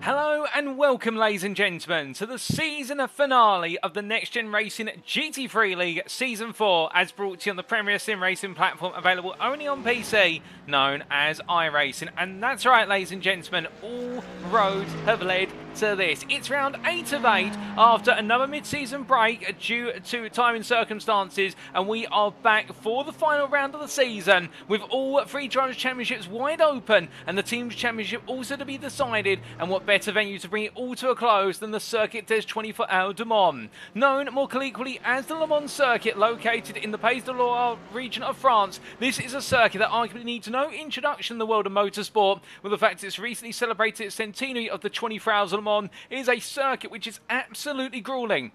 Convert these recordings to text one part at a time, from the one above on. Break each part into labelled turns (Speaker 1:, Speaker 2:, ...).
Speaker 1: Hello and welcome, ladies and gentlemen, to the season finale of the NXTGEN Racing GT3 League Season 4, as brought to you on the Premier Sim Racing platform available only on PC, known as iRacing. And that's right, ladies and gentlemen, all roads have led to this. It's round 8 of 8 after another mid-season break due to timing circumstances, and we are back for the final round of the season with all three Drivers' Championships wide open and the Teams' Championship also to be decided. And what better venue to bring it all to a close than the Circuit des 24 Heures du Mans, known more colloquially as the Le Mans Circuit, located in the Pays de Loire region of France. This is a circuit that arguably needs no introduction in the world of motorsport, with the fact it's recently celebrated its centenary of the 24 Hours of Le Mans. It is a circuit which is absolutely grueling.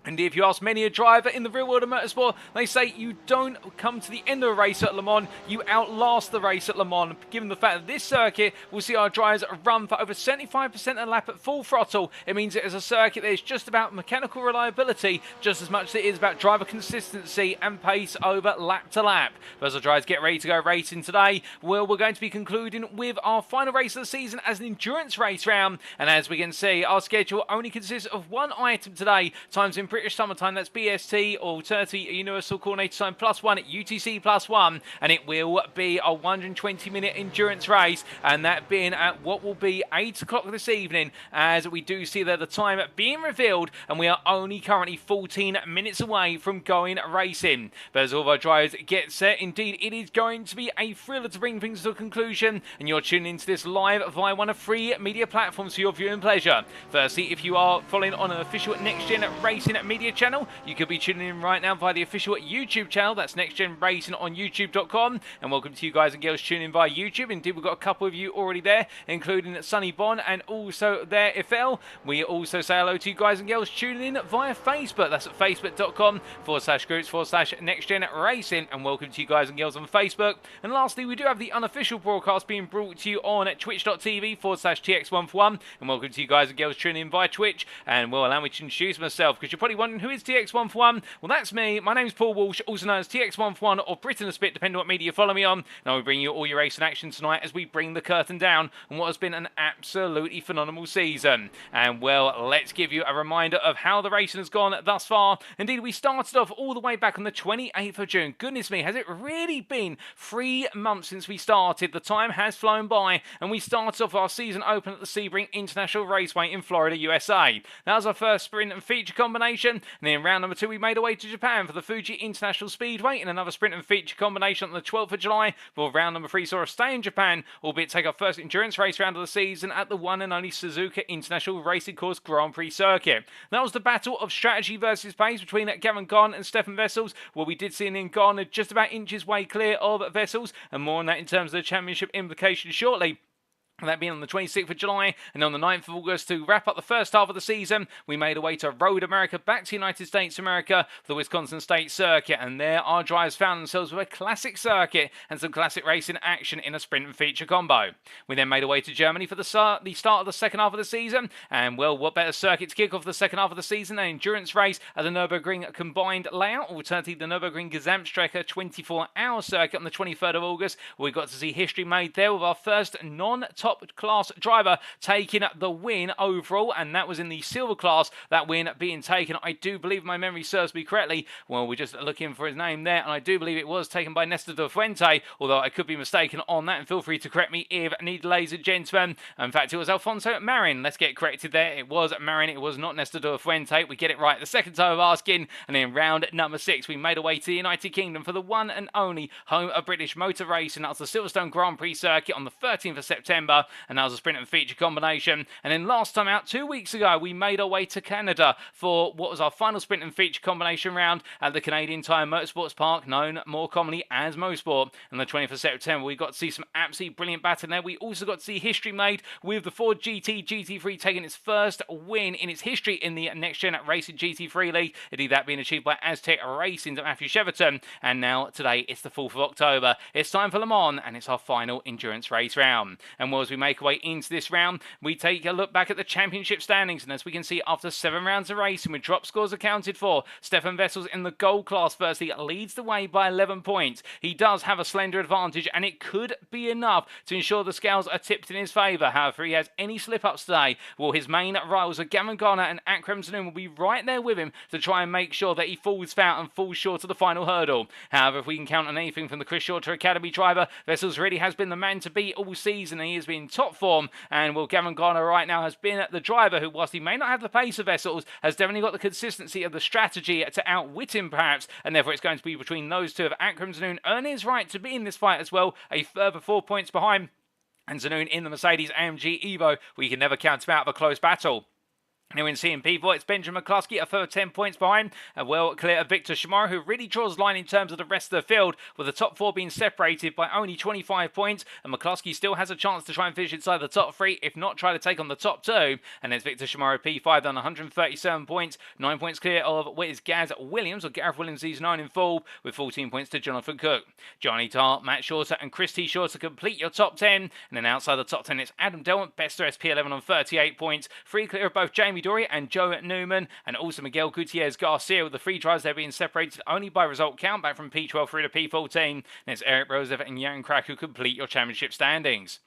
Speaker 1: And if you ask many a driver in the real world of motorsport, they say you don't come to the end of a race at Le Mans, you outlast the race at Le Mans. Given the fact that this circuit will see our drivers run for over 75% of the lap at full throttle, it means it is a circuit that is just about mechanical reliability, just as much as it is about driver consistency and pace over lap to lap. But as our drivers get ready to go racing today, we're going to be concluding with our final race of the season as an endurance race round. And as we can see, our schedule only consists of one item today, times in British summertime, that's BST, or alternatively Universal Coordinated Time +1 at UTC +1, and it will be a 120-minute endurance race, and that being at what will be 8 o'clock this evening, as we do see there the time being revealed, and we are only currently 14 minutes away from going racing. But as all of our drivers get set, indeed it is going to be a thriller to bring things to a conclusion, and you're tuning into this live via one of 3 media platforms for your viewing pleasure. Firstly, if you are following on an official NXTGEN Racing media channel, you could be tuning in right now via the official YouTube channel, that's NXTGEN Racing on youtube.com, and welcome to you guys and girls tuning in via YouTube. Indeed, we've got a couple of you already there, including Sunny Bon and also there Ifel. We also say hello to you guys and girls tuning in via Facebook, that's at facebook.com/groups/NXTGEN Racing, and welcome to you guys and girls on Facebook. And lastly, we do have the unofficial broadcast being brought to you on twitch.tv/TX141, and welcome to you guys and girls tuning in via Twitch. And well, allow me to introduce myself, because you're probably wondering who is TX141. Well, that's me. My name's Paul Walsh, also known as TX141 or Britain a Spit, depending on what media you follow me on. And I'll be bringing you all your racing action tonight as we bring the curtain down on what has been an absolutely phenomenal season. And well, let's give you a reminder of how the racing has gone thus far. Indeed, we started off all the way back on the 28th of June. Goodness me, has it really been 3 months since we started? The time has flown by, and we started off our season open at the Sebring International Raceway in Florida, USA. That was our first sprint and feature combination. And in round number 2, we made our way to Japan for the Fuji International Speedway in another sprint and feature combination on the 12th of July. But round number 3 saw us stay in Japan, albeit take our first endurance race round of the season at the one and only Suzuka International Racing Course Grand Prix circuit. That was the battle of strategy versus pace between Gavan Gardener and Stephan Wessels, where we did see in Gardener just about inches way clear of Wessels, and more on that in terms of the championship implications shortly. That being on the 26th of July, and on the 9th of August, to wrap up the first half of the season, we made our way to Road America, back to United States of America for the Wisconsin State Circuit, and there our drivers found themselves with a classic circuit and some classic racing action in a sprint and feature combo. We then made our way to Germany for the start of the second half of the season, and well, what better circuit to kick off the second half of the season than an endurance race at the Nürburgring combined layout, alternatively the Nürburgring Gesamtstrecke 24-hour circuit on the 23rd of August, where we got to see history made there with our first non-top class driver taking the win overall, and that was in the silver class, that win being taken, I do believe my memory serves me correctly, well, we're just looking for his name there, and I do believe it was taken by Nestor de Fuente, although I could be mistaken on that, and feel free to correct me if needed, ladies and gentlemen. In fact, it was Alfonso Marin. Let's get corrected there. It was Marin, it was not Nestor de Fuente. We get it right the second time of asking. And then round number 6, we made our way to the United Kingdom for the one and only home of British motor racing. That was the Silverstone Grand Prix circuit on the 13th of September, and that was a sprint and feature combination. And then last time out, 2 weeks ago, we made our way to Canada for what was our final sprint and feature combination round at the Canadian Tire Motorsports Park, known more commonly as Mosport. On the 20th of September, we got to see some absolutely brilliant battling there. We also got to see history made with the Ford GT GT3 taking its first win in its history in the NXTGEN Racing GT3 League. Indeed, that being achieved by Aztec Racing's Matthew Cheverton. And now, today, it's the 4th of October. It's time for Le Mans, and it's our final endurance race round. And well, as we make our way into this round, we take a look back at the championship standings, and as we can see, after 7 rounds of racing with drop scores accounted for, Stephan Wessels in the gold class firstly leads the way by 11 points. He does have a slender advantage, and it could be enough to ensure the scales are tipped in his favour. However, if he has any slip-ups today, well, his main rivals are Gavan Gardener and Akram will be right there with him to try and make sure that he falls foul and falls short of the final hurdle. However, if we can count on anything from the Chris Shorter Academy driver, Wessels really has been the man to beat all season. He has been in top form, and well, Gavan Gardener right now has been the driver who, whilst he may not have the pace of Wessels, has definitely got the consistency of the strategy to outwit him perhaps, and therefore it's going to be between those two of Akram Zanoon earning his right to be in this fight as well, a further 4 points behind, and Zanoon in the Mercedes AMG Evo. We can never count him out of a close battle. Now in CMP4, it's Benjamin McCluskey, a further 10 points behind, and well clear of Victor Shimara, who really draws the line in terms of the rest of the field, with the top 4 being separated by only 25 points, and McCluskey still has a chance to try and finish inside the top 3, if not try to take on the top 2, and there's Victor Shimara P5 on 137 points, 9 points clear of what is Gaz Williams, or Gareth Williams, he's known in full, with 14 points to Jonathan Cook. Johnny Tarr, Matt Shorter, and Chris T. Shorter complete your top 10, and then outside the top 10, it's Adam Delwant, Bester SP11 on 38 points, 3 clear of both Jamie Dory and Joe Newman, and also Miguel Gutierrez Garcia, with the 3 drives they're being separated only by result count back from P12 through to P14. And it's Eric Rosev and Jan Krak who complete your championship standings.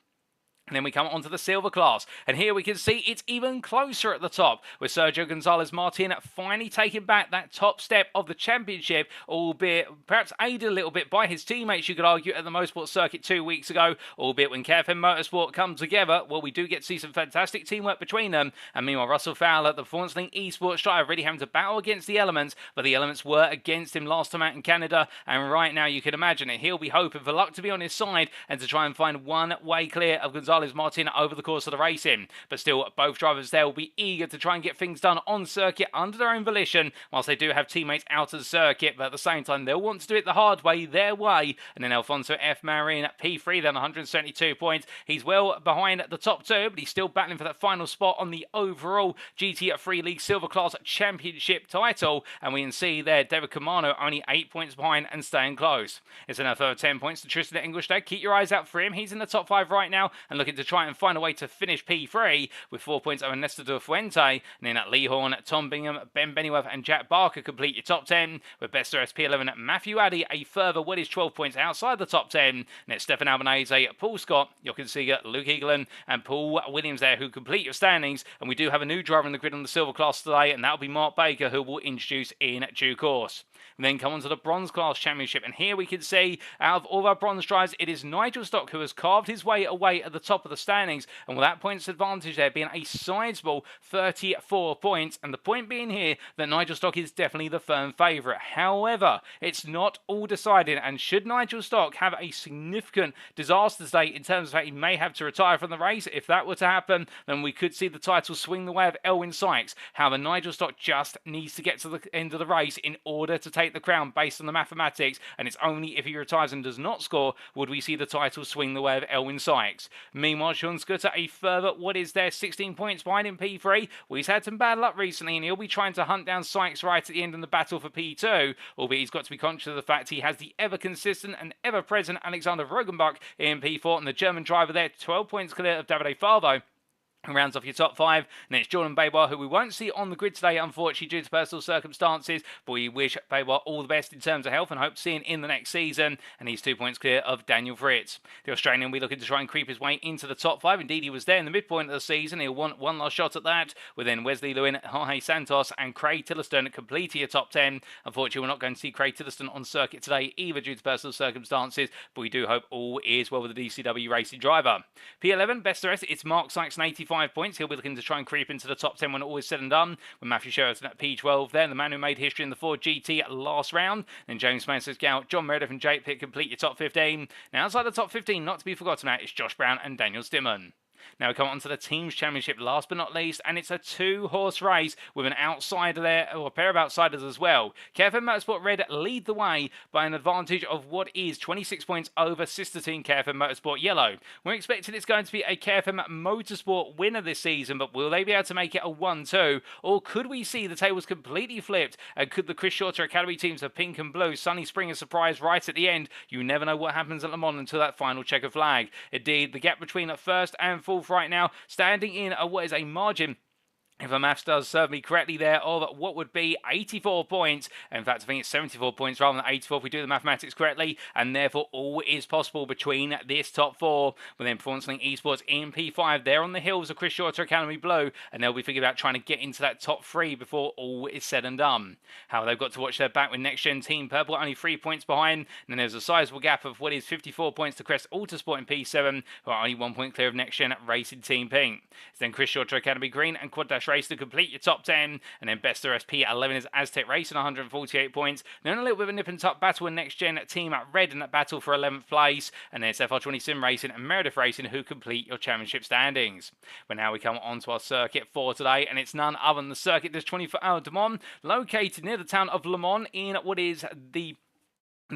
Speaker 1: And then we come on to the silver class, and here we can see it's even closer at the top, with Sergio Gonzalez Martin finally taking back that top step of the championship, albeit perhaps aided a little bit by his teammates, you could argue, at the Mosport circuit 2 weeks ago, albeit when KFM Motorsport come together, well, we do get to see some fantastic teamwork between them. And meanwhile, Russell Fowler, the Performance Link Esports driver, really having to battle against the elements, but the elements were against him last time out in Canada, and right now you can imagine it, he'll be hoping for luck to be on his side and to try and find one way clear of Gonzalez Martin over the course of the racing. But still, both drivers there will be eager to try and get things done on circuit under their own volition, whilst they do have teammates out of the circuit, but at the same time they'll want to do it the hard way, their way. And then Alfonso F. Marin at P3 then 172 points. He's well behind the top 2, but he's still battling for that final spot on the overall GT3 League Silver Class Championship title, and we can see there David Camano only 8 points behind and staying close. It's another further 10 points to Tristan Engelstad. Keep your eyes out for him. He's in the top 5 right now and looking to try and find a way to finish P3 with 4 points over Nestor de Fuente. And then at Lee Horn, Tom Bingham, Ben Bennyworth and Jack Barker complete your top 10, with Bester SP11 Matthew Addy a further 12 points outside the top 10. And it's Stefan Albanese, Paul Scott, Jochen Luke Eaglin and Paul Williams there who complete your standings. And we do have a new driver in the grid on the silver class today, and that'll be Mark Baker, who will introduce in due course. And then come on to the bronze class championship, and here we can see out of all of our bronze drivers, it is Nigel Stock who has carved his way away at the top of the standings, and with that points advantage there being a sizable 34 points, and the point being here that Nigel Stock is definitely the firm favourite. However, it's not all decided, and should Nigel Stock have a significant disaster today in terms of that he may have to retire from the race, if that were to happen, then we could see the title swing the way of Elwyn Sykes. However, Nigel Stock just needs to get to the end of the race in order to take the crown based on the mathematics, and it's only if he retires and does not score would we see the title swing the way of Elwyn Sykes. Meanwhile, Sean Scudder a further 16 points behind in P3. Well, he's had some bad luck recently, and he'll be trying to hunt down Sykes right at the end of the battle for P2, albeit he's got to be conscious of the fact he has the ever-consistent and ever-present Alexander Rogenbach in P4, and the German driver there 12 points clear of Davide Falvo, and rounds off your top 5. And it's Jordan Baybar, who we won't see on the grid today, unfortunately, due to personal circumstances. But we wish Baybar all the best in terms of health and hope to see him in the next season. And he's 2 points clear of Daniel Fritz. The Australian will be looking to try and creep his way into the top 5. Indeed, he was there in the midpoint of the season. He'll want one last shot at that, with then Wesley Lewin, Jorge Santos, and Craig Tillerston completing your top 10. Unfortunately, we're not going to see Craig Tillerston on circuit today, either due to personal circumstances. But we do hope all is well with the DCW racing driver. P11, best of rest, it's Mark Sykes, 85 points. He'll be looking to try and creep into the top 10 when all is said and done, with Matthew Sheraton at P12 there, the man who made history in the Ford GT last round. Then James Spencer Scout, John Meredith and Jake Pitt complete your top 15. Now outside the top 15, not to be forgotten about, is Josh Brown and Daniel Stimman. Now we come on to the Teams Championship last but not least, and it's a 2-horse race with an outsider there, or a pair of outsiders as well. KFM Motorsport Red lead the way by an advantage of what is 26 points over sister team KFM Motorsport Yellow. We're expecting it's going to be a KFM Motorsport winner this season, but will they be able to make it a 1-2? Or could we see the tables completely flipped? And could the Chris Shorter Academy teams of pink and blue Sunny Spring a surprise right at the end? You never know what happens at Le Mans until that final checker flag. Indeed, the gap between first and fourth right now, standing in what is a margin, if the maths does serve me correctly there, of what would be 84 points. In fact, I think it's 74 points rather than 84 if we do the mathematics correctly, and therefore all is possible between this top four. But then Performance Link Esports in P5, they're on the heels of Chris Shorter Academy Blue, and they'll be thinking about trying to get into that top three before all is said and done. However, they've got to watch their back with NXTGEN Team Purple, only 3 points behind, and then there's a sizable gap of what is 54 points to Crest Autosport in P7, who are only 1 point clear of NXTGEN Racing Team Pink. It's then Chris Shorter Academy Green and Quad Dash Race to complete your top 10, and then best RSP at 11 is Aztec Racing, 148 points. Then a little bit of a nip and tuck battle in NXTGEN Team at Red in that battle for 11th place, and then it's FR20 Sim Racing and Meredith Racing who complete your championship standings. But now we come on to our circuit for today, and it's none other than the circuit des 24 Heures du Mans, located near the town of Le Mans in what is the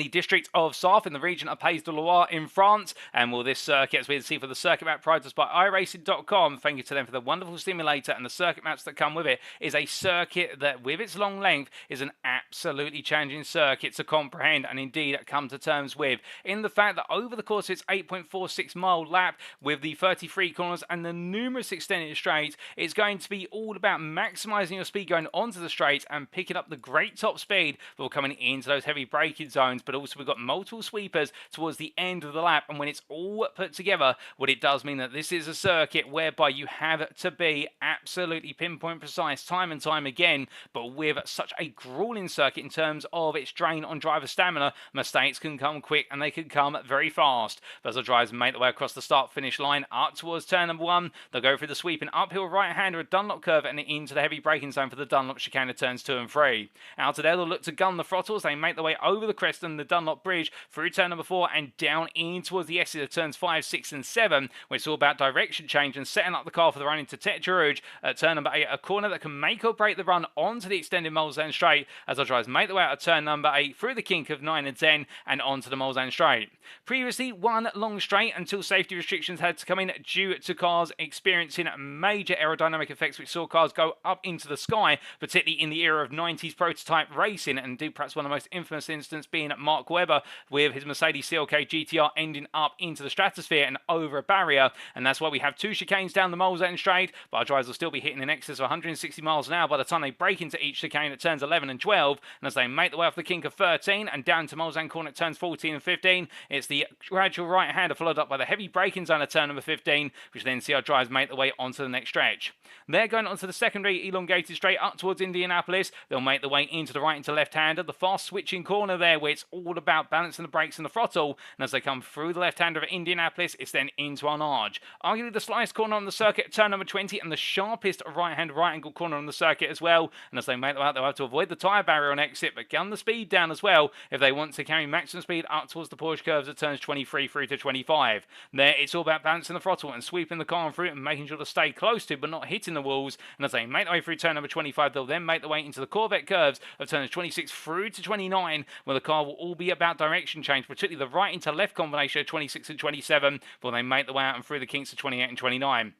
Speaker 1: district of Sarthe in the region of Pays de Loire in France. And will this circuit, as we can see for the circuit map provided us by iRacing.com, thank you to them for the wonderful simulator and the circuit maps that come with it, is a circuit that with its long length is an absolutely challenging circuit to comprehend and indeed come to terms with, in the fact that over the course of its 8.46 mile lap with the 33 corners and the numerous extended straights, it's going to be all about maximising your speed going onto the straights and picking up the great top speed before coming into those heavy braking zones. But also we've got multiple sweepers towards the end of the lap, and when it's all put together, what it does mean that this is a circuit whereby you have to be absolutely pinpoint precise time and time again. But with such a grueling circuit in terms of its drain on driver stamina, mistakes can come quick and they can come very fast. But as the drivers make their way across the start-finish line up towards turn number 1, they'll go through the sweeping uphill right-hander, a Dunlop curve, and into the heavy braking zone for the Dunlop chicane of turns 2 and 3. Out of there, they'll look to gun the throttles. They make their way over the crest and the Dunlop Bridge through turn number 4 and down in towards the exit of turns 5, 6 and 7, where it's all about direction change and setting up the car for the run into Tete Rouge at turn number 8, a corner that can make or break the run onto the extended Mulsanne straight as our drivers make their way out of turn number 8 through the kink of 9 and 10 and onto the Mulsanne straight. Previously, one long straight until safety restrictions had to come in due to cars experiencing major aerodynamic effects, which saw cars go up into the sky, particularly in the era of 90s prototype racing, and indeed perhaps one of the most infamous instances being Mark Webber with his Mercedes CLK GTR ending up into the stratosphere and over a barrier. And that's why we have 2 chicanes down the Mulsanne straight, but our drivers will still be hitting in excess of 160 miles an hour by the time they break into each chicane at turns 11 and 12. And as they make their way off the kink of 13 and down to Mulsanne corner at turns 14 and 15, it's the gradual right-hander followed up by the heavy braking zone at turn number 15, which then see our drivers make their way onto the next stretch. They're going onto the secondary elongated straight up towards Indianapolis. They'll make their way into the right into left-hander, the fast switching corner there where it's all about balancing the brakes and the throttle, and as they come through the left-hander of Indianapolis, it's then into Arnage. Arguably the slightest corner on the circuit, turn number 20, and the sharpest right-hand right-angle corner on the circuit as well, and as they make their way out, they'll have to avoid the tyre barrier on exit, but gun the speed down as well if they want to carry maximum speed up towards the Porsche curves at turns 23 through to 25. There, it's all about balancing the throttle and sweeping the car through and making sure to stay close to, but not hitting the walls, and as they make their way through turn number 25, they'll then make their way into the Corvette curves of turns 26 through to 29, where the car will all be about direction change, particularly the right into left combination of 26 and 27, before they make their way out and through the kinks of 28 and 29.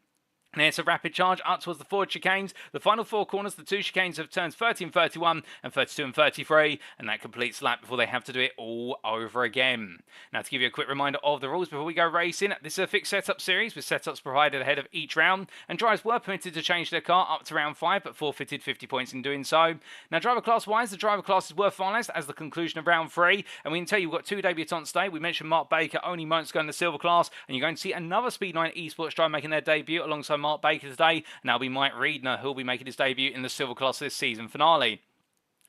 Speaker 1: There's a rapid charge up towards the forward chicanes. The final 4 corners, the 2 chicanes of turns 30 and 31 and 32 and 33, and that completes the lap before they have to do it all over again. Now, to give you a quick reminder of the rules before we go racing, this is a fixed setup series with setups provided ahead of each round, and drivers were permitted to change their car up to round 5, but forfeited 50 points in doing so. Now, driver class-wise, the driver classes were finalised as the conclusion of round 3, and we can tell you we've got 2 debutants today. We mentioned Mark Baker only moments ago in the silver class, and you're going to see another Speed9 esports driver making their debut alongside Mark Baker today, and that'll be Mike Reedner, who'll be making his debut in the silver class this season finale.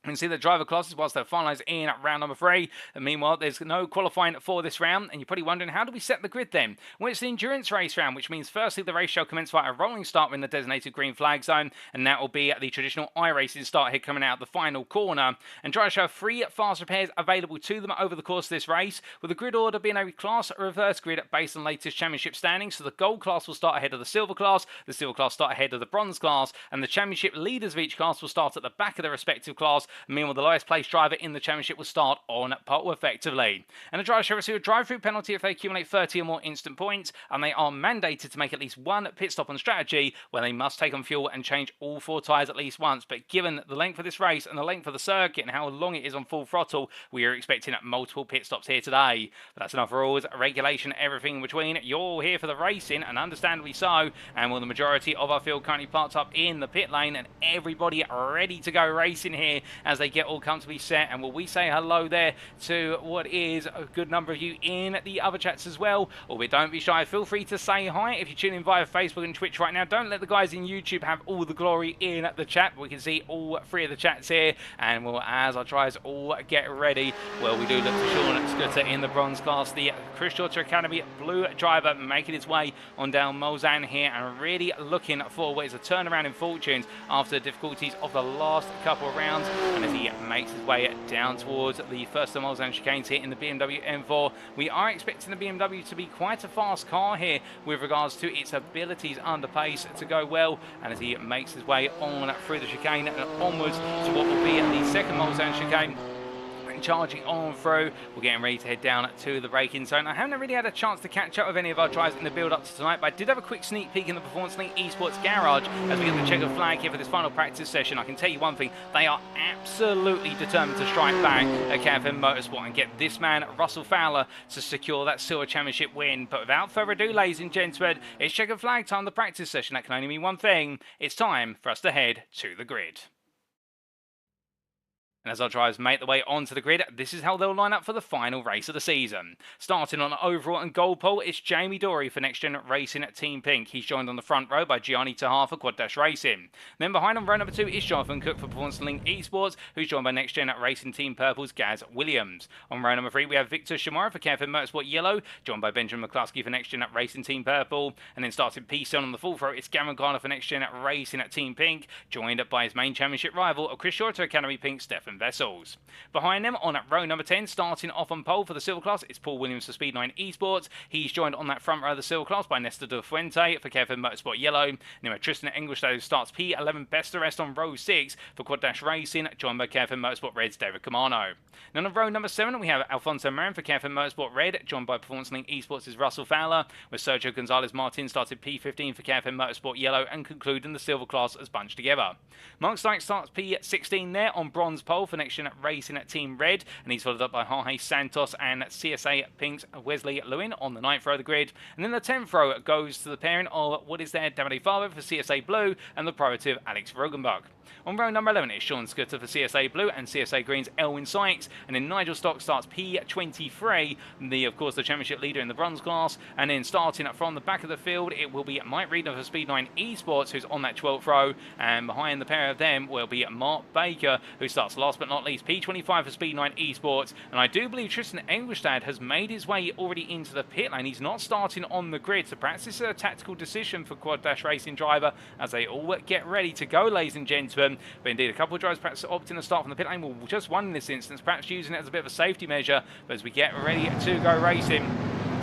Speaker 1: You can see the driver classes whilst they're finalised in round number 3. And meanwhile, there's no qualifying for this round. And you're probably wondering, how do we set the grid then? Well, it's the endurance race round, which means firstly, the race shall commence via a rolling start in the designated green flag zone. And that will be the traditional iRacing start here coming out of the final corner. And drivers shall have 3 fast repairs available to them over the course of this race, with the grid order being a class reverse grid based on latest championship standings. So the gold class will start ahead of the silver class start ahead of the bronze class, and the championship leaders of each class will start at the back of their respective class. Meanwhile, the lowest placed driver in the championship will start on pole effectively. And the driver shall receive a drive-through penalty if they accumulate 30 or more instant points, and they are mandated to make at least 1 pit stop on strategy, where they must take on fuel and change all 4 tyres at least once. But given the length of this race and the length of the circuit and how long it is on full throttle, we are expecting multiple pit stops here today. But that's enough rules, regulation, everything in between. You're all here for the racing, and understandably so. And while the majority of our field currently parked up in the pit lane, and everybody ready to go racing here as they get all comfortably set. And will we say hello there to what is a good number of you in the other chats as well? Or don't be shy, feel free to say hi if you're tuning in via Facebook and Twitch right now. Don't let the guys in YouTube have all the glory in the chat. We can see all 3 of the chats here, and well, as our tries all get ready, well, we do look to Sean Scooter in the bronze class, the Chris Shorter Academy blue driver, making his way on down Mulsanne here, and really looking for what is a turnaround in fortunes after the difficulties of the last couple of rounds. And as he makes his way down towards the first of Mulsanne chicanes here in the BMW M4, we are expecting the BMW to be quite a fast car here with regards to its abilities under pace to go well. And as he makes his way on through the chicane and onwards to what will be the second Mulsanne chicane, charging on through, we're getting ready to head down to the braking zone. I haven't really had a chance to catch up with any of our drives in the build up to tonight, but I did have a quick sneak peek in the Performance Link Esports garage as we get the checkered flag here for this final practice session. I can tell you one thing, they are absolutely determined to strike back at KFM Motorsport and get this man Russell Fowler to secure that silver championship win. But without further ado, ladies and gentlemen, it's checkered flag time, the practice session. That can only mean one thing: it's time for us to head to the grid. And as our drivers make their way onto the grid, this is how they'll line up for the final race of the season. Starting on the overall and gold pole, it's Jamie Dory for NXTGEN Racing at Team Pink. He's joined on the front row by Gianni Tahar for Quad Dash Racing. Then behind on row number 2 is Jonathan Cook for Performance Link Esports, who's joined by NXTGEN Racing Team Purple's Gaz Williams. On row number 3, we have Victor Shamara for KFM Motorsport Yellow, joined by Benjamin McCluskey for NXTGEN Racing Team Purple. And then starting P7 on the full row, it's Gavan Gardener for NXTGEN Racing at Team Pink, joined by his main championship rival of Chris Shorter Academy Pink, Stephan Wessels. Behind them, on row number 10, starting off on pole for the silver class, it's Paul Williams for Speed9 Esports. He's joined on that front row of the silver class by Nestor De Fuente for KFM Motorsport Yellow. Then Tristan Englishlow starts P11 best the rest on row 6 for Quad Dash Racing, joined by KFM Motorsport Red's David Camano. Then on row number 7, we have Alfonso Marin for KFM Motorsport Red, joined by Performance Link Esports' Russell Fowler, with Sergio Gonzalez Martin started P15 for KFM Motorsport Yellow and concluding the silver class as bunched together. Mark Stykes starts P16 there on bronze pole for NXTGEN Racing at Team Red, and he's followed up by Jorge Santos and CSA Pink's Wesley Lewin on the 9th row of the grid. And then the 10th row goes to the pairing of what is there Davide Fava for CSA Blue and the proactive Alex Rogenbach. On row number 11, it's Sean Scooter for CSA Blue and CSA Green's Elwin Sykes. And then Nigel Stock starts P23, of course, the championship leader in the bronze class. And then starting up from the back of the field, it will be Mike Reedner for Speed9 Esports, who's on that 12th row. And behind the pair of them will be Mark Baker, who starts last but not least P25 for Speed9 Esports. And I do believe Tristan Engelstad has made his way already into the pit lane. He's not starting on the grid, so perhaps this is a tactical decision for Quad Dash Racing driver as they all get ready to go, ladies and gentlemen. But indeed, a couple of drivers perhaps opting to start from the pit lane. Well, just one in this instance, perhaps using it as a bit of a safety measure. But as we get ready to go racing,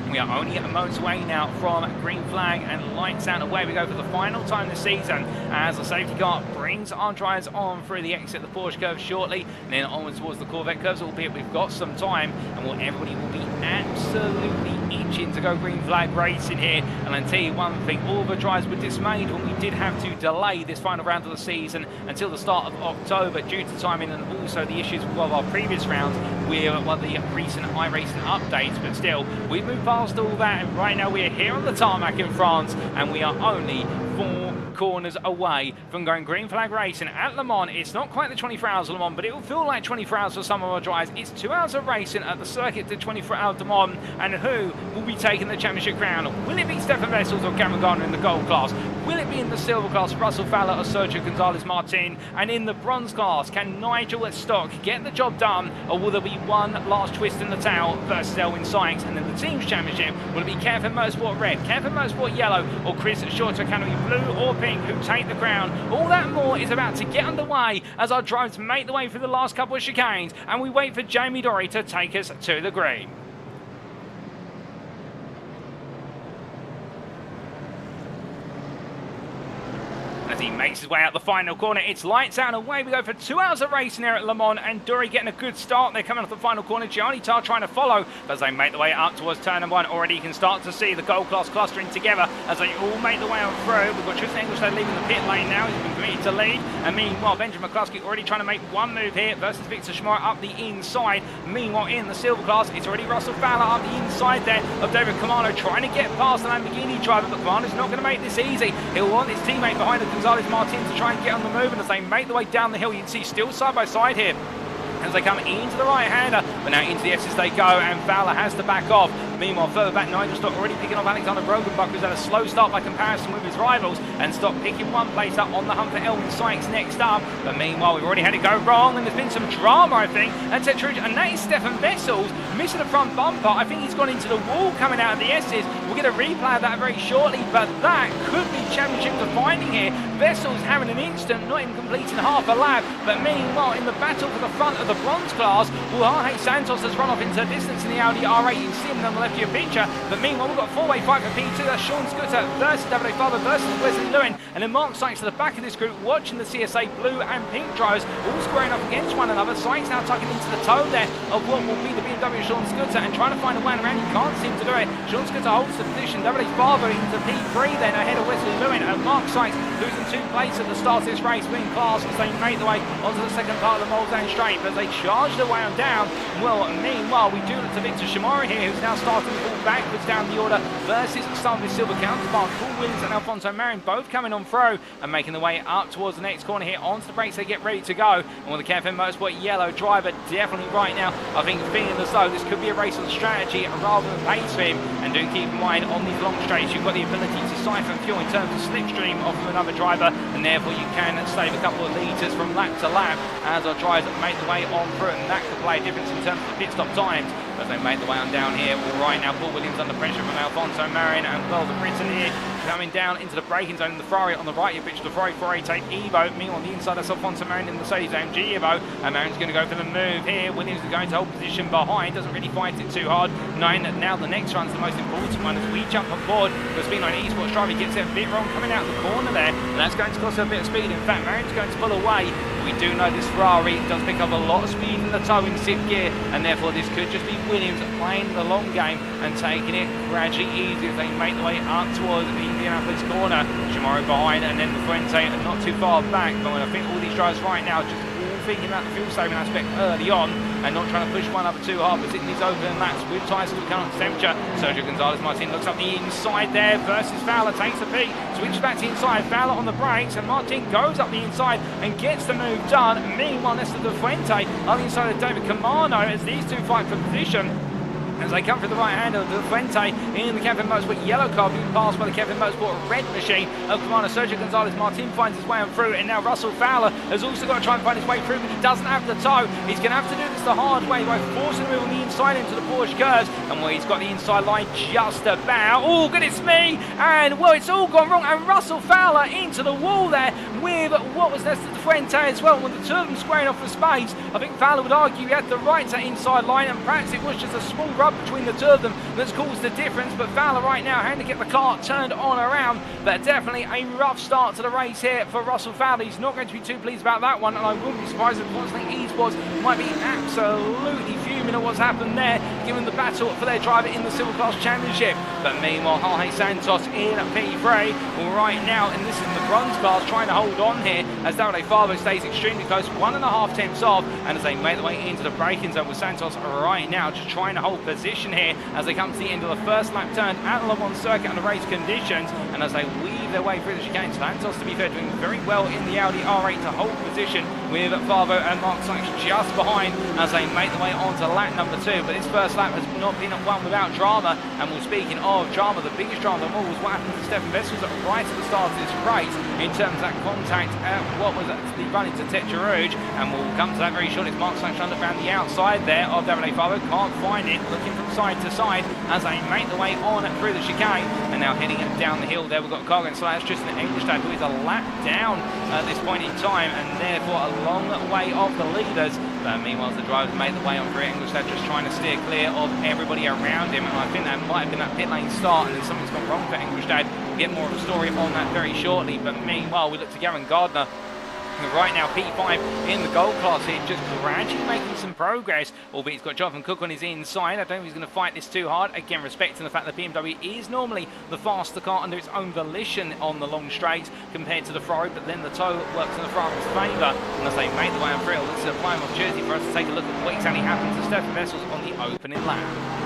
Speaker 1: we are only a moments away now from green flag and lights out. Away we go for the final time this season as the safety car brings our drivers on through the exit of the Porsche curve shortly, and then onwards towards the Corvette curves, albeit we've got some time, and everybody will be absolutely itching to go green flag racing here. And I'll tell you one thing, all the drivers were dismayed when we did have to delay this final round of the season until the start of October due to timing and also the issues with our previous rounds with the recent iRacing updates. But still, we've moved past all that, and right now we are here on the tarmac in France, and we are only 4 corners away from going green flag racing at Le Mans. It's not quite the 24 hours of Le Mans, but it will feel like 24 hours for some of our drivers. It's 2 hours of racing at the circuit to 24 hours de Mans, and who will be taking the championship crown? Will it be Stephan Wessels or Gavan Gardener in the gold class? Will it be in the silver class, Russell Fowler or Sergio Gonzalez-Martin? And in the bronze class, can Nigel at Stock get the job done, or will there be one last twist in the tail versus Elwin Sykes? And then the team's championship, will it be Kevin Mosport red, Kevin Mosport yellow, or Chris Shorter Canopy blue or pink who take the crown? All that and more is about to get underway as our drivers make the way through the last couple of chicanes, and we wait for Jamie Dorry to take us to the green. As he makes his way out the final corner, it's lights out and away we go for 2 hours of racing here at Le Mans, and Dorry getting a good start. They're coming off the final corner. Gianni Tarr trying to follow, but as they make the way up towards turn number 1, already you can start to see the gold class clustering together as they all make the way on through. We've got Tristan English there leaving the pit lane now. He's been permitted to lead, and meanwhile Benjamin McCluskey already trying to make one move here versus Victor Schmeier up the inside. Meanwhile in the silver class, it's already Russell Fowler up the inside there of David Camano trying to get past the Lamborghini driver, but Camano's not going to make this easy. He'll want his teammate behind the Gonzalez-Martin to try and get on the move, and as they make the way down the hill, you can see still side by side here as they come into the right-hander, but now into the S's they go, and Fowler has to back off. Meanwhile, further back, Nigel Stock already picking off Alexander Brokenbuck, who's had a slow start by comparison with his rivals, and Stock picking one place up on the hunt for Elwin Sykes next up. But meanwhile, we've already had it go wrong, and there's been some drama, I think, at Tetridge, and that is Stephan Wessels missing the front bumper. I think he's gone into the wall coming out of the S's. We'll get a replay of that very shortly, but that could be championship defining here. Wessels having an instant, not even completing half a lap, but meanwhile, in the battle for the front of the bronze class, Jorge Santos has run off into distance in the Audi R8. You can see him on the left of your picture, but meanwhile we've got a four-way fight for P2. That's Sean Scooter versus David Faber versus Wesley Lewin, and then Mark Sykes at the back of this group watching the CSA blue and pink drivers all squaring up against one another. Sykes now tucking into the toe there of what will be the BMW Sean Scooter and trying to find a way around. He can't seem to do it. Sean Scooter holds the position. David Faber into P3 then ahead of Wesley Lewin, and Mark Sykes losing 2 places at the start of this race, winning class as they make the way onto the second part of the Mulsanne Straight, but as they charge their way on down. Well, meanwhile, we do look to Victor Shimura here, who's now starting to fall backwards down the order versus some of his silver counterparts. Paul Williams and Alfonso Marin both coming on through and making the way up towards the next corner here onto the brakes. They get ready to go, and with the KFM Motorsport yellow driver definitely right now, I think feeling as though this could be a race on strategy rather than pace for him. And do keep in mind on these long straights you've got the ability to siphon fuel in terms of slipstream off of another driver, and therefore you can save a couple of litres from lap to lap as our drivers make the way on through, and that could play a difference in terms of the pit stop times as they make the way on down here. Well, right now Paul Williams under pressure from Alfonso Marin, and well, the Britain here coming down into the braking zone. The Ferrari on the right, you picture the Ferrari 488 Evo. Meanwhile, on the inside, that's Alfonso Marin in the Mercedes AMG Evo, and Marin's going to go for the move here. Williams is going to hold position behind, doesn't really fight it too hard, knowing that now the next run's the most important one as we jump on board. The Speedline Esports driver gets it a bit wrong coming out of the corner there, and that's going to cost a bit of speed. In fact, Marin's going to pull away. We do know this Ferrari does pick up a lot of speed in the toe in 6th gear, and therefore this could just be Williams playing the long game and taking it gradually easy as they make the way up towards the Indianapolis corner. Shimaro behind, and then the Fuente not too far back, but I think all these drivers right now just thinking about the fuel saving aspect early on and not trying to push one up too hard, particularly these open laps with tyres to current temperature. Sergio Gonzalez-Martin looks up the inside there versus Fowler, takes the peak, switches back to the inside, Fowler on the brakes, and Martin goes up the inside and gets the move done. Meanwhile, Nestor De Fuente on the inside of David Camano as these two fight for position. As they come through the right hand of De Fuente in the Kevin Motorsport yellow car, being passed by the Kevin Motorsport red machine of Commander Sergio Gonzalez-Martin finds his way on through, and now Russell Fowler has also got to try and find his way through, but he doesn't have the toe. He's going to have to do this the hard way by forcing the wheel on the inside into the Porsche curves, and well, he's got the inside line just about. Oh, goodness me! And well, it's all gone wrong, and Russell Fowler into the wall there with what was Nestor De Fuente as well. With the two of them squaring off for space, I think Fowler would argue he had the right to inside line, and perhaps it was just a small rub between the two of them that's caused the difference. But Fowler right now having to get the car turned on around, but definitely a rough start to the race here for Russell Fowler. He's not going to be too pleased about that one, and I wouldn't be surprised if Constantly Esports might be absolutely fuming at what's happened there, given the battle for their driver in the Silver Class Championship. But meanwhile, Jorge Santos in P3 right now, and this is the bronze class trying to hold on here as Davide Favo stays extremely close, 1.5 tenths off, and as they make their way into the braking zone with Santos right now just trying to hold position here as they come to the end of the first lap turn at the Le Mans circuit under race conditions, and as they weave their way through the chicane. Lantos, to be fair, doing very well in the Audi R8 to hold position, with Favo and Mark Sykes just behind as they make their way onto lap number 2. But this first lap has not been one without drama. And well, speaking of drama, the biggest drama of all was what happened to Stephan Wessels right at the start of this race in terms of that contact at what was the run into Chequered. And we'll come to that very shortly. Mark Sykes trying to look around the outside there of Davide Favo, can't find it, looking from side to side as they make their way on through the chicane. And now heading down the hill there, we've got Cargan Slash just in Englishstead, who is a lap down at this point in time, and therefore a long way off the leaders. But meanwhile, the drivers made the way on through Englishstead, just trying to steer clear of everybody around him. And I think that might have been that pit lane start, and then something's gone wrong for Englishstead. We'll get more of a story on that very shortly. But meanwhile, we look to Gavan Gardener, right now P5 in the gold class here, just gradually making some progress, albeit he's got Jonathan Cook on his inside. I don't think he's going to fight this too hard, again respecting the fact that BMW is normally the faster car under its own volition on the long straights compared to the Ferrari, but then the toe works in the Ferrari's favour, and as they make the way on through, this is a prime opportunity for us to take a look at what exactly happened to Stephan Wessels on the opening lap.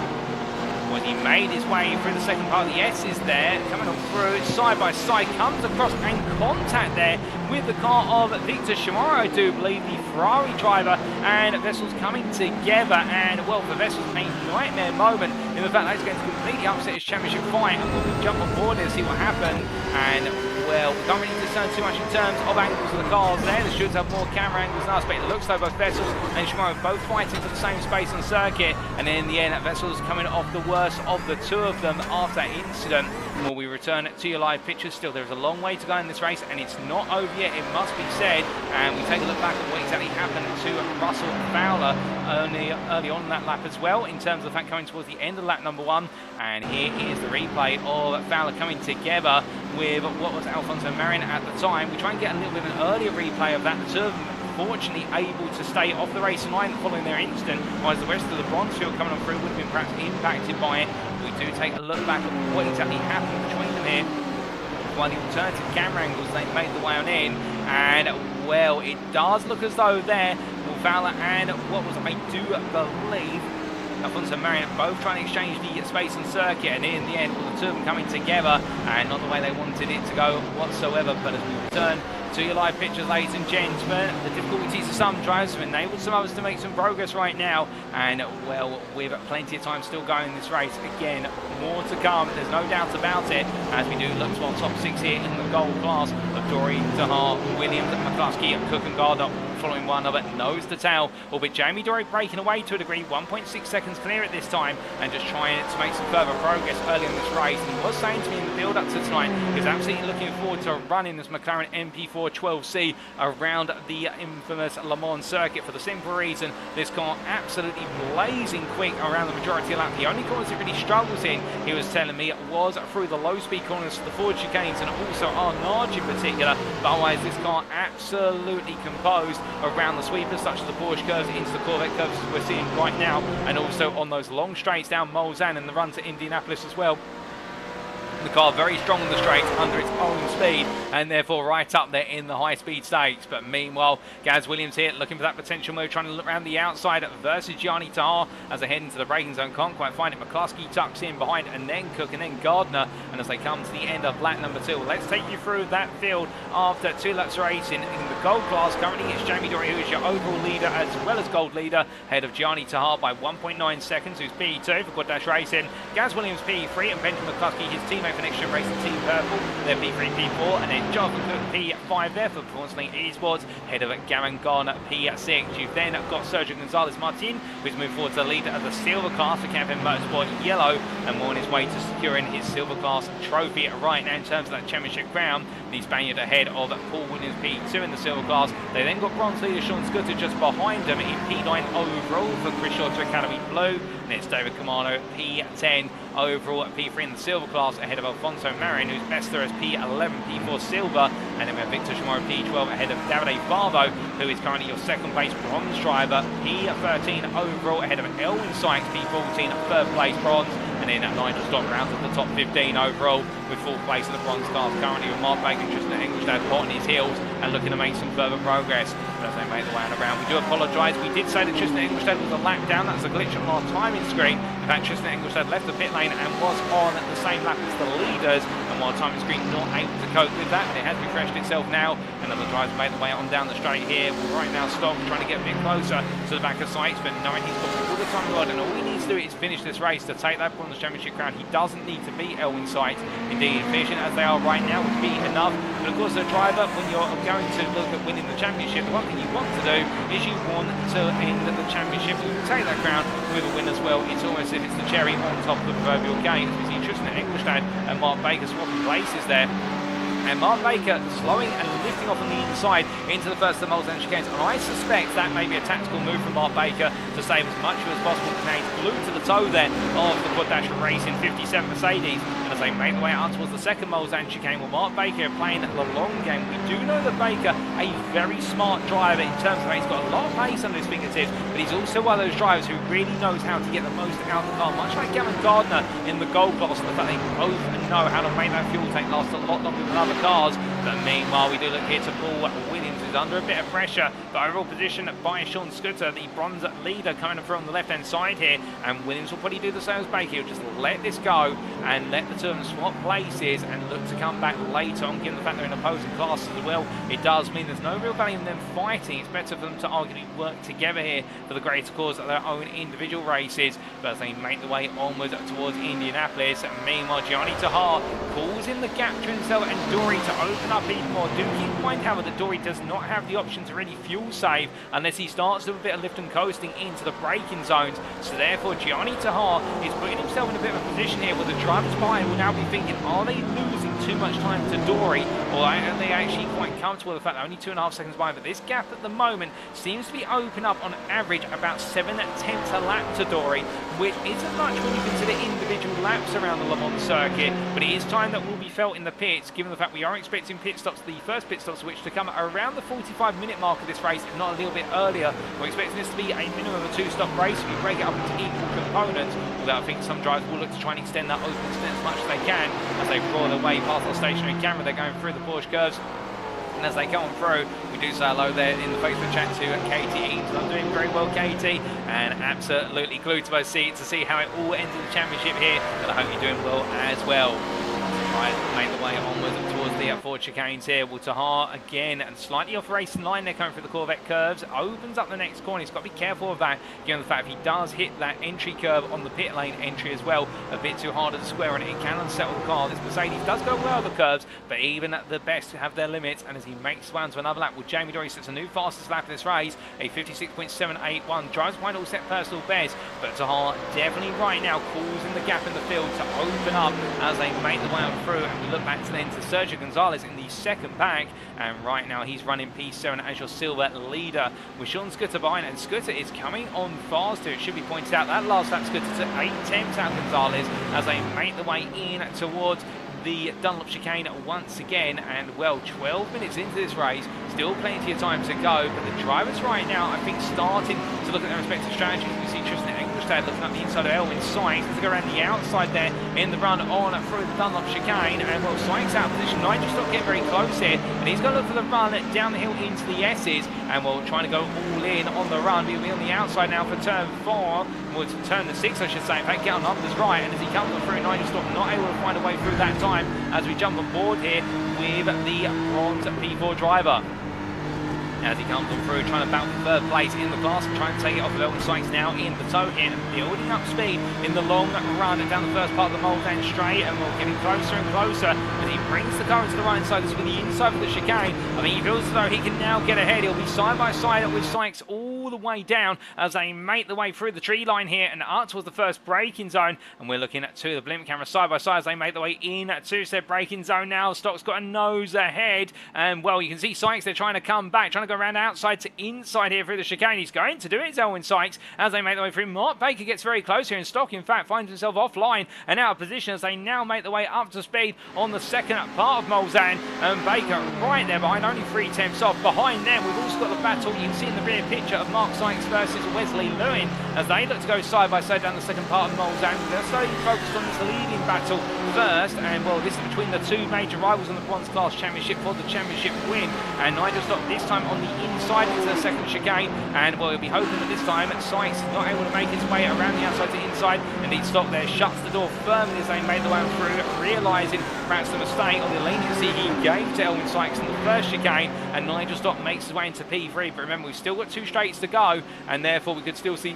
Speaker 1: When he made his way through the second part, the S is there, coming on through side by side, comes across and contact there with the car of Victor Shimaro, I do believe, the Ferrari driver, and Wessels coming together. And well, for Wessels, a nightmare moment in the fact that he's going to completely upset his championship fight. And we'll jump on board and see what happened. And well, we don't really discern too much in terms of angles of the cars there. The should have more camera angles now, but it looks like both Wessels and Shimaro both fighting for the same space on circuit. And then in the end, Wessels coming off the worst of the two of them after that incident. Well, we return to your live pictures. Still, there's a long way to go in this race, and it's not over yet, it must be said. And we take a look back at what exactly happened to Russell Fowler early on in that lap as well, in terms of the fact coming towards the end of lap number 1. And here is the replay of Fowler coming together with what was Alfonso Marin at the time. We try and get a little bit of an earlier replay of that. The two of them fortunately able to stay off the racing line following their incident, whereas the rest of the bronze field coming on through would have been perhaps impacted by it. We do take a look back at what exactly happened between them here. While the alternative camera angles, they made the way on in, and well, it does look as though there, Fowler and what was, I do believe, Alfonso Marin both trying to exchange the space and circuit, and in the end, well, the two of them coming together, and not the way they wanted it to go whatsoever. But as we return to your live pictures, ladies and gentlemen, the difficulties of some drivers have enabled some others to make some progress right now, and well, we've plenty of time still going in this race. Again, more to come, there's no doubt about it, as we do look to our top 6 here in the gold class of Dory, Tahar, Williams, McCluskey, Cook and Gardner, following one another nose to tail, albeit Jamie Dory breaking away to a degree, 1.6 seconds clear at this time, and just trying to make some further progress early in this race. And he was saying to me in the build up to tonight, he's absolutely looking forward to running this McLaren MP4 12C around the infamous Le Mans circuit, for the simple reason this car absolutely blazing quick around the majority of lap. The only corners it really struggles in, he was telling me, was through the low speed corners, the forward chicanes, and also Arnage in particular. But otherwise, this car absolutely composed around the sweepers, such as the Porsche curves into the Corvette curves as we're seeing right now, and also on those long straights down Mulsanne and the run to Indianapolis as well. The car very strong on the straights under its own speed, and therefore right up there in the high-speed stakes. But meanwhile, Gaz Williams here looking for that potential move, trying to look around the outside versus Gianni Tahar as they head into the braking zone. Can't quite find it. McCluskey tucks in behind, and then Cook, and then Gardner. And as they come to the end of lap number 2, let's take you through that field after 2 laps racing. In the gold class, currently it's Jamie Dory who is your overall leader as well as gold leader, ahead of Gianni Tahar by 1.9 seconds, who's P2 for Quad Dash Racing. Gaz Williams P3, and Benjamin McCluskey, his teammate for NXTGEN Racing Team Purple, they're P3, P4, and then Jonathan Cook P5 there for Performance Link Esports, head of Gavan Gardener P6. You've then got Sergio Gonzalez Martin, who's moved forward to the leader of the silver class for Campaign Motorsport Yellow, and more on his way to securing his silver class trophy right now in terms of that championship crown. The Spaniard ahead of Paul Williams P2 in the silver class. They then got bronze leader Sean Scooter just behind them in P9 overall for Chris Shorter Academy Blue, and it's David Camano P10 overall at P3 in the silver class, ahead of Alfonso Marin, who's best there as P11, P4 silver, and then we have Victor Shimaro P12 ahead of Davide Favo, who is currently your second place bronze driver, P13 overall ahead of Elwin Sykes, P14 third place bronze, and then Nigel Stott rounds at the top 15 overall with 4th place in the bronze class, currently with Mark Bacon just in Englishstead hot on his heels and looking to make some further progress. But as they make the way on around, we do apologise. We did say that Tristan Englishstead was a lap down. That's a glitch on our timing screen. In fact, Tristan Englishstead left the pit lane and was on the same lap as the leaders. And and while timing screen not able to cope with that, it has refreshed itself now. Another driver's made the way on down the straight here. Right now, Stock trying to get a bit closer to the back of Sykes, but knowing he's got all the time in the world, and all he needs to do is finish this race to take that Bronze Championship crown. He doesn't need to beat Elwin Sykes. Indeed, efficient as they are right now would be enough. But of course, the driver, when you're going to look at winning the championship, the one thing you want to do is you want to end the championship. You can take that crown with a win as well. It's almost as if it's the cherry on top of the proverbial cake. As we see Tristan Engelstad and Mark Baker swapping places there. And Mark Baker slowing and lifting off on the inside into the first of the Mulsanne chicanes. And I suspect that may be a tactical move from Mark Baker to save as much as possible. Canadians glued to the toe then of the Quad Dash Racing 57 Mercedes. And as they make their way out towards the second Mulsanne chicane, well, Mark Baker playing the long game. We do know that Baker, a very smart driver in terms of he's got a lot of pace under his fingertips, but he's also one of those drivers who really knows how to get the most out of the car, much like Gavan Gardener in the gold class. And the fact they both know how to make that fuel tank last a lot longer than other cars. But meanwhile, we do look here to Paul Williams, who's under a bit of pressure. The overall position by Sean Scooter, the bronze leader, coming from the left-hand side here. And Williams will probably do the same as Baker. He'll just let this go and let the two of them swap places and look to come back later on, given the fact they're in opposing classes as well. It does mean there's no real value in them fighting. It's better for them to arguably work together here for the greater cause of their own individual races. But as they make the way onwards towards Indianapolis, meanwhile, Gianni Tahar calls in the gap to himself and Dory to open up even more. Do keep in mind, however, that Dory does not have the option to really fuel save unless he starts with a bit of lift and coasting into the braking zones. So therefore, Gianni Tahar is putting himself in a bit of a position here where the drivers behind will now be thinking, are they losing too much time to Dory, or are they actually quite comfortable with the fact they're only 2.5 seconds behind? But this gap at the moment seems to be open up on average about 7/10 a lap to Dory, which isn't much when you consider individual laps around the Le Mans circuit, but it is time that will be felt in the pits, given the fact we are expecting pit stops, the first pit stops which to come around the 45-minute mark of this race, if not a little bit earlier. We're expecting this to be a minimum of a 2-stop race. We break it up into equal components, although I think some drivers will look to try and extend that open stint as much as they can as they roar their way past our stationary camera. They're going through the Porsche curves. And as they come on through, we do say hello there in the Facebook chat to Katie Eames. I'm doing very well, Katie, and absolutely glued to my seat to see how it all ends in the championship here. And I hope you're doing well as well. Right, make the way onwards towards the Ford chicanes here. Well, Tahar again and slightly off racing line. They're coming through the Corvette curves. Opens up the next corner. He's got to be careful of that, given the fact if he does hit that entry curve on the pit lane entry as well, a bit too hard at the square, and it can unsettle the car. This Mercedes does go well over curves, but even at the best have their limits. And as he makes one to another lap, well, Jamie Dory sets a new fastest lap of this race, a 56.781. Drives behind all set personal best, but Tahar definitely right now calls in the gap in the field to open up as they make the way on through. And we look back to then to Sergio Gonzalez in the second pack, and right now he's running P7 as your silver leader with Sean Scooter behind, and Scooter is coming on faster. It should be pointed out that last lap Scooter took 8/10 out Gonzalez as they make the way in towards the Dunlop chicane once again. And well, 12 minutes into this race, still plenty of time to go, but the drivers right now I think starting to look at their respective strategies. We see Tristan Engelstad looking up the inside of Elwin Sykes to go around the outside there in the run on through the Dunlop chicane, and well, Sykes out of position. Nigel Stock getting very close here, and he's going to look for the run down the hill into the S's, and well, trying to go all in on the run. He'll be on the outside now for turn 4, well, to turn the 6 I should say, in fact, get on numbers right, and as he comes on through, Nigel Stock not able to find a way through that time as we jump on board here with the bronze P4 driver. As he comes on through, trying to battle for third place in the class and trying to take it off of Elwin Sykes now in the toe here, and building up speed in the long run down the first part of the Mulsanne straight, and we're getting closer and closer as he brings the car into the right side. This is with the inside of the chicane. I mean, he feels as though he can now get ahead. He'll be side by side with Sykes all the way down as they make the way through the tree line here and up towards the first braking zone. And we're looking at 2 of the blimp cameras side by side as they make the way in to said braking zone now. Stock's got a nose ahead, and well, you can see Sykes, they're trying to come back, trying to go around outside to inside here through the chicane. He's going to do it, Elwin Sykes, as they make their way through. Mark Baker gets very close here, and Stock, in fact, finds himself offline and out of position as they now make their way up to speed on the second part of Mulsanne. And Baker right there behind, only 3/10 off. Behind them, we've also got the battle you can see in the rear picture of Mark Sykes versus Wesley Lewin, as they look to go side by side down the second part of Mulsanne. They're slowly focused on this leading battle first, and well, this is between the two major rivals in the bronze class championship for the championship win. And Nigel Stock this time on the inside into the second chicane, and well, he'll be hoping that this time Sykes is not able to make his way around the outside to inside. Indeed, Stock there shuts the door firmly as they made the way through, realising perhaps the mistake or the leniency he gave to Elwyn Sykes in the first chicane, and Nigel Stock makes his way into P3. But remember, we've still got 2 straights to go, and therefore we could still see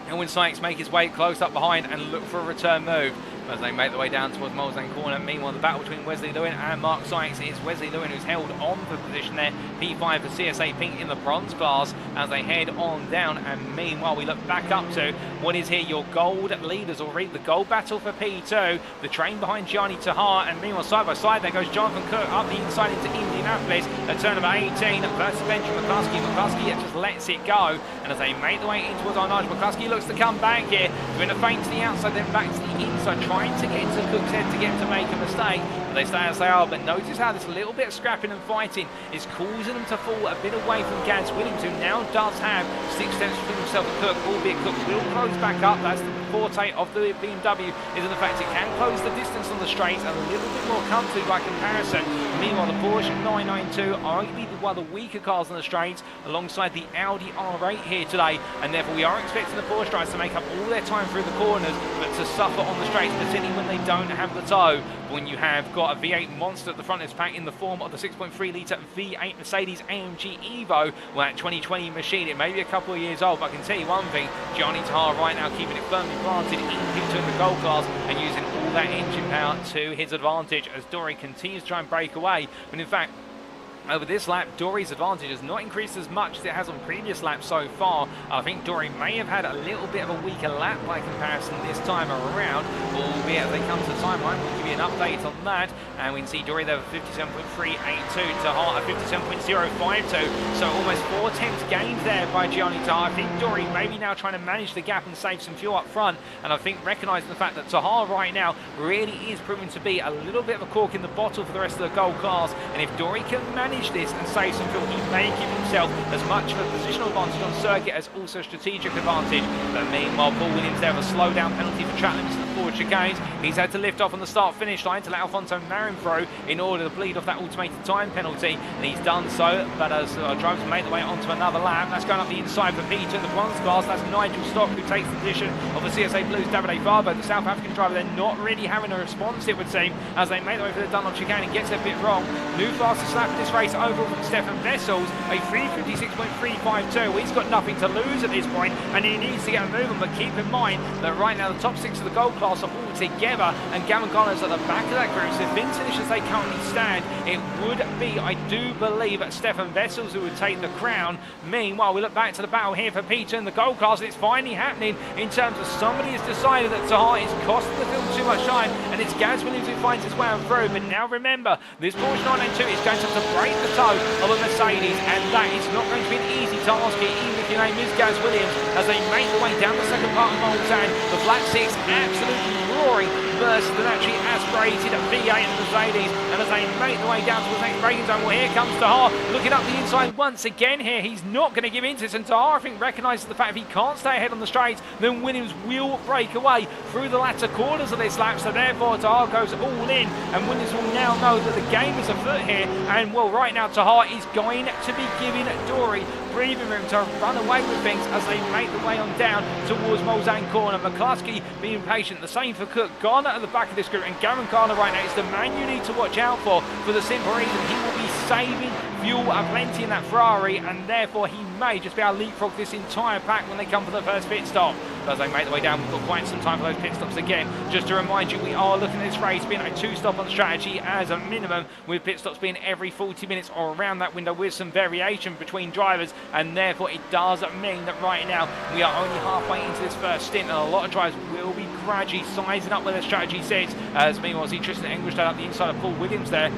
Speaker 1: Elwyn Sykes make his way close up behind and look for a return move as they make their way down towards Mulsanne corner. Meanwhile, the battle between Wesley Lewin and Mark Sykes is Wesley Lewin who's held on for position there. P5 for CSA Pink in the bronze class as they head on down. And meanwhile, we look back up to what is here your gold leaders already. The gold battle for P2, the train behind Gianni Tahar, and meanwhile side by side there goes Jonathan Cook up the inside into Indianapolis at turn number 18 versus Benjamin McCluskey. McCluskey just lets it go, and as they make their way in towards Arnage, McCluskey looks to come back here, doing a feint to the outside, then back to the inside, trying to get into Cook's head to get him to make a mistake, but they stay as they are. But notice how this little bit of scrapping and fighting is causing them to fall a bit away from Gaz Williams, who now does have 6 steps between himself and Cook, albeit Cook will close back up. That's the forte of the BMW, is in the fact it can close the distance on the straights and a little bit more comfortably by comparison. Meanwhile, the Porsche 992 arguably one of the weaker cars on the straights alongside the Audi R8 here today, and therefore we are expecting the Porsche drivers to make up all their time through the corners but to suffer on the straights, particularly when they don't have the tow. When you have got a V8 monster at the front of this pack in the form of the 6.3 litre V8 Mercedes AMG Evo, well, that 2020 machine, it may be a couple of years old, but I can tell you one thing, Gianni Tahar right now keeping it firmly planted in P2 in the gold class and using all that engine power to his advantage as Dory continues to try and break away. But in fact, over this lap, Dory's advantage has not increased as much as it has on previous laps so far. I think Dory may have had a little bit of a weaker lap by comparison this time around, albeit as they come to the timeline, we'll give you an update on that. And we can see Dory there with 57.382 to Hart at 57.052, so almost 4 tenths gained there by Gianni Tahar. I think Dory maybe now trying to manage the gap and save some fuel up front, and I think recognising the fact that Tahar right now really is proving to be a little bit of a cork in the bottle for the rest of the gold class, and if Dory can manage this and save some fuel, he may give himself as much of a positional advantage on circuit as also strategic advantage. But meanwhile, Paul Williams there with a slow down penalty for track limits in the forward chicanes. He's had to lift off on the start-finish line to let Alfonso Marin through in order to bleed off that automated time penalty, and he's done so. But as drivers make their way onto another lap, that's going up the inside for P2 in the bronze class. That's Nigel Stock who takes the position of the CSA Blues Davide Farbo, the South African driver. They're not really having a response, it would seem, as they make their way for the Dunlop chicane and gets their bit wrong. New fastest lap of this race overall from Stephan Wessels, a 356.352. Well, he's got nothing to lose at this point, and he needs to get a movement. But keep in mind that right now the top 6 of the gold class are all together, and Gavan Gardener's at the back of that group. So if things finish as they currently stand, it would be, I do believe, Stephan Wessels who would take the crown. Meanwhile, we look back to the battle here for P2 in the gold class, and it's finally happening in terms of somebody has decided that Tahar is costing the field too much time, and it's Gaz Williams who finds his way on through. But now remember, this Porsche 992 is going to have to break the toe of a Mercedes, and that is not going to be an easy task here, even if your name is Gaz Williams, as they make their way down the second part of Mulsanne. The flat 6 absolutely roaring versus the naturally aspirated V8 and Mercedes, and as they make their way down towards the next braking zone, well, here comes Tahar looking up the inside once again here. He's not going to give in to this, and Tahar, I think, recognises the fact if he can't stay ahead on the straights, then Williams will break away through the latter quarters of this lap. So therefore Tahar goes all in, and Williams will now know that the game is afoot here, and well, right now Tahar is going to be giving Dory breathing room to run away with things as they make their way on down towards Mulsanne corner. McCluskey being patient, the same for Cook. Garner at the back of this group, and Gavan Gardener right now is the man you need to watch out for the simple reason he will be saving fuel plenty in that Ferrari, and therefore he may just be able to leapfrog this entire pack when they come for the first pit stop. As they make their way down, we've got quite some time for those pit stops again. Just to remind you, we are looking at this race being a 2-stop on strategy as a minimum, with pit stops being every 40 minutes or around that window with some variation between drivers, and therefore it does mean that right now we are only halfway into this first stint, and a lot of drivers will be gradually sizing up where their strategy sits, as meanwhile see Tristan Engelstad up the inside of Paul Williams there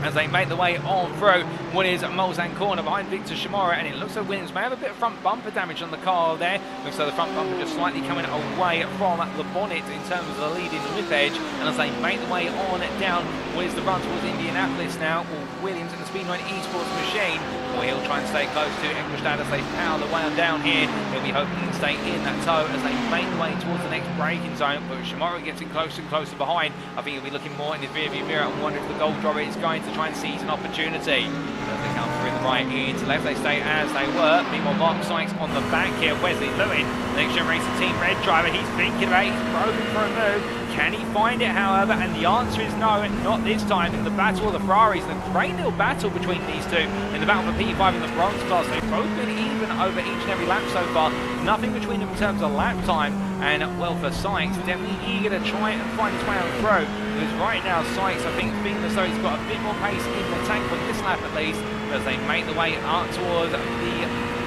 Speaker 1: as they make their way on through what is Mulsanne corner behind Victor Shimura, and it looks like Williams may have a bit of front bumper damage on the car there. Looks like the front bumper just slightly coming away from the bonnet in terms of the leading lip edge, And as they make the way on down, where's the run towards Indianapolis now? Well, Williams in the Speed 9 Esports machine. Well, he'll try and stay close to Ingolstadt as they power the way on down here. He'll be hoping he can stay in that tow as they make the way towards the next braking zone. But Shimaro gets in closer and closer behind. I think he'll be looking more in his rearview mirror and wonder if the gold driver is going to try and seize an opportunity. As they come through the right into left, they stay as they were. Meanwhile, Mark Sykes on the back here. Wesley Lewin, NXTGEN Racing Team Red driver, he's thinking about it. He's probing for a move. Can he find it, however? And the answer is no, not this time. In the battle of the Ferraris, the great little battle between these two in the battle for P5 in the bronze class. They've both been even over each and every lap so far. Nothing between them in terms of lap time. And, well, for Sykes, definitely eager to try and find his way on through. Because right now, Sykes, I think, feeling as though he's got a bit more pace in the tank on this lap at least, as they make the way up towards the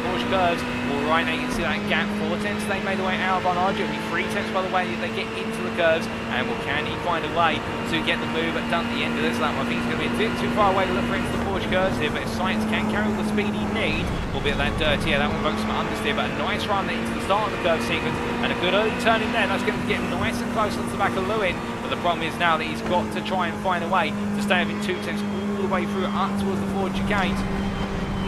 Speaker 1: Porsche curves. Well, right now you can see that gap, 4 tenths. They made the way out of Barnard. It'll be 3 tenths by the way they get into the curves. And well, can he find a way to get the move done at the end of this lap? I think it's going to be a bit too far away to look for into the Porsche curves here, but if Sykes can carry all the speed he needs, albeit that dirty, yeah, that one evokes some understeer, but a nice run into the start of the curve sequence and a good early turn in there. That's going to get him nice and close onto the back of Lewin. But the problem is now that he's got to try and find a way to stay within 2 tenths all the way through up towards the Ford chicanes.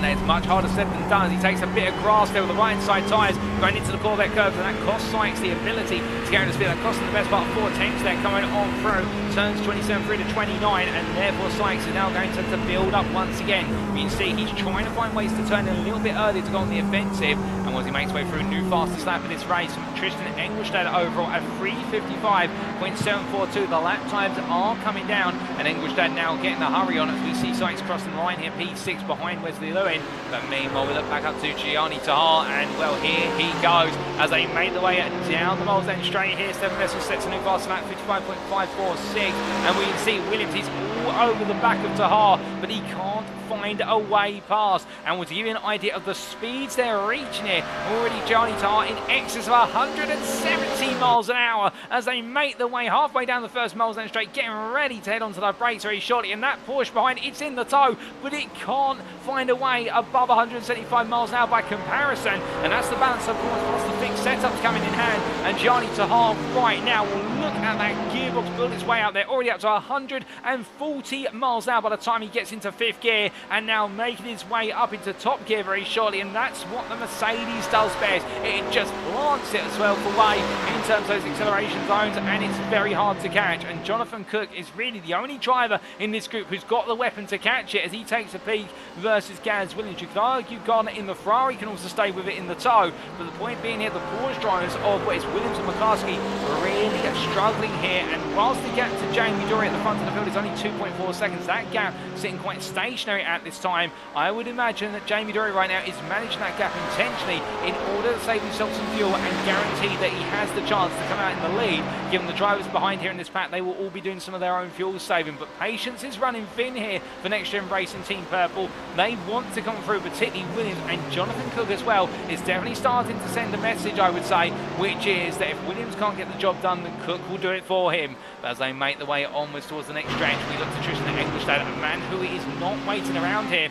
Speaker 1: And it's much harder said than done as he takes a bit of grass there with the right side tyres going into the Corvette curves, and that costs Sykes the ability to carry the speed. That costs him the best part of 4 tenths there coming on through. Turns 27 through to 29, and therefore Sykes is now going to build up once again. You can see he's trying to find ways to turn in a little bit earlier to go on the offensive, and as he makes way through, new fastest lap of this race from Tristan Engelstad overall at 3:55.742. The lap times are coming down, and Engelstad now getting the hurry on as we see Sykes crossing the line here, P6 behind Wesley Lewin. But meanwhile, we look back up to Gianni Tahar, and well, here he goes as they make the way down the Moles then straight here. Stephan Wessels sets a new fast lap, 55.546, and we can see Williams, he's all over the back of Tahar, but he can't find a way past. And we'll give you an idea of the speeds they're reaching here. Already Gianni Tahar in excess of 170 miles an hour as they make their way halfway down the first Moles then straight, getting ready to head onto the brakes very shortly. And that Porsche behind, it's in the tow, but it can't find a way above 175 miles an hour by comparison. And that's the balance of course plus the fixed setups coming in hand. And Gianni Tahar right now will look at that gearbox build its way out there, already up to 140 miles an hour by the time he gets into 5th gear, and now making his way up into top gear very shortly. And that's what the Mercedes does best. It just plants it as well for way in terms of those acceleration zones, and it's very hard to catch. And Jonathan Cook is really the only driver in this group who's got the weapon to catch it as he takes a peek versus Gaz Williams. You could argue Gardner in the Ferrari can also stay with it in the tow, but the point being here, the Porsche drivers of what is Williams and McCluskey really struggling here. And whilst the gap to Jamie Dory at the front of the field is only 2.4 seconds, that gap sitting quite stationary at this time, I would imagine that Jamie Dory right now is managing that gap intentionally in order to save himself some fuel and guarantee that he has the chance to come out in the lead. Given the drivers behind here in this pack, they will all be doing some of their own fuel saving, but patience is running thin here for NXTGEN Racing Team Purple. They want to come through, particularly Williams, and Jonathan Cook as well is definitely starting to send a message, I would say, which is that if Williams can't get the job done, then Cook will do it for him. But as they make the way onwards towards the next stretch, we look to Tristan Engelstad, a man who is not waiting around here,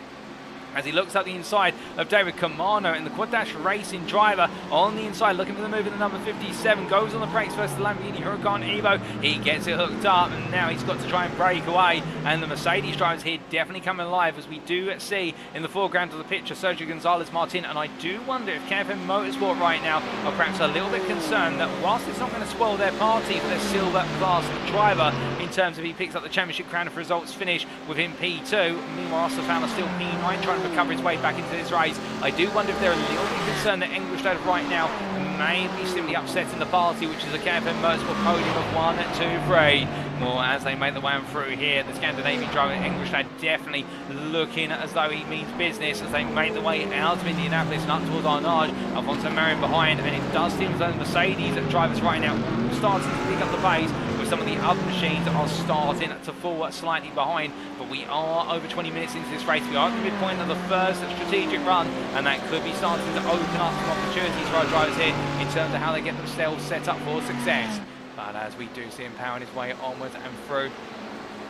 Speaker 1: as he looks up the inside of David Camano and the Quad Dash Racing driver on the inside, looking for the move in the number 57, goes on the brakes versus the Lamborghini Huracan Evo. He gets it hooked up, and now he's got to try and break away. And the Mercedes drivers here definitely coming alive, as we do see in the foreground of the picture Sergio Gonzalez Martin. And I do wonder if KFM Motorsport right now are perhaps a little bit concerned that whilst it's not going to spoil their party for their silver class driver in terms of he picks up the championship crown if results finish within P2, meanwhile Russell Fowler still P9 trying to recover his way back into this race. I do wonder if they're a little bit concerned that Engelstad right now may be simply upsetting the party, which is a KFM Motorsport podium of 1, 2, 3. Well, as they make the way on through here, the Scandinavian driver Engelstad definitely looking as though he means business as they make the way out of Indianapolis and up towards Arnage. Alfonso Marion behind, and it does seem as though the Mercedes drivers right now starting to pick up the pace, with some of the other machines are starting to fall slightly behind. But we are over 20 minutes into this race. We are at the midpoint of the first strategic run, and that could be starting to open up some opportunities for our drivers here in terms of how they get themselves set up for success. But as we do see him powering his way onwards and through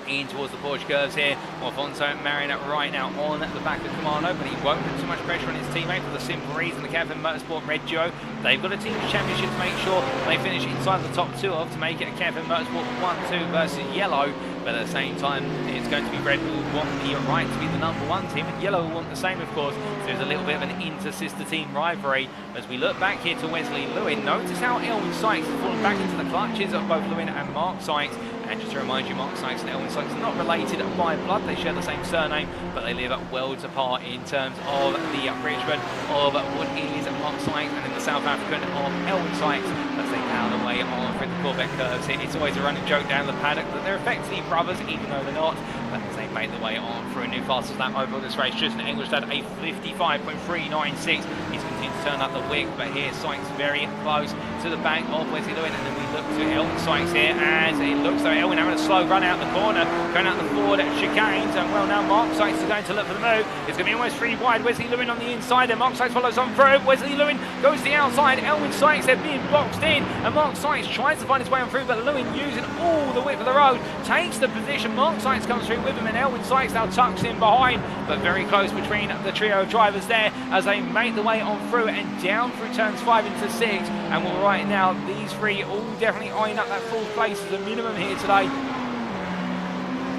Speaker 1: in towards the Porsche curves here. Alfonso Marin right now on the back of Camaro, but he won't put too much pressure on his teammate for the simple reason the Gavan Mosport Red Duo, they've got a team championship to make sure they finish inside the top 2 of to make it a Gavan Mosport 1-2 versus Yellow. But at the same time, it's going to be Red who will want the right to be the #1 team, and Yellow will want the same, of course. So there's a little bit of an inter-sister team rivalry. As we look back here to Wesley Lewin, notice how Elwin Sykes has fallen back into the clutches of both Lewin and Mark Sykes. And just to remind you, Mark Sykes and Elwin Sykes are not related by blood. They share the same surname, but they live worlds apart in terms of the Richmond of what is Mark Sykes, and in the South African of Elwin Sykes as they pound away on through the Corvette curves here. It's always a running joke down the paddock that they're effectively brothers, even though they're not. But as they make their way on through a new fastest lap over this race, Tristan Engelstad a 55.396. He's continued to turn up the wick, but here Sykes very close to the back of Wesley Lewin, and then we look to Elwin Sykes here as it looks like Elwin having a slow run out the corner, going out the forward chicanes, and well now Mark Sykes is going to look for the move. It's going to be almost 3 wide. Wesley Lewin on the inside, and Mark Sykes follows on through. Wesley Lewin goes to the outside. Elwin Sykes, they're being boxed in, and Mark Sykes tries to find his way on through, but Lewin using all the width of the road takes the position. Mark Sykes comes through with him, and Elwin Sykes now tucks in behind, but very close between the trio of drivers there as they make the way on through and down through turns 5 into 6. And well, right now these 3 all definitely eyeing up that 4th place as a minimum here today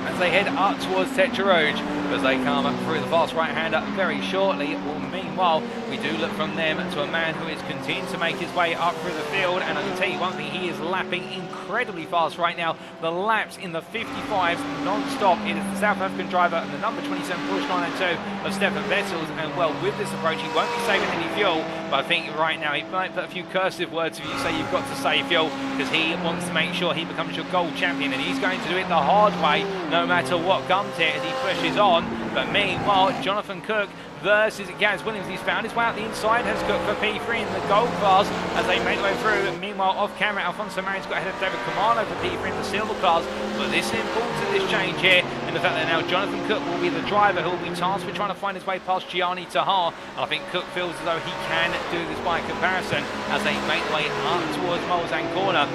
Speaker 1: as they head up towards Tetra Rouge, as they come up through the fast right-hander very shortly. Well, meanwhile, we do look from them to a man who is continuing to make his way up through the field, and I can tell you one thing, he is lapping incredibly fast right now. The laps in the 55s non-stop. It is the South African driver and the number 27 Porsche 992 of Stephan Wessels, and well, with this approach, he won't be saving any fuel, but I think right now he might put a few cursive words if you say you've got to save fuel, because he wants to make sure he becomes your gold champion, and he's going to do it the hard way, no matter what comes here as he pushes on. But meanwhile, Jonathan Cook versus Gaz Williams. He's found his way out the inside, has Cook for P3 in the gold class as they make their way through. Meanwhile, off camera, Alfonso Marin's got ahead of David Camano for P3 in the silver class. But this is important, this change here, in the fact that now Jonathan Cook will be the driver who will be tasked with trying to find his way past Gianni Tahar. And I think Cook feels as though he can do this by comparison as they make their way up towards Molzang corner.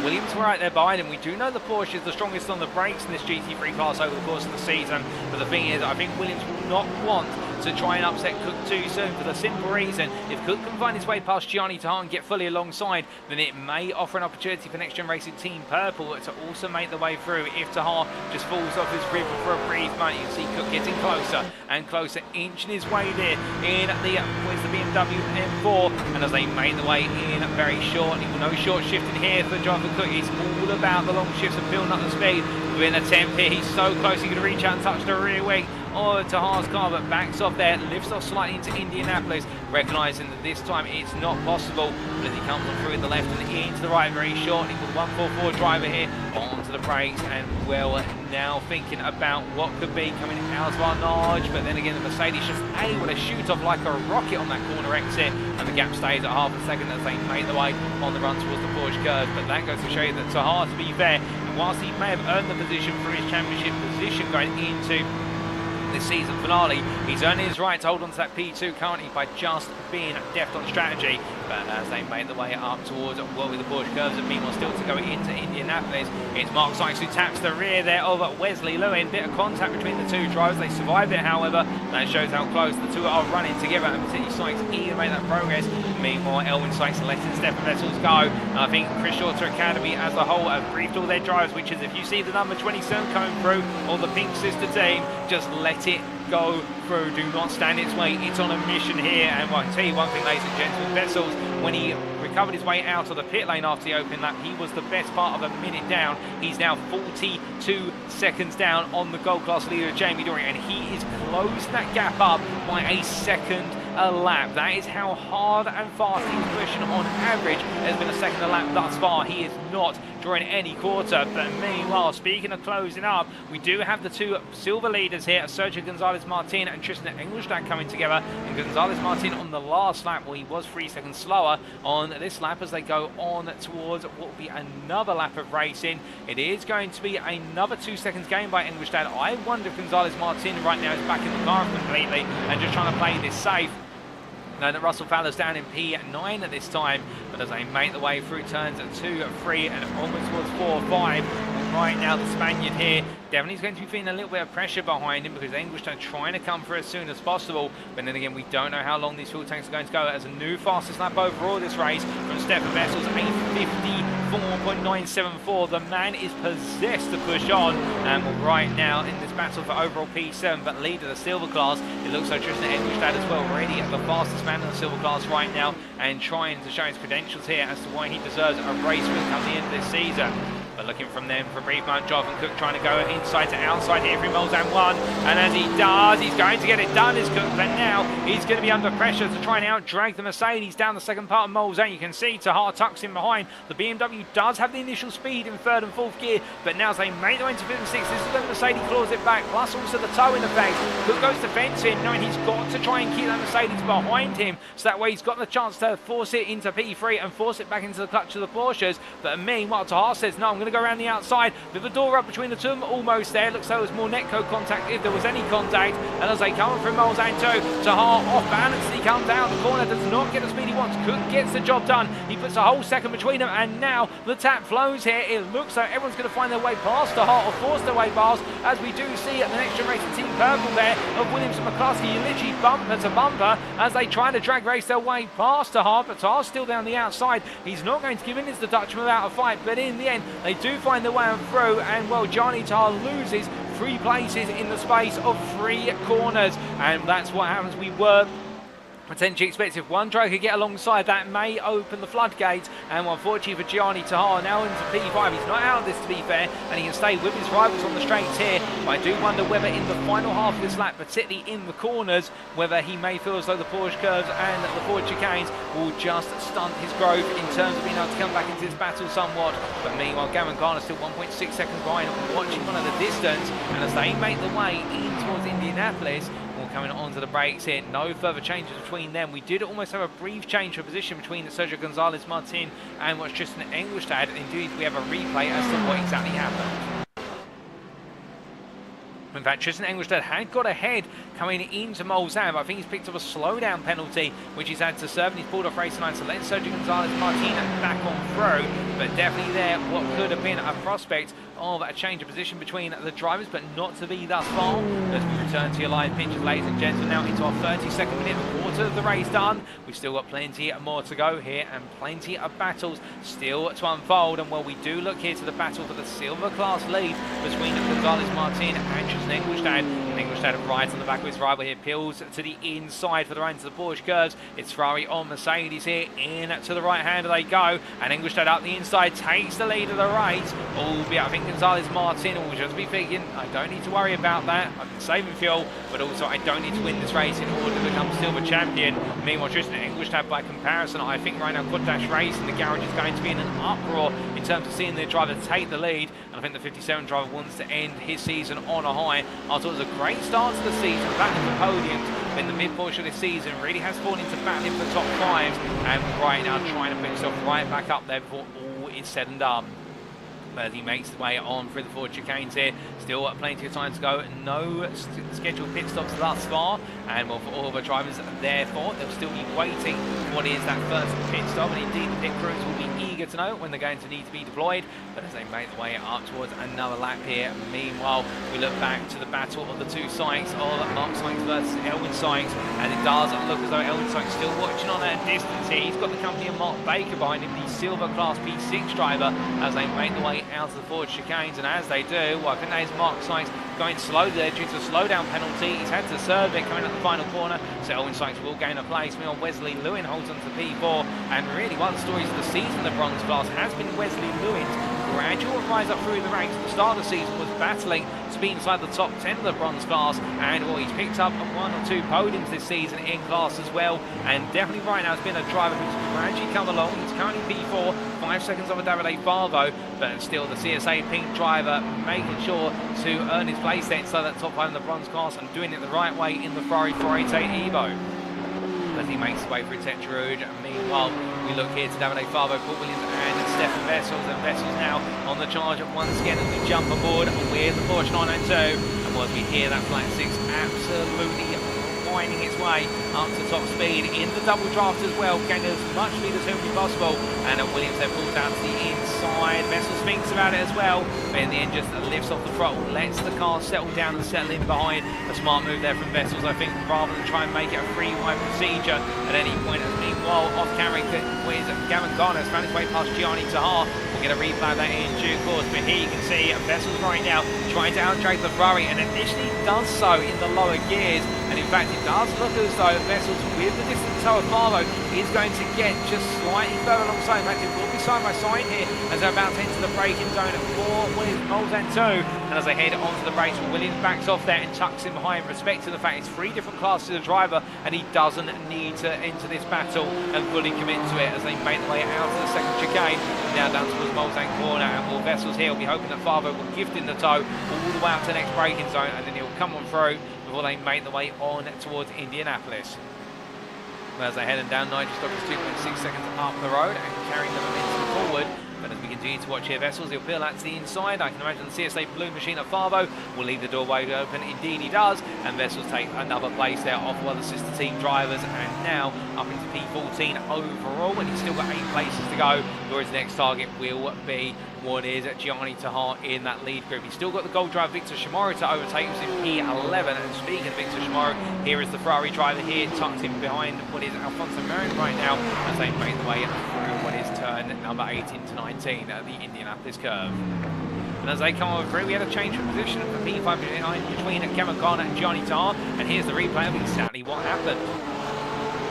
Speaker 1: Williams were right there behind him. We do know the Porsche is the strongest on the brakes in this GT3 class over the course of the season, but the thing is, I think Williams will not want to try and upset Cook too soon for the simple reason, if Cook can find his way past Gianni Tahar and get fully alongside, then it may offer an opportunity for NXTGEN Racing Team Purple to also make the way through if Tahar just falls off his rib for a brief moment. You can see Cook getting closer and closer, inching his way there in the BMW M4, and as they make the way in very shortly, no short shifting here for Jonathan Cook. It's all about the long shifts and building up the speed. With an attempt here, he's so close he could reach out and touch the rear wing of Tahar's car, but backs off there, lifts off slightly into Indianapolis, recognising that this time it's not possible. But as he comes on through the left and into the right very shortly with 144 driver here onto the brakes, and well, now thinking about what could be coming out of Arnage, but then again the Mercedes just able to shoot off like a rocket on that corner exit, and the gap stays at half a second as they make the way on the run towards the Porsche curve. But that goes to show you that Tahar, to be fair, whilst he may have earned the position for his championship position going into this season finale, he's earning his right to hold on to that P2 currently by just being deft on strategy. But as they make the way up towards what with the Porsche curves, and meanwhile still to go into Indianapolis, it's Mark Sykes who taps the rear there of Wesley Lewin. Bit of contact between the two drivers, they survived it, however. That shows how close the two are running together, and particularly Sykes eager to make that progress. Meanwhile, Elwin Sykes letting Stephan Wessels go, and I think Chris Shorter Academy as a whole have briefed all their drivers, which is if you see the number 27 coming through, or the pink sister team, just let it go through, do not stand its way. It's on a mission here, and I can tell you one thing, ladies and gentlemen, Wessels, when he recovered his way out of the pit lane after the opening lap, he was the best part of a minute down. He's now 42 seconds down on the gold class leader Jamie Dory, and he is closing that gap up by a second a lap. That is how hard and fast he's pushing on average. There's been a second a lap thus far. He is not drawing any quarter. But meanwhile, speaking of closing up, we do have the two silver leaders here, Sergio Gonzalez-Martin and Tristan Engelstad coming together. And Gonzalez-Martin on the last lap, well, he was 3 seconds slower on this lap as they go on towards what will be another lap of racing. It is going to be another 2 seconds gain by Engelstad. I wonder if Gonzalez-Martin right now is back in the car completely and just trying to play this safe. Know that Russell Fowler's down in P9 at this time, but as they make the way through turns 2, 3, and onwards towards 4, 5, right now the Spaniard here definitely is going to be feeling a little bit of pressure behind him because English are trying to come through as soon as possible. But then again, we don't know how long these fuel tanks are going to go. As a new fastest lap overall this race from Stephan Wessels, 8:54.974. The man is possessed to push on, and we're right now in this battle for overall P7, but lead of the silver class. It looks like Tristan Engelstad as well, already the fastest man in the silver class right now, and trying to show his credentials here as to why he deserves a race win come the end of this season. But looking from them for a brief moment, Jonathan Cook trying to go inside to outside here through Mulsanne 1, and as he does, he's going to get it done, is Cook, but now he's going to be under pressure to try and out-drag the Mercedes down the second part of Mulsanne. You can see Tahar tucks in behind. The BMW does have the initial speed in third and fourth gear, but now as they make their way into fifth and sixth, this is when the Mercedes claws it back, plus also the toe in effect. Cook goes defensive, knowing he's got to try and keep that Mercedes behind him, so that way he's got the chance to force it into P3 and force it back into the clutch of the Porsches. But meanwhile, Tahar says, no, I'm going to go around the outside with the door up between the two of them, almost there. Looks like there was more netcode contact if there was any contact, and as they come from Mulsanne 2, Tahar off balance, he comes out the corner, does not get the speed he wants. Cook gets the job done, he puts a whole second between them, and now the tap flows here. It looks like everyone's going to find their way past Tahar, or force their way past, as we do see at the NXTGEN Racing Team Purple there of Williams and McCluskey, literally bumper to bumper as they try to drag race their way past Tahar, but Tahar's still down the outside. He's not going to give in as the Dutchman without a fight, but in the end they do find their way on through, and well, Gianni Tahar loses 3 places in the space of 3 corners, and that's what happens. We were potentially expect if one driver could get alongside, that may open the floodgates, and unfortunately for Gianni Tahar, now into P5, he's not out of this to be fair, and he can stay with his rivals on the straights here. But I do wonder whether in the final half of this lap, particularly in the corners, whether he may feel as though the Porsche curves and the Ford chicanes will just stunt his growth in terms of being able to come back into this battle somewhat. But meanwhile, Gavan Gardener still 1.6 seconds behind, watching one of the distance, and as they make the way in towards Indianapolis, coming onto the brakes here, no further changes between them. We did almost have a brief change of position between Sergio Gonzalez Martin and what's Tristan Engelstad. Indeed, we have a replay as to what exactly happened. In fact, Tristan Engelstad had got ahead coming into Mulsanne, but I think he's picked up a slowdown penalty, which he's had to serve, and he's pulled off race 9, so let's Sergio Gonzalez Martin back on through. But definitely there, what could have been a prospect of a change of position between the drivers, but not to be thus far. As we return to your live pictures, ladies and gentlemen, now into our 32nd minute, a quarter of the race done. We've still got plenty more to go here, and plenty of battles still to unfold. And while we do look here to the battle for the silver class lead between Gonzalez Martin and Tristan Engelstad, and Engelstad rides on the back of his rival here, peels to the inside for the run to the Porsche curves. It's Ferrari on Mercedes here, in to the right hand they go, and Engelstad up the inside takes the lead of the race, albeit I think Gonzalez Martin will just be thinking, I don't need to worry about that, I've been saving fuel, but also I don't need to win this race in order to become silver champion. Meanwhile, Tristan Engelstad, by comparison, I think right now Kodash Racing, the garage is going to be in an uproar in terms of seeing their driver take the lead, and I think the 57 driver wants to end his season on a high. I thought it was a great start to the season, battling for podiums in the mid-portion of this season, really has fallen into battling for the top 5s, and right now trying to put himself right back up there before all is said and done. As he makes his way on through the Ford chicanes here, still plenty of time to go, no scheduled pit stops thus far, and well, for all the drivers therefore they'll still be waiting for what is that first pit stop, and indeed the pit crews will be eager to know when they're going to need to be deployed. But as they make their way up towards another lap here, meanwhile we look back to the battle of the 2 Sykes, of Mark Sykes versus Elwin Sykes, and it does look as though Elwin Sykes still watching on at a distance here. He's got the company of Mark Baker behind him, the silver class P6 driver, as they make the way out of the Ford chicanes, and as they do, well, I think that is Mark Sykes going slow there due to a slowdown penalty. He's had to serve it coming up the final corner, so Elwin Sykes will gain a place. Meanwhile, Wesley Lewin holds on to P4, and really one of the stories of the season, the bronze class, has been Wesley Lewin's gradual rise up through the ranks. At the start of the season was battling to be inside the top 10 of the bronze class, and well, he's picked up 1 or 2 podiums this season in class as well, and definitely right now has been a driver who's gradually come along. He's currently P4, 5 seconds off of Davide Farvo, but still the CSA pink driver making sure to earn his place there inside that top 5 in the bronze class, and doing it the right way in the Ferrari 488 Evo. As he makes his way through Tetra Rouge. Meanwhile, we look here to Davide Farvo, Paul Williams and Stephan Wessels, and Wessels now on the charge once again as we jump aboard with the Porsche 992, and as we hear that flight 6 absolutely finding its way up to top speed in the double draft as well, gaining as much speed as humanly possible. And Williams then pulls down to the inside. Wessels thinks about it as well, but in the end just lifts off the throttle, lets the car settle down and settle in behind. A smart move there from Wessels, I think, rather than try and make it a free-wide procedure at any point. As meanwhile, off camera with Gavan Gardener has found his way past Gianni Tahar. We'll get a replay of that in due course, but here you can see Wessels right now trying to outdrag the Ferrari, and initially does so in the lower gears. And in fact, it does look as though Wessels, with the distance over Favo, is going to get just slightly further alongside. In fact, it will be side by side here as they're about to enter the braking zone for Williams, Molzan 2. And as they head onto the brakes, Williams backs off there and tucks in behind, respect to the fact it's 3 different classes of driver, and he doesn't need to enter this battle and fully commit to it as they make their way out of the second chicane. Now down towards Molzan corner, and will Wessels here will be hoping that Favo will gift in the tow all the way out to the next braking zone, and then he'll come on through before they make their way on towards Indianapolis. As they head down, Nigel Stock is 2.6 seconds up the road and carrying the momentum forward. But as we continue to watch here, Wessels, he'll peel out to the inside. I can imagine the CSA balloon machine at Favo will leave the doorway open. Indeed he does. And Wessels take another place there off one of the sister team drivers. And now up into P14 overall. And he's still got 8 places to go. Whereas the next target will be what is Gianni Tahar in that lead group. He's still got the gold driver Victor Shimaro to overtake, who's in P11. And speaking of Victor Shimaro, here is the Ferrari driver here, tucked in behind what is Alfonso Marin right now, as they make the way through what is turn number 18 to 19 at the Indianapolis curve. And as they come over through, we had a change of position for P5 between Gavan Gardener and Gianni Tahar. And here's the replay of exactly what happened.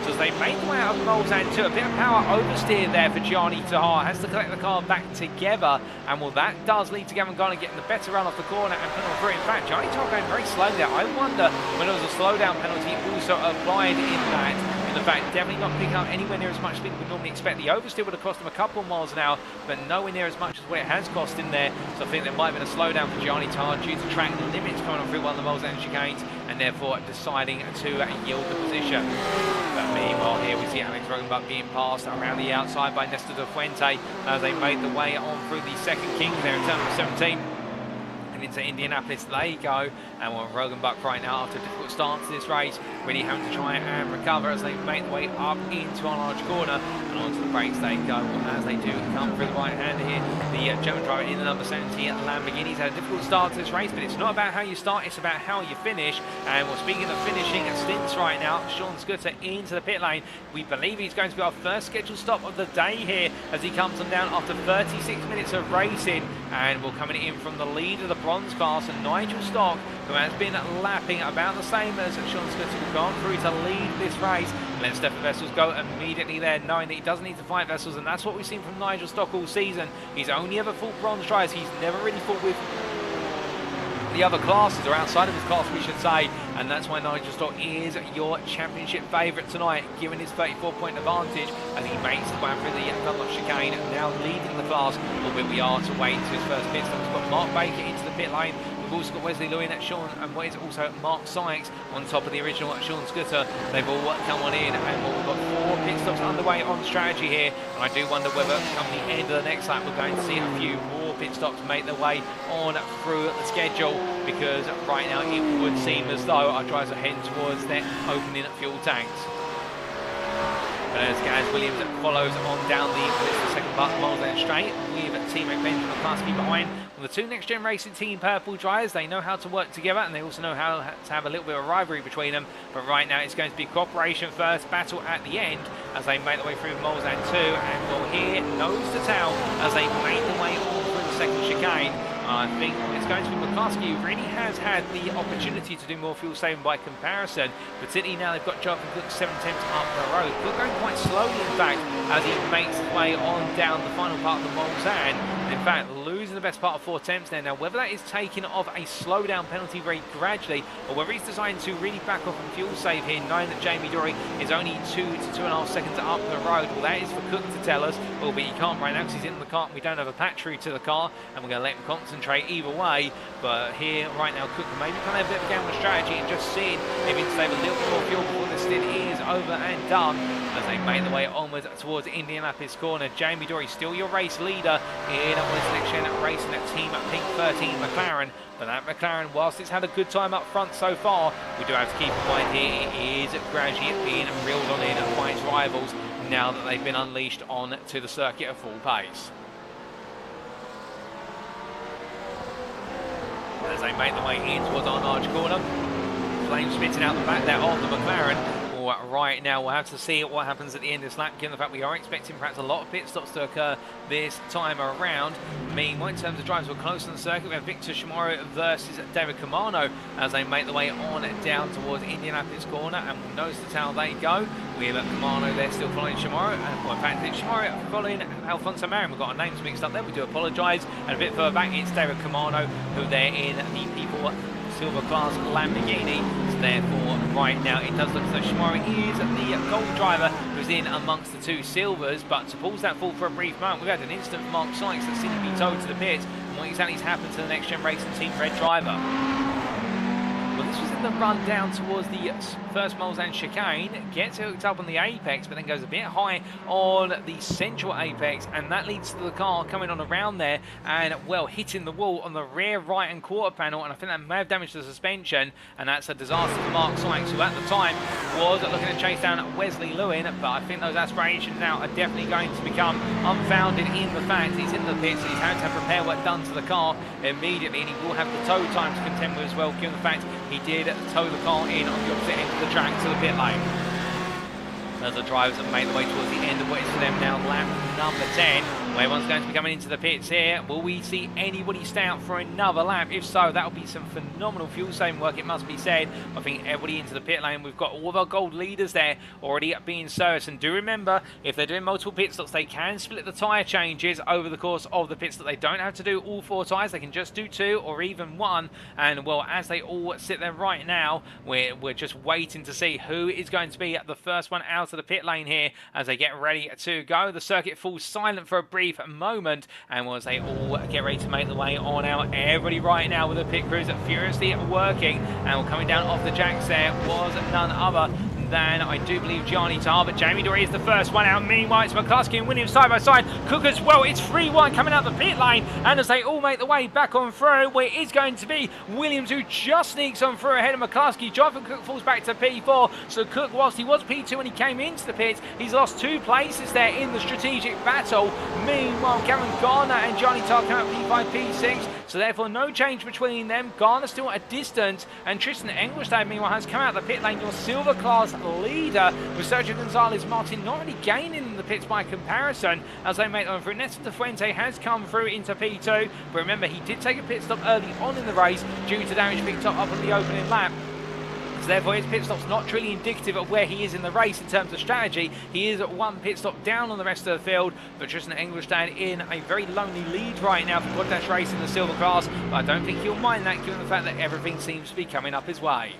Speaker 1: As they make the way out of Molzan 2, a bit of power oversteer there for Gianni Tahar, has to collect the car back together, and well, that does lead to Gavan Gardener getting the better run off the corner and put on through. In fact, Gianni Tahar going very slow there. I wonder when there was a slowdown penalty also applied in that. In fact, definitely not picking up anywhere near as much speed as we normally expect. The oversteer would have cost him a couple of miles an hour, but nowhere near as much as what it has cost him there. So I think there might have been a slowdown for Gianni Tahar due to track limits coming on through one of the Molzan chicanes, and therefore deciding to yield the position. But meanwhile, here we see Alex Rogenbach being passed around the outside by Nestor De Fuente as they made the way on through the second king there in turn number 17. Into Indianapolis they go, and well, Rogenbach right now, after a difficult start to this race, really having to try and recover as they make their way up into our large corner and onto the brakes they go. As they do come through the right hand here, the German driver in the number 70 Lamborghini's had a difficult start to this race, but it's not about how you start, it's about how you finish. And well, speaking of finishing stints right now, Sean Scudder into the pit lane. We believe he's going to be our first scheduled stop of the day here as he comes on down after 36 minutes of racing, and will coming in from the lead of the bronze class, and Nigel Stock, who has been lapping about the same as Sean Scudder, who's gone through to lead this race. Let Stephan Wessels go immediately there, knowing that he doesn't need to fight Wessels, and that's what we've seen from Nigel Stock all season. He's only ever fought bronze drivers. He's never really fought with the other classes, or outside of his class we should say, and that's why Nigel Stock is your championship favourite tonight, given his 34-point advantage as he makes his way through the Dunlop chicane, now leading the class, albeit we are to wait to his first pit stop. We've got Mark Baker into the pit lane. We've also got Wesley Lewin at Sean, and what is also Mark Sykes on top of the original Sean Scudder. They've all come on in, and we've got 4 pit stops underway on strategy here, and I do wonder whether come the end of the next lap we're going to see a few more pit stops make their way on through the schedule, because right now it would seem as though our drivers are heading towards their opening fuel tanks. But as Gaz Williams follows on down the second Molzan straight with teammate Benjamin McCluskey behind. Well, the 2 NXTGEN Racing Team Purple drivers, they know how to work together, and they also know how to have a little bit of rivalry between them. But right now it's going to be cooperation first, battle at the end as they make their way through Molzan 2, and we'll hear nose to tail as they make their way all through the second chicane. I think it's going to be McCluskey, who really has had the opportunity to do more fuel saving by comparison, particularly now they've got Jonathan Cook 7 tenths up the road. Cook going quite slowly, in fact, as he makes his way on down the final part of the Molzan. In fact, losing the best part of 4 tenths there. Now, whether that is taking off a slowdown penalty very gradually, or whether he's deciding to really back off and fuel save here, knowing that Jamie Dory is only 2 to 2.5 seconds up the road, well, that is for Cook to tell us. Albeit he can't right now because he's in the car, and we don't have a patch through to the car, and we're going to let him concentrate either way. But here, right now, Cook maybe kind of have a bit of a game of strategy and just seeing if he can save a little bit more fuel before the stint is over and done, as they make their way onwards towards Indianapolis corner. Jamie Dory still your race leader in what is NXTGEN Racing at Team Pink 13 McLaren. But that McLaren, whilst it's had a good time up front so far, we do have to keep in mind here it is gradually being reeled on in by its rivals now that they've been unleashed on to the circuit at full pace. As they make their way in towards our large corner, flames spitting out the back there of the McLaren. Right now we'll have to see what happens at the end of this lap, given the fact we are expecting perhaps a lot of pit stops to occur this time around. Meanwhile, in terms of drivers who are close on the circuit, we have Victor Shimaro versus David Camano as they make their way on down towards Indianapolis corner, and we'll notice that's how they go. We have Camano there still following Shimaro, and well, in fact it's Shimaro following Alfonso Marin. We've got our names mixed up there, we do apologise. And a bit further back it's David Camano, who they're in the People Silver class Lamborghini. So therefore right now it does look as though Shimaro is the gold driver who's in amongst the two silvers, but to pause that fall for a brief moment, we've had an instant from Mark Sykes that's seen him be towed to the pits. And what exactly has happened to the NXTGEN Racing Team Red driver? Well, this was in the run down towards the first Mulsanne chicane, gets hooked up on the apex, but then goes a bit high on the central apex, and that leads to the car coming on around there and, well, hitting the wall on the rear right and quarter panel, and I think that may have damaged the suspension, and that's a disaster for Mark Sykes, who at the time was looking to chase down Wesley Lewin, but I think those aspirations now are definitely going to become unfounded in the fact he's in the pits, he's had to have repair work done to the car immediately, and he will have the tow time to contend with as well, given the fact he did tow the car in on the opposite end of the track to the pit lane. As the drivers have made their way towards the end of what is for them now lap number 10, where everyone's going to be coming into the pits here. Will we see anybody stay out for another lap? If so, that will be some phenomenal fuel saving work, it must be said. I think everybody into the pit lane, we've got all of our gold leaders there already being serviced. And do remember, if they're doing multiple pit stops, they can split the tyre changes over the course of the pit stop. They don't have to do all 4 tyres, they can just do 2 or even 1. And well, as they all sit there right now, we're just waiting to see who is going to be the first one out of the pit lane here as they get ready to go. The circuit falls silent for a brief moment, and as they all get ready to make their way on out, everybody right now with the pit crews furiously working, and coming down off the jacks there was none other than, I do believe, Gianni Tar, but Jamie Dory is the first one out. Meanwhile, it's McCluskey and Williams side by side. Cook as well. It's 3-1 coming out the pit lane, and as they all make the way back on through, where it is going to be Williams who just sneaks on through ahead of McCluskey. Jonathan Cook falls back to P4, so Cook, whilst he was P2 when he came into the pits, he's lost 2 places there in the strategic battle. Meanwhile, Gavan Gardener and Gianni Tar come out P5, P6, so therefore no change between them. Garner still at a distance, and Tristan Engelstad meanwhile has come out the pit lane, your silver class leader, with Sergio Gonzalez Martin not really gaining in the pits by comparison as they make them through. Nestor De Fuente has come through into P2, but remember he did take a pit stop early on in the race due to damage picked up on the opening lap. So therefore his pit stop's not truly indicative of where he is in the race in terms of strategy. He is at 1 pit stop down on the rest of the field, but Tristan Engelstad in a very lonely lead right now for Quad Dash Race in the silver class, but I don't think he'll mind that given the fact that everything seems to be coming up his way.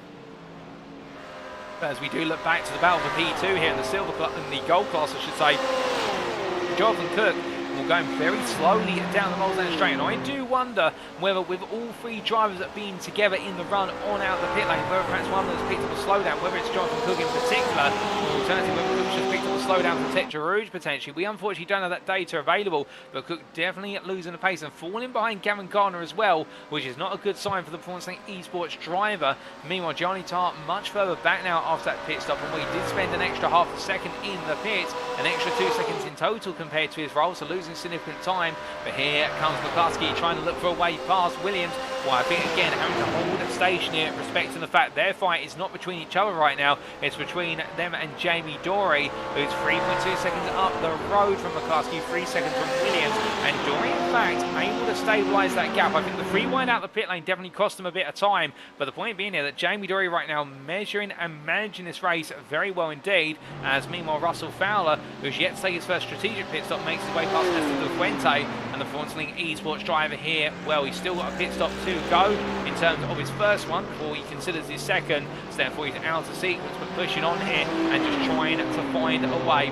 Speaker 1: As we do look back to the battle for P2 here in the silver class, in the gold class I should say, Jonathan Cook will go very slowly down the Mulsanne straight, and I do wonder whether with all 3 drivers being together in the run on out the pit lane, whether perhaps one of them has picked up a slowdown, whether it's Jonathan Cook in particular, or alternatively whether Cook's just picked up a slowdown from Tetra Rouge potentially. We unfortunately don't have that data available, but Cook definitely losing the pace and falling behind Gavan Gardener as well, which is not a good sign for the Performance Link Esports driver. Meanwhile, Gianni Tar much further back now after that pit stop, and we did spend an extra half a second in the pits, an extra 2 seconds in total compared to his role, so losing significant time. But here comes McCluskey trying to look for a way past Williams. Well, I think again having to hold a station here, respecting the fact their fight is not between each other right now, it's between them and Jamie Dory, who's 3.2 seconds up the road from McCluskey, 3 seconds from Williams, and Dory in fact able to stabilise that gap. I think the free wind out the pit lane definitely cost them a bit of time, but the point being here that Jamie Dory right now measuring and managing this race very well indeed, as meanwhile Russell Fowler, who's yet to take his first strategic pit stop, makes his way past Nestor De Fuente, and the Performance Link Esports driver here, well, he's still got a pit stop to go in terms of his first one before he considers his second, so therefore he's out of sequence, but pushing on here and just trying to find a way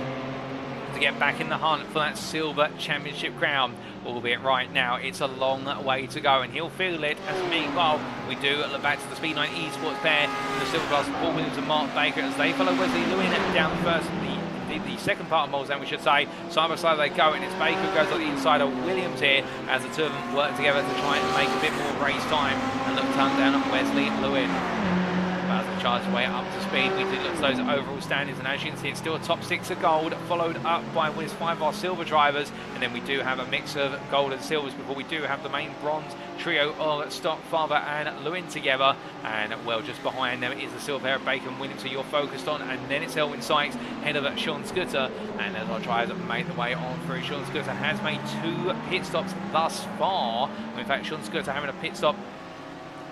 Speaker 1: to get back in the hunt for that silver championship crown, albeit right now it's a long way to go, and he'll feel it as meanwhile we do look back to the Speed 9 Esports pair in the silver class, Paul Williams and Mark Baker, as they follow Wesley Lewin down the the second part of Mulsanne, we should say. Side by side they go, and it's Baker who goes on the inside of Williams here as the two of them work together to try and make a bit more race time and look to hunt down Wesley Lewin. As they charge their way up to speed, we do look at those overall standings, and as you can see, it's still a top 6 of gold, followed up by winners 5 of our silver drivers, and then we do have a mix of gold and silvers before we do have the main bronze trio of Stock, Father and Lewin together, and well, just behind them is the silver hair of Bacon Williams, who you're focused on, and then it's Elwin Sykes, head of Sean Scooter, and as our drivers have made their way on through, Sean Scooter has made 2 pit stops thus far. In fact, Sean Scooter having a pit stop,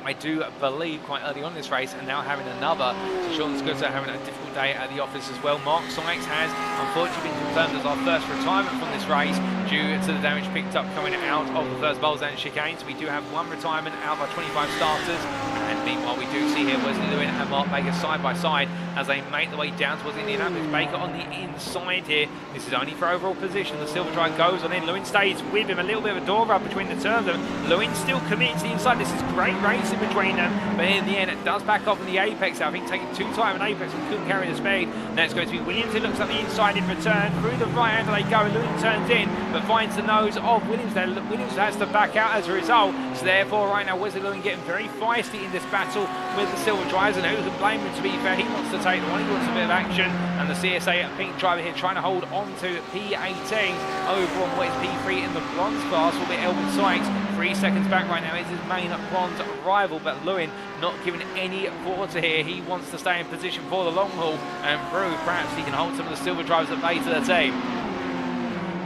Speaker 1: I do believe, quite early on in this race, and now having another. So Sean Scooter having a difficult day at the office as well. Mark Sykes has unfortunately been confirmed as our first retirement from this race due to the damage picked up coming out of the first Mulsanne chicane. So we do have 1 retirement out of our 25 starters. And meanwhile, we do see here Wesley Lewin and Mark Baker side by side as they make their way down towards Indianapolis. Baker on the inside here. This is only for overall position. The silver drive goes on in. Lewin stays with him. A little bit of a door rub between the two of them. Lewin still committed to the inside. This is great racing between them, but in the end it does back off in the apex. I think taking 2 times in apex and couldn't carry the speed. Next going to be Williams, who looks at the inside in return. Through the right hand they go, and Lewin turns in but finds the nose of Williams there. Williams has to back out as a result, so therefore right now Wesley Lewin getting very feisty in this battle with the silver drivers, and who can blame him? To be fair, he wants to take the one, he wants a bit of action, and the CSA pink driver here trying to hold on to P18 over on what is P3 in the bronze class will be Elwin Sykes. 3 seconds back right now is his main bronze rival, but Lewin not giving any quarter here. He wants to stay in position for the long haul and prove perhaps he can hold some of the silver drivers at bay to the team.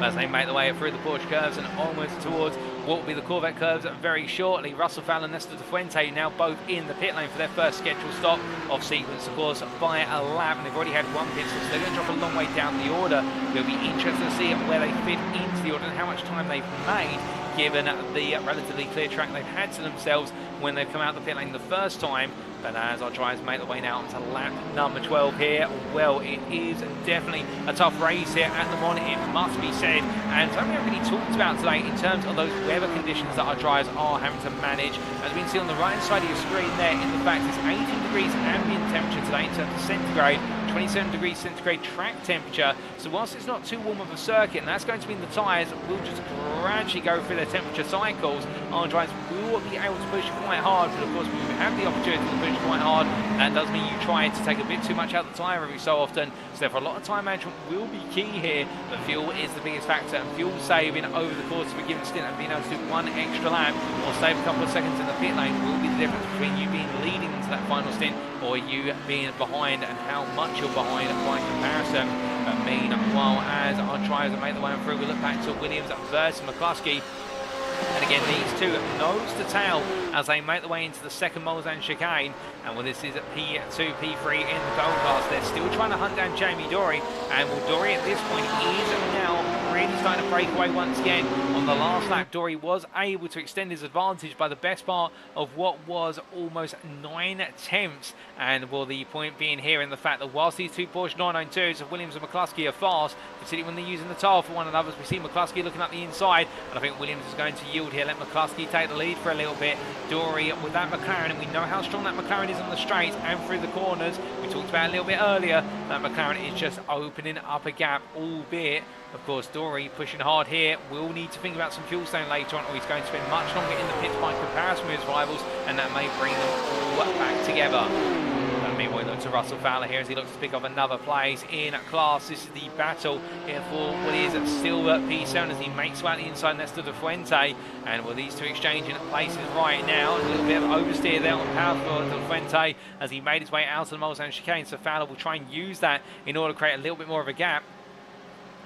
Speaker 1: As they make their way through the Porsche curves and onwards towards what will be the Corvette curves very shortly. Russell Fowler and Nestor De Fuente now both in the pit lane for their first scheduled stop of sequence, of course, by a lap, and they've already had 1 pit stop, so they're going to drop a long way down the order. It'll be interesting to see where they fit into the order and how much time they've made, given the relatively clear track they've had to themselves when they've come out the pit lane the first time. But as our drivers make their way now onto lap number 12 here, well, it is definitely a tough race here at the Mans, it must be said, and something we haven't really talked about today in terms of those weather conditions that our drivers are having to manage. As we can see on the right hand side of your screen there, in the fact it's 18 degrees ambient temperature today in terms of centigrade, 27 degrees centigrade track temperature. So whilst it's not too warm of a circuit, and that's going to mean the tyres will just gradually go through their temperature cycles, our drivers will be able to push quite hard, but of course we have the opportunity to push quite hard. That does mean you try to take a bit too much out of the tyre every so often, so therefore a lot of time management will be key here, but fuel is the biggest factor, and fuel saving over the course of a given stint and being able to do 1 extra lap or save a couple of seconds in the pit lane will be the difference between you being leading into that final stint or you being behind, and how much you're behind by comparison. But meanwhile, as our drivers have made their way through, we look back to Williams versus McCluskey. And again, these two nose to tail as they make their way into the second Mulsanne chicane. And well, this is at P2, P3 in the gold class. They're still trying to hunt down Jamie Dory. And well, Dory at this point is now really starting to break away once again. On the last lap, Dory was able to extend his advantage by the best part of what was almost 9 tenths. And well, the point being here in the fact that whilst these two Porsche 992s of Williams and McCluskey are fast, particularly when they're using the tire for one another, we see McCluskey looking at the inside, and I think Williams is going to yield here, let McCluskey take the lead for a little bit. Dory with that McLaren, and we know how strong that McLaren is on the straights and through the corners. We talked about it a little bit earlier, that McLaren is just opening up a gap, albeit, of course, Dory pushing hard here, will need to think about some fuel stone later on, or he's going to spend much longer in the pits by comparison with his rivals, and that may bring them all back together. Meanwhile, we look to Russell Fowler here as he looks to pick up another place in class. This is the battle here for what is silver P7 as he makes way out the inside Nestor De Fuente. And well, these two exchanging places right now. A little bit of oversteer there on power for De Fuente as he made his way out of the Mulsanne chicane. So Fowler will try and use that in order to create a little bit more of a gap.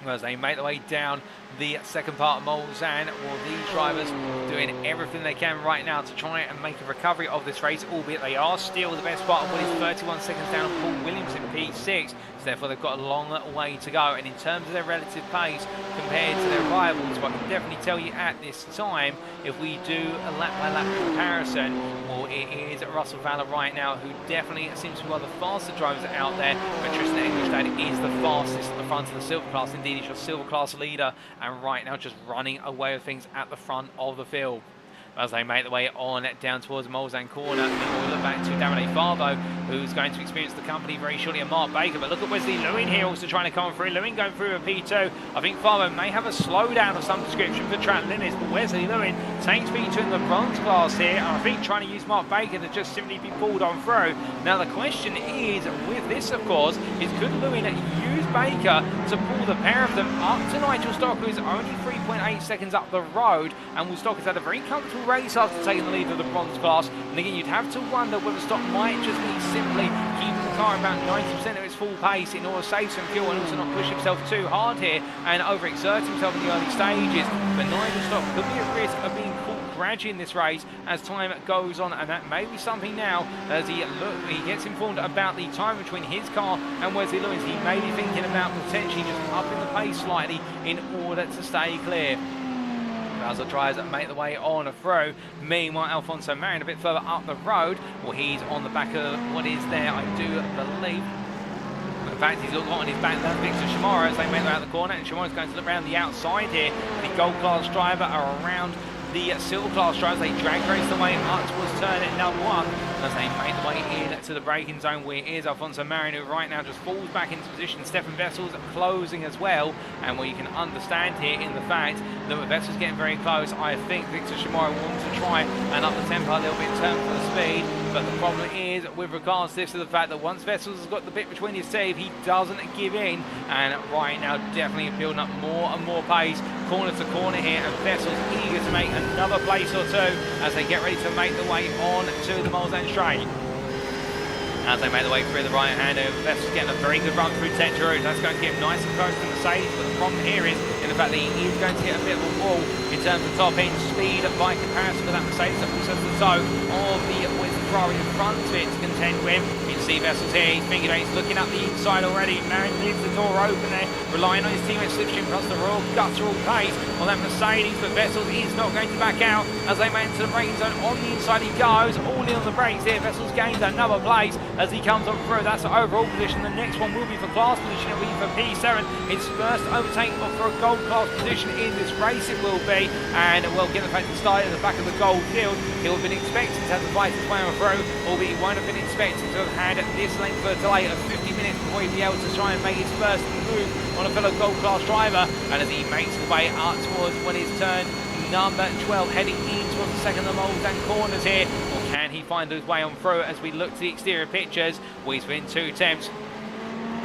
Speaker 1: As they make their way down the second part of Mulsanne, well, these drivers doing everything they can right now to try and make a recovery of this race, albeit they are still the best part of what is 31 seconds down on Paul Williams in P6, so therefore they've got a long way to go. And in terms of their relative pace compared to their rivals, well, I can definitely tell you at this time, if we do a lap-by-lap comparison, well, it is Russell Fowler right now who definitely seems to be one of the faster drivers out there, but Tristan Engelstad is the fastest at the front of the silver class. Indeed, he's your silver class leader, and right now just running away with things at the front of the field. as they make their way on down towards Molzan corner. And then we'll look back to Davide Favo, who's going to experience the company very shortly, and Mark Baker. But look at Wesley Lewin here also trying to come through. Lewin going through a P2. I think Favo may have a slowdown of some description for Trent Linnis, but Wesley Lewin takes P2 in the bronze class here, and I think trying to use Mark Baker to just simply be pulled on through. Now the question is, with this of course, is could Lewin use Baker to pull the pair of them up to Nigel Stock, who is only 3.8 seconds up the road, and Will Stock has had a very comfortable race after taking the lead of the bronze class. And again, you'd have to wonder whether Stock might just be simply keeping the car about 90% of its full pace in order to save some fuel and also not push himself too hard here and overexert himself in the early stages. But Nigel Stock could be at risk of being caught gradually in this race as time goes on, and that may be something now as he gets informed about the time between his car and Wesley Lewis. He may be thinking about potentially just upping the pace slightly in order to stay clear. Bowser tries to make the way on through. Meanwhile, Alfonso Marin a bit further up the road. Well, he's on the back of what is there, I do believe. In fact, he's got on his back there, Victor Shimara, as they make their way out the corner, and Shimara's going to look around the outside here. The gold class driver are around the silver class drivers. They drag race the way up towards turn number 1 as they make the way in to the braking zone, where is Alfonso Marin, who right now just falls back into position. Stephan Wessels closing as well, and where you can understand here in the fact that with Wessels getting very close, I think Victor Shimara wants to try and up the tempo a little bit in terms of the speed. But the problem is, with regards to this, to the fact that once Wessels has got the bit between his teeth, he doesn't give in, and right now definitely building up more and more pace, corner to corner here, and Wessels eager to make another place or two as they get ready to make the way on to the Molzan straight. As they make the way through the right hand, Wessels getting a very good run through Tetra. That's going to get him nice and close to Mercedes, but the problem here is in the fact that he is going to hit a bit of a wall in terms of top end speed by comparison with that Mercedes that also the toe of the Ferrari in front of it to contend with. You can see Wessels here, he's figured out, he's looking up the inside already. Marin leaves the door open there, relying on his teammate Slipstream plus the royal guttural pace on that Mercedes, but Wessels is not going to back out as they make into the braking zone. On the inside he goes, all in on the brakes here. Wessels gains another place as he comes on through. That's the overall position. The next one will be for class position. It will be for P7. It's first overtake for a gold class position in this race it will be, and well, given the fact that started at the back of the gold field, he'll have been expecting to have the fight his way on through, albeit he won't have been expecting to have had this length of a delay of 50 minutes before he'd be able to try and make his first move on a fellow gold class driver. And as he makes his way up towards what is turn number 12, heading in towards the second of the Molzan corners here, or can he find his way on through as we look to the exterior pictures? Well, he's within 2 attempts.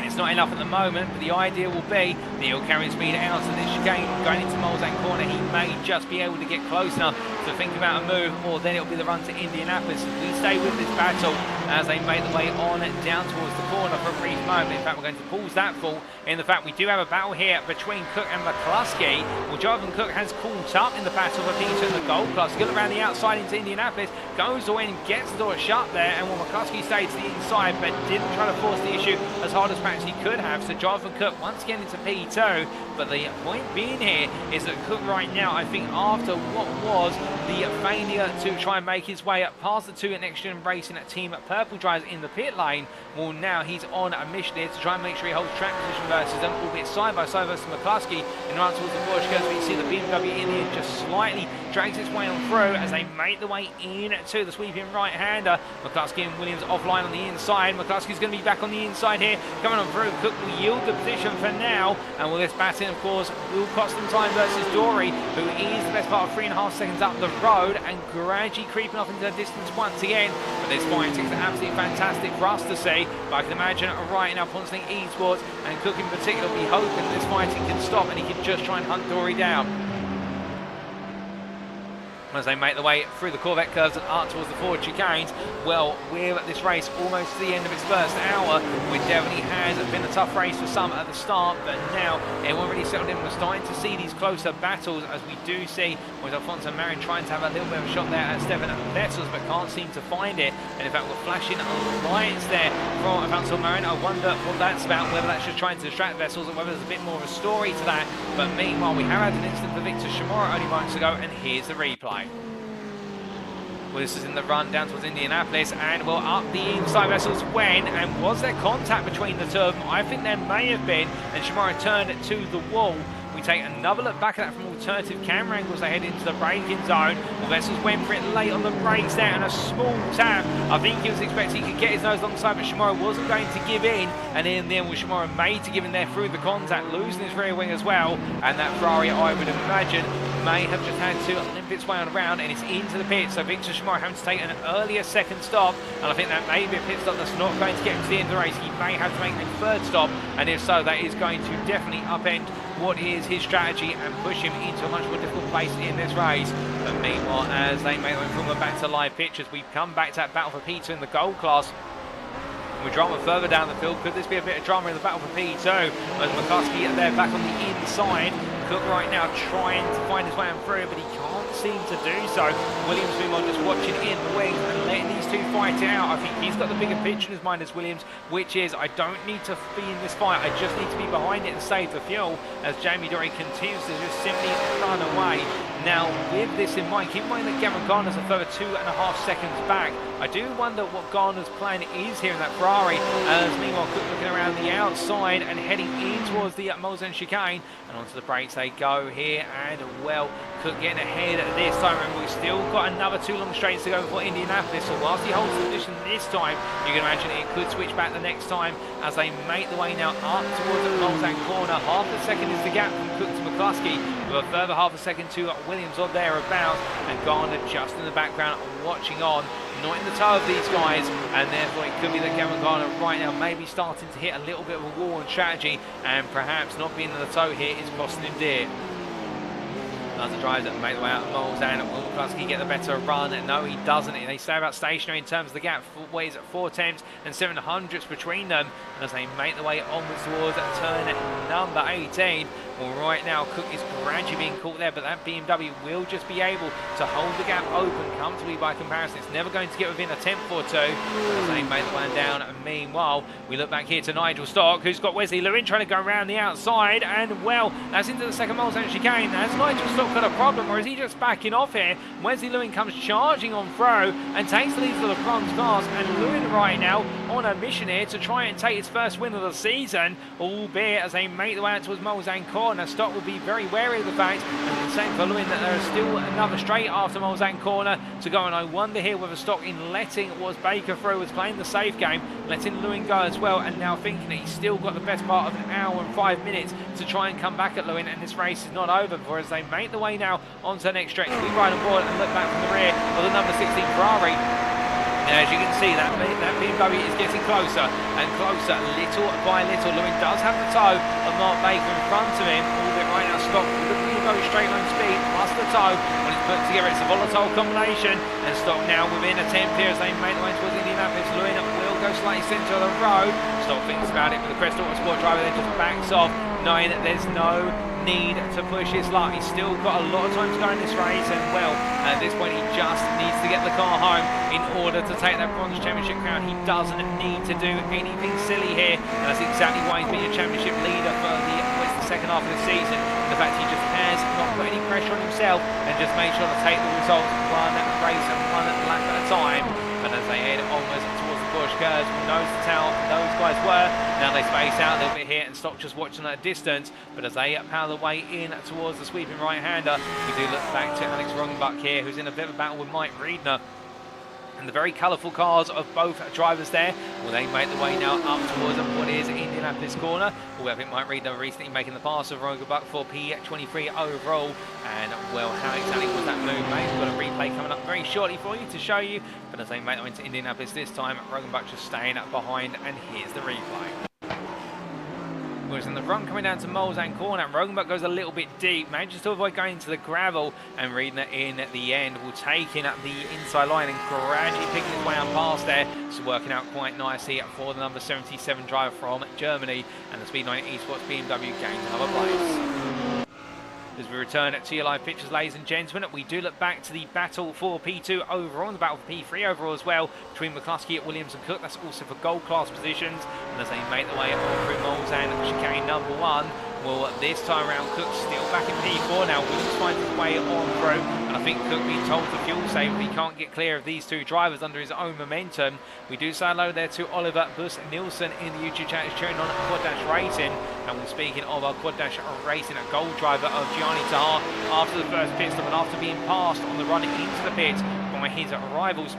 Speaker 1: It's not enough at the moment, but the idea will be that he'll carry speed out of this chicane going into Molzan corner. He may just be able to get close enough to think about a move, or then it'll be the run to Indianapolis. We stay with this battle as they make the way on down towards the corner for a brief moment. In fact, we're going to pause that thought in the fact we do have a battle here between Cook and McCluskey. Well, Jonathan Cook has caught up in the battle for Peter and the gold class. Got around the outside into Indianapolis, goes away and gets the door shut there, and while McCluskey stayed to the inside but didn't try to force the issue as hard as perhaps he could have. So Jonathan Cook once again into P2, but the point being here is that Cook right now, I think after what was the failure to try and make his way up past the 2 at NXTGEN Racing at Team Purple drivers in the pit lane, well now he's on a mission here to try and make sure he holds track position versus them, albeit side by side versus McCluskey in the run towards the Porsche goes, but you see the BMW in the end just slightly drags its way on through as they make the way in to the sweeping right-hander. McCluskey and Williams offline on the inside. McCluskey's going to be back on the inside here, coming on through. Cook will yield the position for now, and will this batting, of course, will cost them time versus Dory, who is the best part of 3.5 seconds up the road and gradually creeping off into the distance once again. But this fighting is absolutely fantastic for us to see, but I can imagine right now Ponceling Esports and Cook in particular will be hoping this fighting can stop and he can just try and hunt Dory down. As they make the way through the Corvette curves and up towards the forward chicanes. Well, with this race almost to the end of its first hour, which definitely has been a tough race for some at the start, but now everyone really settled in. We're starting to see these closer battles, as we do see with Alfonso Marin trying to have a little bit of a shot there at Stephan Wessels, but can't seem to find it. And in fact, we're flashing lights there from Alfonso Marin. I wonder what that's about, whether that's just trying to distract Wessels or whether there's a bit more of a story to that. But meanwhile, we have had an incident for Victor Shimara only moments ago, and here's the replay. Well, this is in the run down towards Indianapolis, and well, up the inside Wessels when, and was there contact between the two of them? I think there may have been, and Shimara turned to the wall. We take another look back at that from alternative camera angles. They head into the braking zone. Wessels went for it late on the brakes there and a small tap. I think he was expecting he could get his nose alongside, but Shimura wasn't going to give in. And in the end, was Shimura made to give in there through the contact, losing his rear wing as well. And that Ferrari, I would imagine, may have just had to limp its way on around, and it's into the pit. So Victor Shimura having to take an earlier second stop, and I think that may be a pit stop that's not going to get him to the end of the race. He may have to make a third stop, and if so, that is going to definitely upend what is his strategy and push him into a much more difficult place in this race. But meanwhile, as they make their way back to live pictures, we've come back to that battle for P2 in the gold class. We drama further down the field. Could this be a bit of drama in the battle for P2? As McCluskey there back on the inside. Cook right now trying to find his way on through, but he can't seem to do so. Williams meanwhile just watching in the wings and letting these two fight it out. I think he's got the bigger picture in his mind as Williams, which is I don't need to be in this fight, I just need to be behind it and save the fuel, as Jamie Dory continues to just simply run away. Now, with this in mind, keep in mind that Gavan Gardener's a further 2.5 seconds back. I do wonder what Gardener's plan is here in that Ferrari, as meanwhile Cook looking around the outside and heading in towards the Mulsanne chicane, and onto the brakes they go here, and well, Cook getting ahead this time. Remember, we've still got another 2 long straights to go before Indianapolis, so whilst he holds the position this time, you can imagine it could switch back the next time as they make the way now up towards the Mulsanne corner. Half a second is the gap from Cook to McCluskey, with a further half a second to Williams or thereabouts, and Gardener just in the background watching on, not in the toe of these guys, and therefore it could be that Gavan Gardener right now maybe starting to hit a little bit of a wall on strategy, and perhaps not being in the toe here is costing him dear. As the drivers that make the way out of Mulsanne, will McCluskey get the better run? No, he doesn't. They stay about stationary in terms of the gap. Weighs at 4/10 and 7/100 between them. And as they make the way onwards towards turn number 18, well, right now Cook is gradually being caught there, but that BMW will just be able to hold the gap open comfortably by comparison. It's never going to get within a tenth or two as they make the way down. And meanwhile, we look back here to Nigel Stock, who's got Wesley Lewin trying to go around the outside, and well, that's into the second Mulsanne chicane. Has Nigel Stock got a problem, or is he just backing off here? Wesley Lewin comes charging on through and takes the lead for the bronze class, and Lewin right now on a mission here to try and take his first win of the season, albeit as they make the way out towards Mulsanne corner. Stock will be very wary of the fact, and the same for Lewin, that there is still another straight after Mulsanne corner to go, and I wonder here whether Stock, in letting what was Baker through, was playing the safe game, letting Lewin go as well, and now thinking that he's still got the best part of an hour and 5 minutes to try and come back at Lewin, and this race is not over for as they make the way now onto the next stretch. We ride on board and look back from the rear of the number 16 Ferrari. And as you can see, that BMW is getting closer and closer, little by little. Lewin does have the toe of Mark Baker in front of him, albeit right now Stock looking to go straight line speed plus the toe. When it's put together, it's a volatile combination, and Stock now within a tenth here as they make the way towards Indianapolis. Lewin will go slightly centre of the road. Stock thinks about it, but the Crest Autosport driver then just backs off, knowing that there's no need to push his luck. He's still got a lot of time to go in this race, and well, at this point he just needs to get the car home in order to take that bronze championship crown. He doesn't need to do anything silly here, and that's exactly why he's been a championship leader for the second half of the season. The fact he just has not put any pressure on himself and just made sure to take the results one race and one lap at a time. And as they head onwards towards the Bush curves, who knows the town those guys were. Now they space out a little bit here, and Stock just watching at a distance. But as they power their way in towards the sweeping right-hander, we do look back to Alex Rungenbach here, who's in a bit of a battle with Mike Riedner. And the very colourful cars of both drivers there, well, they make the way now up towards what is Indianapolis corner. Although I think Mike Riedner recently making the pass of Rungenbach for P23 overall. And well, how exactly was that move made? We've got a replay coming up very shortly for you to show you. But as they make their way into Indianapolis this time, Rungenbach just staying behind, and here's the replay. Whereas in the front coming down to Mulsanne corner, Rungenbach goes a little bit deep, manages to avoid going into the gravel, and Riedner in at the end will take in at the inside line and gradually picking his way on past there. So working out quite nicely for the number 77 driver from Germany, and the Speed9 Esports BMW gains another place. As we return to your live pictures, ladies and gentlemen, we do look back to the battle for P2 overall and the battle for P3 overall as well between McCluskey, Williams and Cook. That's also for gold class positions. And as they make their way on through Mulsanne chicane number 1, well, this time around, Cook's still back in P4 now. Williams finds his way on through, and I I think Cook being told to fuel save if he can't get clear of these two drivers under his own momentum. We do say hello there to Oliver Bus Nielsen in the YouTube chat, is cheering on Quad Dash Racing. And speaking of our Quad Dash Racing, a gold driver of Gianni Tahar after the first pit stop and after being passed on the run into the pit by his rivals.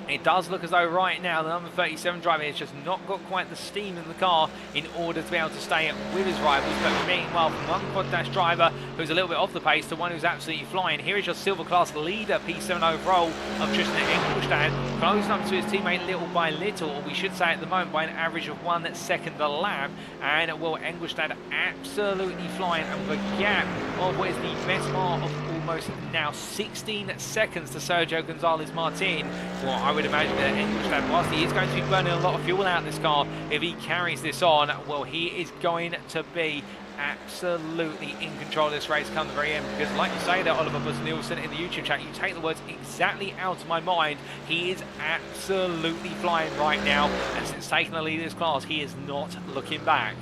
Speaker 1: It does look as though right now the number 37 driver has just not got quite the steam in the car in order to be able to stay with his rivals. But meanwhile, from one Quad Dash driver who's a little bit off the pace to one who's absolutely flying, here is your silver class leader, P7 overall of Tristan Engelstad, closing up to his teammate little by little, or we should say at the moment by an average of 1 second a lap. And well, Engelstad absolutely flying, and with a gap of what is the best part of almost now 16 seconds to Sergio Gonzalez Martin. Well, I would imagine that Engelstad, whilst he is going to be burning a lot of fuel out of this car, if he carries this on, well, he is going to be absolutely in control of this race come the very end, because like you say there, Oliver Bus Nielsen in the YouTube chat, you take the words exactly out of my mind. He is absolutely flying right now, and since taking the lead in this class, he is not looking back.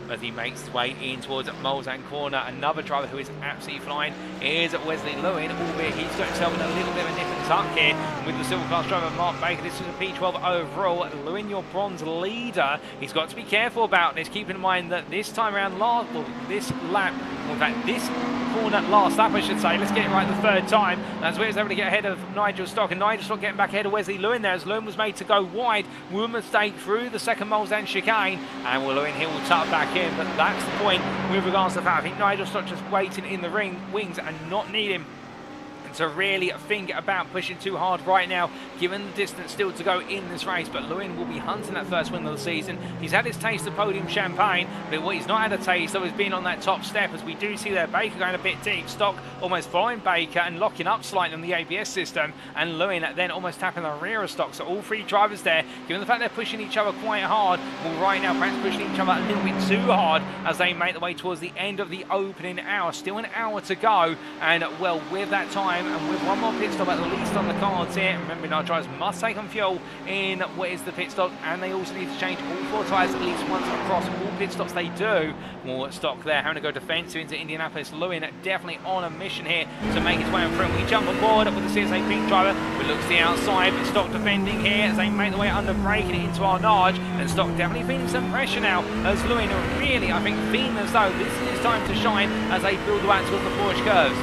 Speaker 1: As he makes his way in towards Mulsanne corner, another driver who is absolutely flying is Wesley Lewin, albeit he's got himself in a little bit of a nip and tuck here with the silver class driver Mark Baker. This is a P12 overall. Lewin, your bronze leader. He's got to be careful about this, keeping in mind that this time around, this lap, in fact this corner last lap I should say, let's get it right the third time, that's where he's able to get ahead of Nigel Stock, and Nigel Stock getting back ahead of Wesley Lewin there as Lewin was made to go wide with a mistake through the second Mulsanne chicane, and Lewin here will tuck back in. But that's the point with regards to that. I think Nigel Stock just waiting in the wings and not needing to really think about pushing too hard right now, given the distance still to go in this race. But Lewin will be hunting that first win of the season. He's had his taste of podium champagne, but what he's not had a taste of is being on that top step, as we do see there Baker going a bit deep, Stock almost following Baker and locking up slightly on the ABS system, and Lewin then almost tapping the rear of Stock. So all three drivers there, given the fact they're pushing each other quite hard, will right now perhaps pushing each other a little bit too hard as they make their way towards the end of the opening hour. Still an hour to go, and well, with that time and with one more pit stop at least on the cards here, remembering our drivers must take on fuel in what is the pit stop, and they also need to change all four tyres at least once across all pit stops they do. More Stock there having to go defensive into Indianapolis. Lewin definitely on a mission here to make his way in front. We jump on board with the CSA pink driver who looks to the outside, but Stock defending here as they make their way under braking it into our Narge, and Stock definitely feeling some pressure now as Lewin really, I think, feeling as though this is his time to shine as they build the way towards the Porsche curves.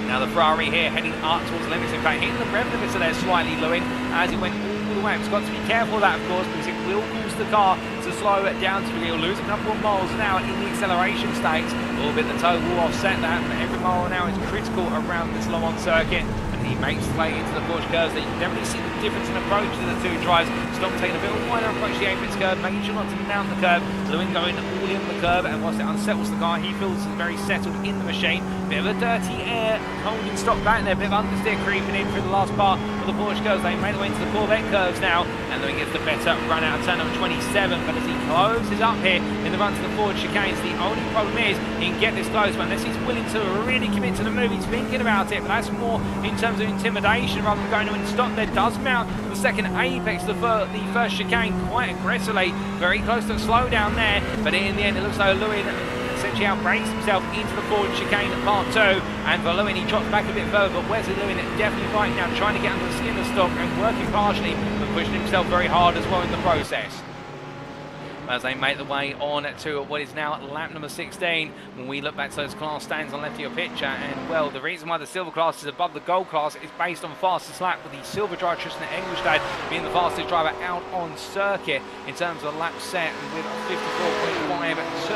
Speaker 1: Now the Ferrari here heading up towards the limits, in fact hitting the rev limiter there slightly, Lewin, as he went all the way. He's got to be careful of that, of course, because it will cause the car to slow it down to he'll lose a couple of miles an hour in the acceleration stakes, albeit the toe will offset that, but every mile an hour is critical around this Le Mans circuit. He makes his way into the Porsche curves. You can definitely see the difference in approach to the two drives. Stock taking a bit of a wider approach to the apex curve, making sure not to mount the curve. Lewin going all in the curve, and whilst it unsettles the car, he feels very settled in the machine. Bit of a dirty air holding Stock back there, bit of understeer creeping in through the last part of the Porsche curves. They made their way into the Corvette curves now, and Lewin gets the better run out of turn number 27. But as he closes up here in the run to the Ford chicanes, the only problem is he can get this close, but unless he's willing to really commit to the move, he's thinking about it. But that's more in terms of intimidation rather than going to Stock there does mount the second apex, the first chicane quite aggressively, very close to a slowdown there, but in the end it looks like Lewin essentially outbrakes himself into the Ford chicane at part 2, and for Lewin he drops back a bit further, but Wesley Lewin definitely right now trying to get under the skin of Stock and working partially, but pushing himself very hard as well in the process. As they make the way on to what is now lap number 16. When we look back to those class stands on left of your picture, and well, the reason why the silver class is above the gold class is based on fastest lap, with the silver driver Tristan Engelstad being the fastest driver out on circuit in terms of lap set with 54.52.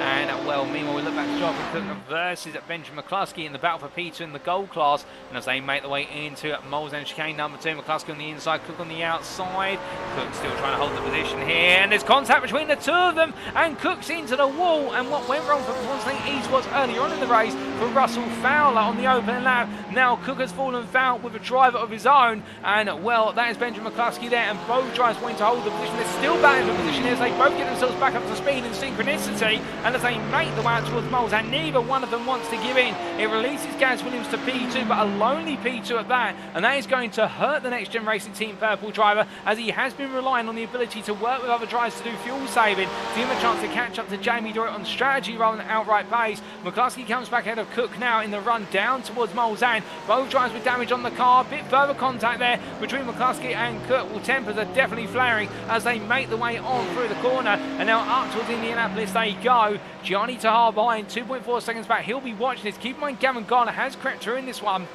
Speaker 1: And well, meanwhile we look back to Jonathan Cook versus Benjamin McCluskey in the battle for P2 in the gold class, and as they make their way into Mulsanne chicane number 2, McCluskey on the inside, Cook on the outside. Cook still trying to hold the position here, and there's contact between the two of them, and Cook's into the wall. And what went wrong for Constantine East was earlier on in the race for Russell Fowler on the opening lap. Now Cook has fallen foul with a driver of his own, and well, that is Benjamin McCluskey there, and both drivers wanting to hold the position. They're still battling for position as they both get themselves back up to speed and synchronicity, and as they make the way out towards Moles, and neither one of them wants to give in. It releases Gaz Williams to P2, but a lonely P2 at that, and that is going to hurt the NXTGEN Racing Team Purple driver, as he has been relying on the ability to work with other drivers to do fuel saving, to give him a chance to catch up to Jamie Dorrit on strategy rather than outright pace. McCluskey comes back ahead of Cook now in the run down towards Molzan. Both drivers with damage on the car. Bit further contact there between McCluskey and Cook. Well, tempers are definitely flaring as they make the way on through the corner. And now up towards Indianapolis they go. Gianni Tahar behind, 2.4 seconds back. He'll be watching this. Keep in mind, Gavan Gardener has crept through in this one.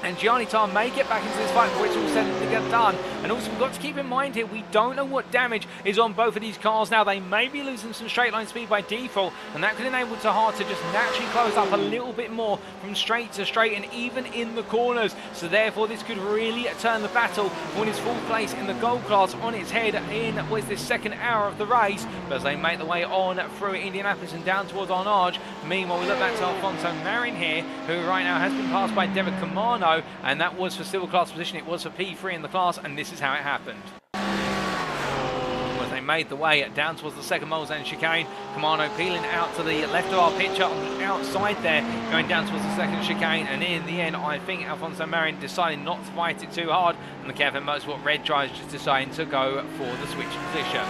Speaker 1: And Gianni Tahar may get back into this fight before it's all said and get done. And also we've got to keep in mind here, we don't know what damage is on both of these cars now. They may be losing some straight line speed by default, and that could enable Tahar to just naturally close up a little bit more from straight to straight and even in the corners. So therefore this could really turn the battle for his full place in the gold class on its head in what is this second hour of the race. But as they make the way on through Indianapolis and down towards Arnage, meanwhile we look back to Alfonso Marin here, who right now has been passed by David Camano. And that was for silver class position, it was for P3 in the class, and this is how it happened. As they made the way down towards the second Molzan chicane, Camano peeling out to the left of our picture on the outside there, going down towards the second chicane, and in the end I think Alfonso Marin decided not to fight it too hard, and the KFM Motorsport red drivers just deciding to go for the switch position.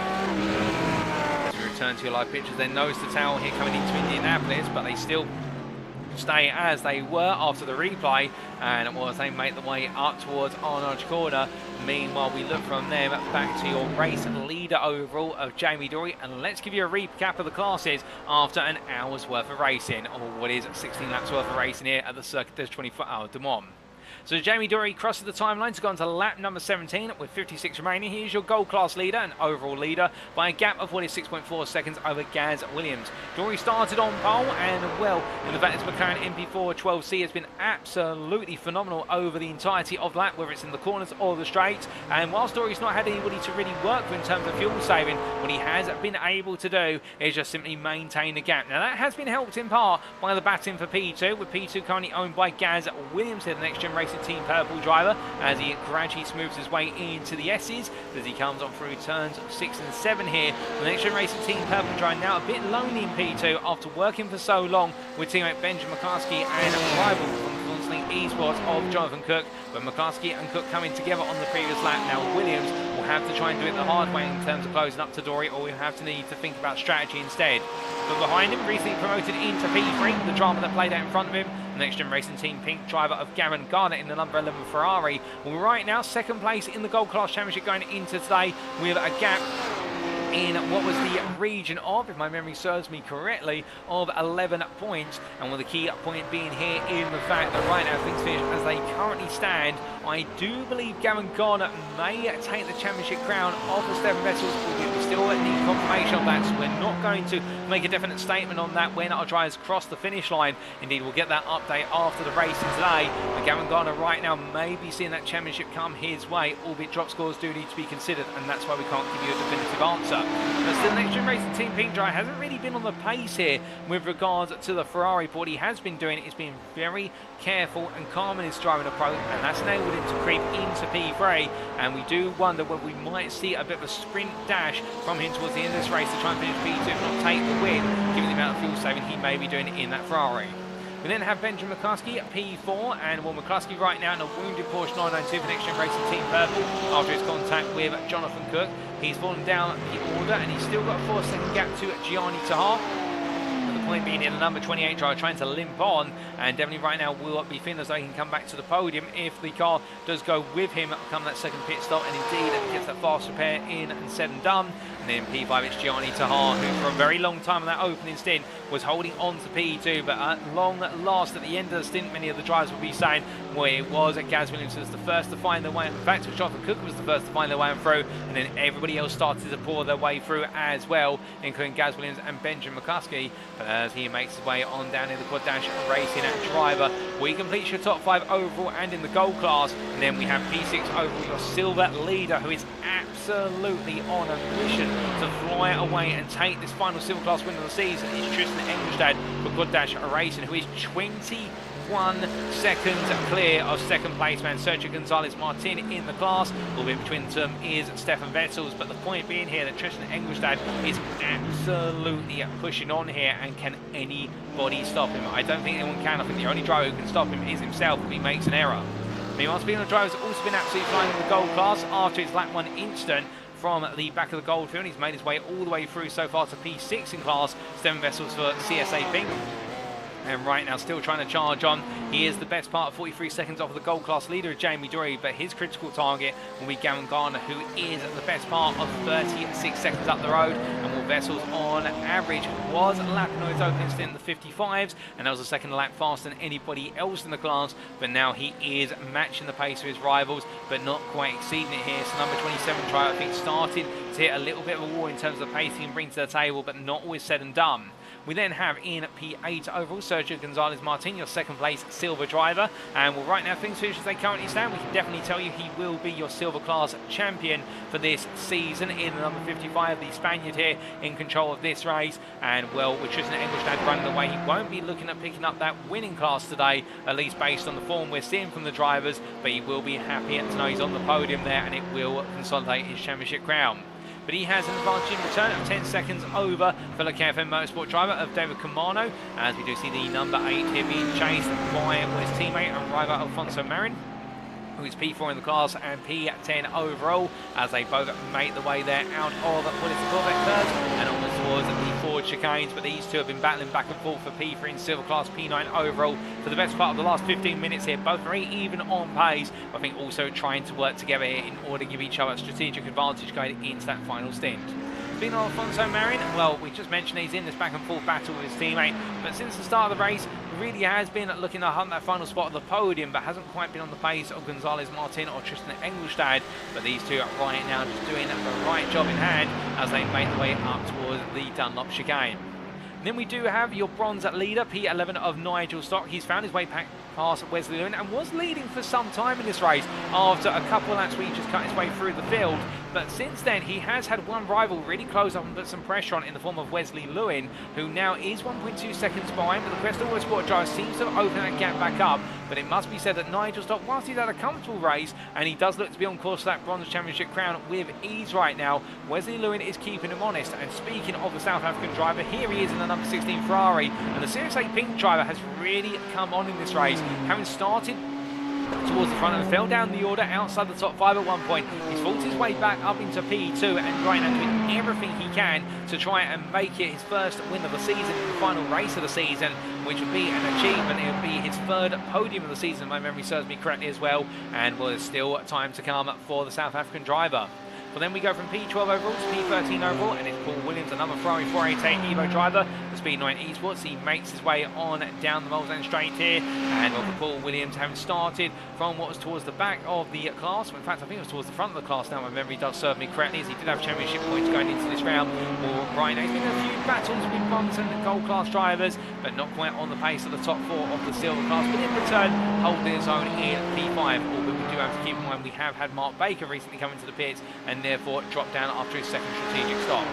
Speaker 1: As we return to your live pictures, they nose to tail here coming into Indianapolis, but they still stay as they were after the replay, and as they make the way up towards Arnage Corner. Meanwhile we look from them back to your race leader overall of Jamie Dory, and let's give you a recap of the classes after an hour's worth of racing, or what is 16 laps worth of racing here at the Circuit des 24 Heures du Mans. So Jamie Dory crosses the timeline to go on to lap number 17 with 56 remaining. He is your gold class leader and overall leader by a gap of what is 6.4 seconds over Gaz Williams. Dory started on pole, and well, in the fact this McLaren MP4 12C has been absolutely phenomenal over the entirety of the lap, whether it's in the corners or the straights. And whilst Dory's not had anybody to really work with in terms of fuel saving, what he has been able to do is just simply maintain the gap. Now that has been helped in part by the batting for P2, with P2 currently owned by Gaz Williams here, the NXTGEN Racing Team Purple driver, as he gradually smooths his way into the S's as he comes on through turns 6 and 7 here. The NXTGEN Racing Team Purple driver now a bit lonely in P2 after working for so long with teammate Benjamin McCluskey and rival from Esports of Jonathan Cook, but McCluskey and Cook coming together on the previous lap. Now Williams will have to try and do it the hard way in terms of closing up to Dory, or we'll have to need to think about strategy instead. But behind him, recently promoted into P3, the drama that played out in front of him, the NXTGEN Racing Team Pink driver of Gavan Gardener in the number 11 Ferrari. Well, right now second place in the Gold Class Championship going into today with a gap in what was the region of, if my memory serves me correctly, of 11 points. And with the key point being here in the fact that right now things finish as they currently stand, I do believe Gavan Gardener may take the championship crown off of Stephan Wessels, albeit we still need confirmation of that, so we're not going to make a definite statement on that when our drivers cross the finish line. Indeed, we'll get that update after the racing today. But Gavan Gardener right now may be seeing that championship come his way, albeit drop scores do need to be considered, and that's why we can't give you a definitive answer. But still, the NXTGEN Racing Team Pink driver hasn't really been on the pace here with regards to the Ferrari, but what he has been doing is being very careful and calm in his driving approach, and that's enabled him to creep into P3. And we do wonder whether we might see a bit of a sprint dash from him towards the end of this race to try and finish P2 and not take the win, given the amount of fuel saving he may be doing in that Ferrari. We then have Benjamin McCluskey at P4, and well, McCluskey right now in a wounded Porsche 992 for NXTGEN Racing Team Purple after his contact with Jonathan Cook. He's fallen down the order, and he's still got a 4-second gap to Gianni Tahar. The point being in the number 28 driver trying to limp on, and definitely right now will be feeling as though he can come back to the podium if the car does go with him come that second pit stop, and indeed gets that fast repair in and said and done. And then P5 it's Gianni Tahar, who for a very long time on that opening stint was holding on to P2, but at long last at the end of the stint many of the drivers will be saying, well, it was Gaz Williams was the first to find their way, in fact it was Jonathan Cook was the first to find their way through, and then everybody else started to pour their way through as well, including Gaz Williams and Benjamin McCluskey. But as he makes his way on down in the quad dash racing driver, we complete your top 5 overall and in the gold class. And then we have P6 overall, your silver leader, who is absolutely on a mission to fly away and take this final silver class win of the season. It's Tristan Engelstad for quad dash racing, who is 21 seconds clear of second place man Sergio Gonzalez Martin in the class. A little bit between them is Stephan Wessels, but the point being here that Tristan Engelstad is absolutely pushing on here, and can anybody stop him? I don't think anyone can. I think the only driver who can stop him is himself if he makes an error. Meanwhile, speaking of drivers, also been absolutely flying in the gold class after his lap 1 instant from the back of the gold field. He's made his way all the way through so far to P6 in class. Stephan Wessels for CSA Pink. And right now, still trying to charge on. He is the best part of 43 seconds off of the gold class leader, Jamie Dory, but his critical target will be Gavan Gardener, who is the best part of 36 seconds up the road. And Will Wessels, on average, was lapping on his opening stint in the 55s, and that was a second lap faster than anybody else in the class. But now he is matching the pace of his rivals, but not quite exceeding it here. So number 27 try, I think, started to hit a little bit of a wall in terms of the pace he can bring to the table, but not always said and done. We then have in P8 overall Sergio Gonzalez-Martin, your second place silver driver. And well, right now things finish as they currently stand. We can definitely tell you he will be your silver class champion for this season in the number 55, the Spaniard here in control of this race. And well, with Tristan Engelstad running away, he won't be looking at picking up that winning class today, at least based on the form we're seeing from the drivers. But he will be happy to know he's on the podium there, and it will consolidate his championship crown. But he has an advantage in return of 10 seconds over fellow KFM Motorsport driver of David Camano, as we do see the number 8 here being chased by his teammate and rival Alfonso Marin, who is P4 in the class and P10 overall, as they both make the way there out of what is the Corvette curves and almost towards the forward chicanes. But these two have been battling back and forth for P3 in silver class, P9 overall for the best part of the last 15 minutes here, both very even on pace. I think also trying to work together here in order to give each other a strategic advantage going into that final stint. Being Alfonso Marin, well, we just mentioned he's in this back and forth battle with his teammate, but since the start of the race, really has been looking to hunt that final spot of the podium, but hasn't quite been on the pace of Gonzalez-Martin or Tristan Engelstad. But these two are right now just doing the right job in hand as they make their way up towards the Dunlop chicane. And then we do have your bronze leader, P11 of Nigel Stock. He's found his way back past Wesley Lewin and was leading for some time in this race after a couple of laps where he just cut his way through the field. But since then, he has had one rival really close up and put some pressure on in the form of Wesley Lewin, who now is 1.2 seconds behind. But the Crest Autosport driver seems to have opened that gap back up. But it must be said that Nigel Stock, whilst he's had a comfortable race, and he does look to be on course for that bronze championship crown with ease right now, Wesley Lewin is keeping him honest. And speaking of the South African driver, here he is in the number 16 Ferrari. And the Series 8 Pink driver has really come on in this race, having started towards the front and fell down the order outside the top 5 at one point. He's fought his way back up into P2 and right now doing everything he can to try and make it his first win of the season in the final race of the season, which would be an achievement. It would be his third podium of the season, if my memory serves me correctly as well, and well, there's still time to come for the South African driver. But then we go from P12 overall to P13 overall, and it's Paul Williams, another Ferrari 488 Evo driver, the Speed 9 Esports. He makes his way on down the Mulsanne straight here, and for Paul Williams, having started from what was towards the back of the class, in fact I think it was towards the front of the class now, my memory does serve me correctly, as he did have championship points going into this round. Well, right now he's been in a few battles with bronze and gold class drivers, but not quite on the pace of the top 4 of the silver class, but in return holding his own in P5, although we do have to keep in mind we have had Mark Baker recently come into the pits and therefore dropped down after his second strategic stop.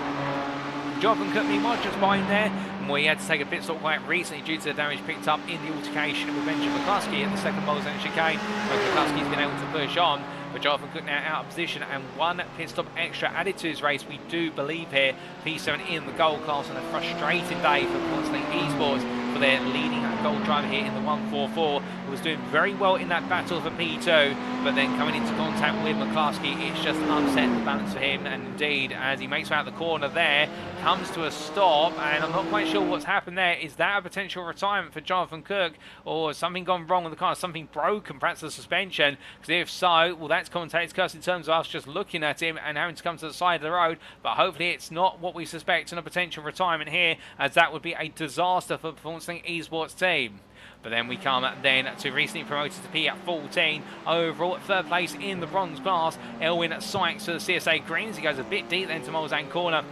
Speaker 1: Jonathan Cook, meanwhile, just behind there, where he had to take a pit stop quite recently due to the damage picked up in the altercation with Benjamin McCluskey at the second Mulsanne chicane, where McCluskey's been able to push on. But Jonathan Cook now out of position and one pit stop extra added to his race, we do believe here. P7 in the gold class, and a frustrating day for Constantine Esports for their leading gold driver here in the 144, who was doing very well in that battle for P2, but then coming into contact with McCluskey, it's just upset the balance for him. And indeed, as he makes way out the corner there, comes to a stop, and I'm not quite sure what's happened there. Is that a potential retirement for Jonathan Cook, or has something gone wrong with the car? Something broken, perhaps the suspension? Because if so, well, that's commentator's curse in terms of us just looking at him and having to come to the side of the road. But hopefully it's not what we suspect, and a potential retirement here, as that would be a disaster for the Performance Esports team. But then we come then to recently promoted to P at 14 overall, third place in the bronze class, Elwin Sykes for the CSA Greens. He goes a bit deep then to Mulsanne corner.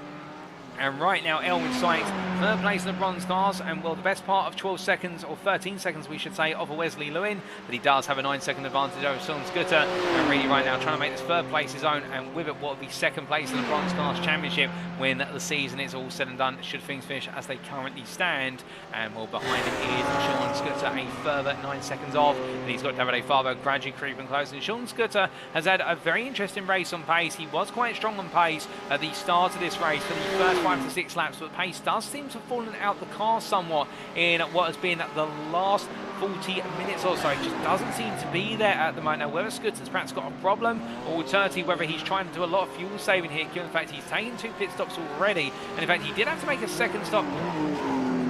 Speaker 1: And right now, Elwin Sykes, third place in the bronze class, and well, the best part of 12 seconds, or 13 seconds we should say, of a Wesley Lewin, but he does have a 9-second advantage over Sean Scooter, and really right now trying to make this third place his own, and with it what will be second place in the bronze class championship when the season is all said and done, should things finish as they currently stand. And well, behind him is Sean Scooter, a further 9 seconds off, and he's got Davide Favo gradually creeping close, and Sean Scooter has had a very interesting race on pace. He was quite strong on pace at the start of this race for the first 5 to 6 laps, but the pace does seem to have fallen out the car somewhat in what has been the last 40 minutes or so. It just doesn't seem to be there at the moment. Now, whether Scooter's perhaps got a problem, or alternatively whether he's trying to do a lot of fuel saving here, given the fact he's taken 2 pit stops already, and in fact he did have to make a second stop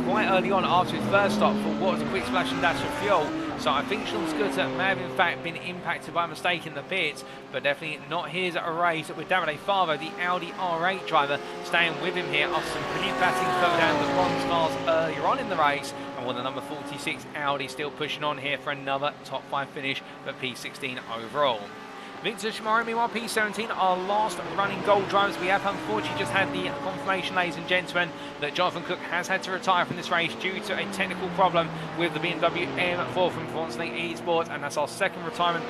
Speaker 1: quite early on after his first stop for what was a quick splash and dash of fuel. So I think Sean Scooter may have in fact been impacted by a mistake in the pits, but definitely not his race with Davide Favo, the Audi R8 driver, staying with him here after some pretty batting further down the bronze cars earlier on in the race. And with the number 46 Audi still pushing on here for another top 5 finish, but P16 overall. Victor Shimari, meanwhile, P17, our last running gold drivers. We have unfortunately just had the confirmation, ladies and gentlemen, that Jonathan Cook has had to retire from this race due to a technical problem with the BMW M4 from Performance Esports, and that's our second retirement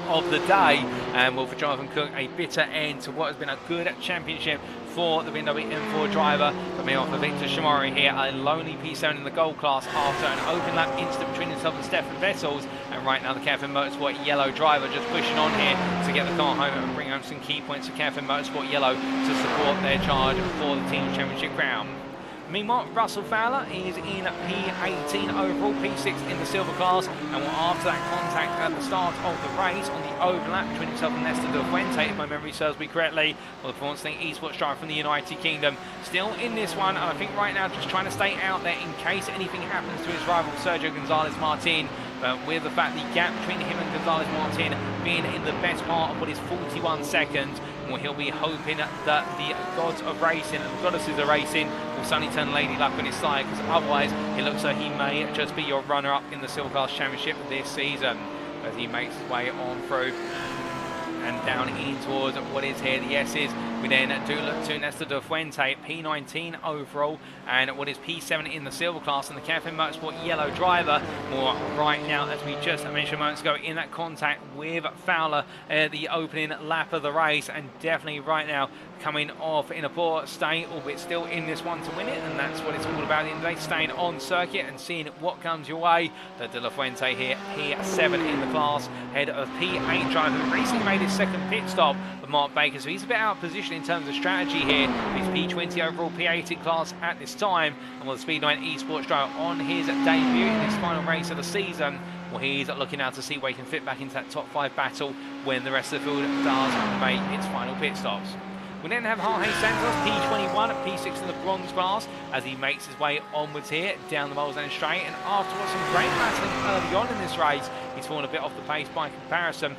Speaker 1: of the day. And well, for Jonathan Cook, a bitter end to what has been a good championship for the BMW M4 driver. But meanwhile, for Victor Shimari here, a lonely P7 in the gold class after an open lap incident between himself and Stephan Wessels. And right now the KFM Motorsport yellow driver just pushing on here to get the car home and bring home some key points for KFM Motorsport yellow to support their charge for the team championship crown. Meanwhile, Russell Fowler is in P18 overall, P6 in the silver class, and well, after that contact at the start of the race on the overlap between himself and Nestor De Fuente, if my memory serves me correctly, well, the Performance Esports driver from the United Kingdom, still in this one, and I think right now just trying to stay out there in case anything happens to his rival Sergio Gonzalez Martin. But with the fact the gap between him and Gonzalez Martin being in the best part of what is 41 seconds, well, he'll be hoping that the gods of racing and the goddesses of racing will suddenly turn lady luck on his side, because otherwise it looks like he may just be your runner-up in the Silver Class Championship this season as he makes his way on through and down in towards what is here the S's. We then do look to Nestor De Fuente, P19 overall, and what is P7 in the silver class, and the KFM Motorsport yellow driver. More right now, as we just mentioned moments ago, in that contact with Fowler at the opening lap of the race, and definitely right now coming off in a poor state, albeit still in this one to win it, and that's what it's all about in the day, staying on circuit and seeing what comes your way. The De La Fuente here, P7 in the class, head of P8 driver, who recently made his second pit stop of Mark Baker, so he's a bit out of position in terms of strategy here. He's P20 overall, P80 class at this time, and with the Speed9 Esports driver on his debut in his final race of the season, well, he's looking out to see where he can fit back into that top 5 battle when the rest of the field does make its final pit stops. We then have Jorge Santos, P21 at P6 in the bronze class, as he makes his way onwards here down the Mulsanne straight, and after some great battling early on in this race, he's fallen a bit off the pace by comparison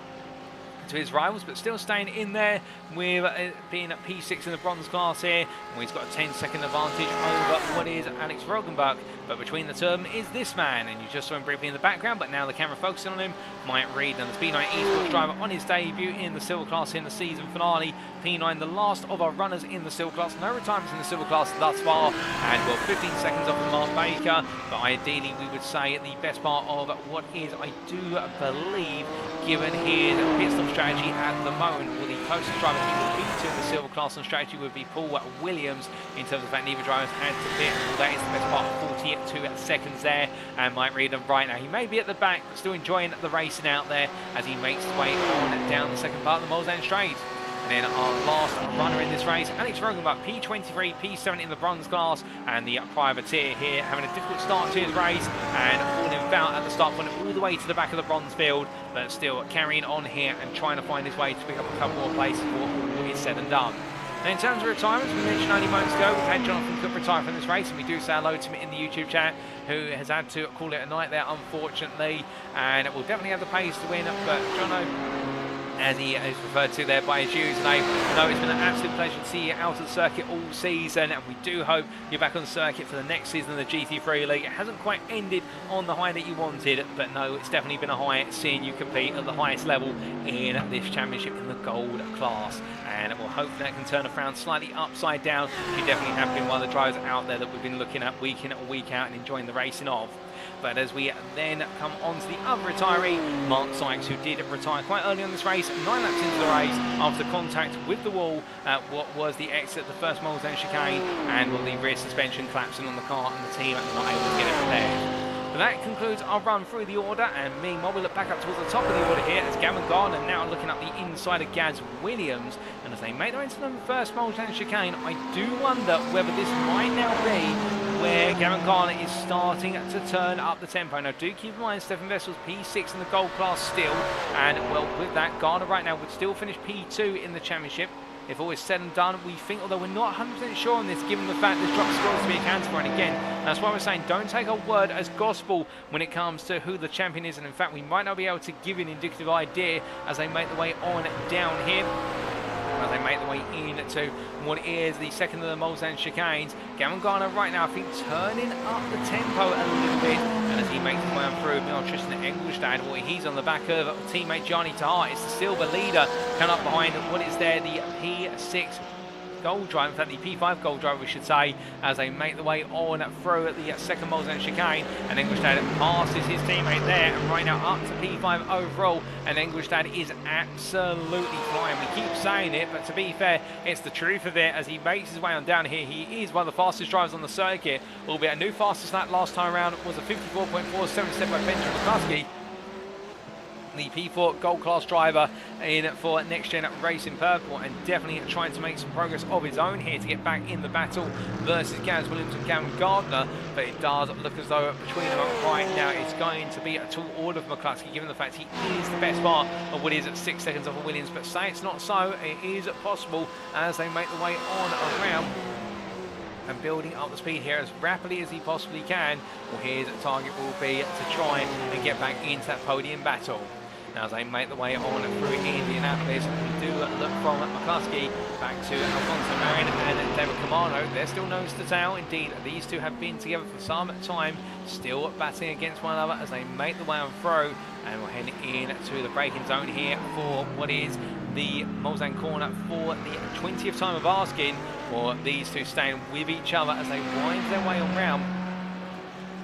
Speaker 1: to his rivals, but still staying in there with being at P6 in the bronze class here. Well, he's got a 10-second advantage over what is Alex Rogenbach, but between the two of them is this man, and you just saw him briefly in the background, but now the camera focusing on him. Mike Reed, and the Speed9 Esports driver on his debut in the silver class in the season finale. P9, the last of our runners in the silver class. No retirements in the silver class thus far, and well, 15 seconds off of Mark Baker, but ideally we would say the best part of what is, I do believe, given his pit stop strategy at the moment, well, the closest driver he would be to the silver class on strategy would be Paul Williams, in terms of that neither drivers had to pit. Well, that is the best part of 42 seconds there, and Mike Reed right now, he may be at the back, but still enjoying the racing out there as he makes his way on down the second part of the Mulsanne straight. And then our last runner in this race, Alex Rogenbach, P23, P7 in the bronze class, and the privateer here having a difficult start to his race and falling foul at the start point all the way to the back of the bronze field, but still carrying on here and trying to find his way to pick up a couple more places before all is said and done. Now, in terms of retirements, we mentioned only moments ago, we've had Jonathan Cook retire from this race, and we do say hello to him in the YouTube chat, who has had to call it a night there, unfortunately, and it will definitely have the pace to win, but Jono, as he is referred to there by his username, no, it's been an absolute pleasure to see you out of the circuit all season, and we do hope you're back on the circuit for the next season of the GT3 League. It hasn't quite ended on the high that you wanted, but no, it's definitely been a high seeing you compete at the highest level in this championship in the gold class, and we'll hope that can turn around slightly upside down. You definitely have been one of the drivers out there that we've been looking at week in and week out and enjoying the racing of. But as we then come on to the other retiree, Mark Sykes, who did retire quite early on this race, 9 laps into the race after contact with the wall at what was the exit, the first Mulsanne chicane, and the rear suspension collapsing on the car, and the team not able to get it repaired. But that concludes our run through the order, and meanwhile we look back up towards the top of the order here as Gavan Gardener now looking up the inside of Gaz Williams, and as they make their way into the first Mulsanne chicane, I do wonder whether this might now be where Gavan Gardener is starting to turn up the tempo. Now do keep in mind Stephan Wessels P6 in the gold class still, and well, with that, Gardener right now would still finish P2 in the championship, if all is said and done, we think, although we're not 100% sure on this, given the fact this drop scores to be accounted for, and again, that's why we're saying don't take our word as gospel when it comes to who the champion is, and in fact we might not be able to give you an indicative idea as they make the way on down here. As they make their way into what is the second of the Mulsanne chicanes. Gavan Gardener right now, I think, turning up the tempo a little bit. And as he makes his way on through, Tristan Engelstad, well, he's on the back of teammate Gianni Tahar. It's the silver leader coming up behind what is there, the P6 gold driver, in fact the P5 gold driver we should say, as they make the way on through at the second Mulsanne chicane, and Engelstad passes his teammate there, and right now up to P5 overall, and Engelstad is absolutely flying. We keep saying it, but to be fair, it's the truth of it. As he makes his way on down here, he is one of the fastest drivers on the circuit, albeit a new fastest lap last time around was a 54.47 set by Benjamin McCluskey, the P4 Gold Class driver in for NXTGEN Racing Purple, and definitely trying to make some progress of his own here to get back in the battle versus Gaz Williams and Gavan Gardener. But it does look as though between them right now it's going to be a tall order for McCluskey, given the fact he is the best part of what is at 6 seconds off of Williams. But say it's not so, it is possible as they make the way on around and building up the speed here as rapidly as he possibly can. Well, his target will be to try and get back into that podium battle. Now as they make the way on through Indianapolis, we do look from McCluskey back to Alfonso Marin and David Camano. They're still nose to tail. Indeed, these two have been together for some time, still battling against one another as they make the way on through. And we're heading in to the braking zone here for what is the Mulsanne corner for the 20th time of asking for these two staying with each other as they wind their way around.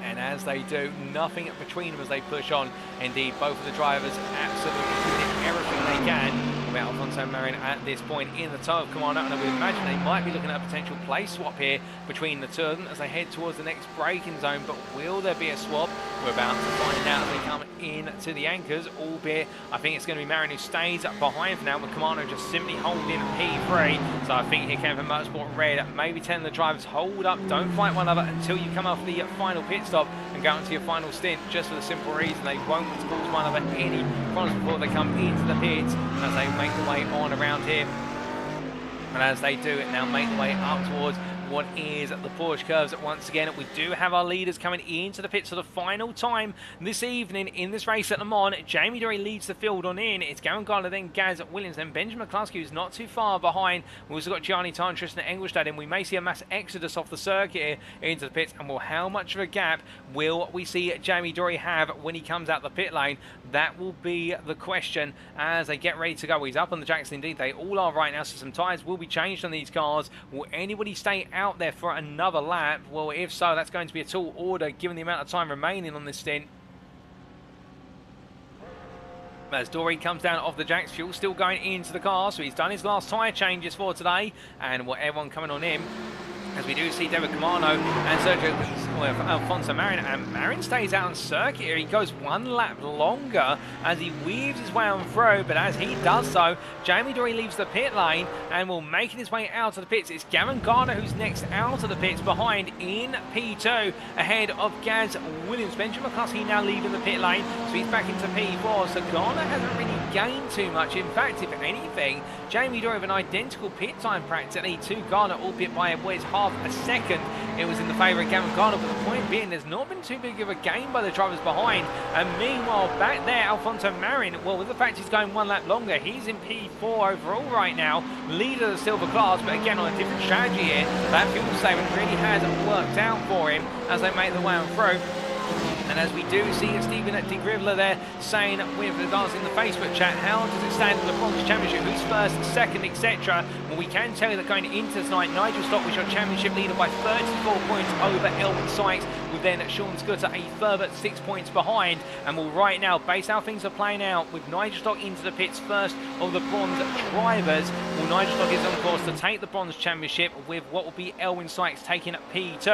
Speaker 1: And as they do, nothing between them as they push on. Indeed, both of the drivers absolutely doing everything they can. About Alfonso Marin at this point in the toe of Camano, and I would imagine they might be looking at a potential place swap here between the two of them as they head towards the next braking zone. But will there be a swap? We're about to find out as they come into the anchors, albeit I think it's going to be Marin who stays behind for now, with Camano just simply holding P3. So I think here came from Mosport Red, maybe telling the drivers, hold up, don't fight one another until you come off the final pit stop and go into your final stint, just for the simple reason they won't cause one another any problems before they come into the pits as they make the way on around here. And as they do it now, make the way up towards what is the Porsche curves. Once again, we do have our leaders coming into the pits for the final time this evening in this race at Le Mans. Jamie Dorey leads the field on in. It's Gavan Gardener, then Gaz Williams, then Benjamin McCluskey, who's not too far behind. We've also got Gianni Tahar and Tristan Engelstad in. We may see a mass exodus off the circuit here into the pits, and well, how much of a gap will we see Jamie Dorey have when he comes out the pit lane? That will be the question as they get ready to go. He's up on the jacks, indeed they all are right now, so some tyres will be changed on these cars. Will anybody stay out there for another lap? Well, if so, that's going to be a tall order given the amount of time remaining on this stint. As Dorey comes down off the jacks, fuel still going into the car, so he's done his last tyre changes for today, and everyone coming on in. As we do see David Camano and Sergio Alfonso Marin, and Marin stays out on circuit here. He goes one lap longer as he weaves his way on through, but as he does so, Jamie Dorey leaves the pit lane and will making his way out of the pits. It's Gavan Gardener who's next out of the pits behind in P2, ahead of Gaz Williams. Benjamin McCluskey now leaving the pit lane, so he's back into P4, so Gardener hasn't really gained too much. In fact, if anything, Jamie Dorey have an identical pit time practically to Gardener, albeit by what is half a second. It was in the favour of Gavan Gardener, but the point being there's not been too big of a gain by the drivers behind. And meanwhile back there, Alfonso Marin, well, with the fact he's going one lap longer, he's in P4 overall right now, leader of the silver class, but again on a different strategy here. That fuel saving really has worked out for him as they make the way on through. And as we do see Stephen de Grivler there saying with regards in the Facebook chat, how does it stand in the Bronze Championship? Who's first, second, etc.? Well, we can tell you that going into tonight, Nigel Stock was your championship leader by 34 points over Elwin Sykes, with then Sean Scudder a further 6 points behind. And well, right now, based how things are playing out, with Nigel Stock into the pits first of the bronze drivers, well, Nigel Stock is on course to take the Bronze Championship, with what will be Elwin Sykes taking P2.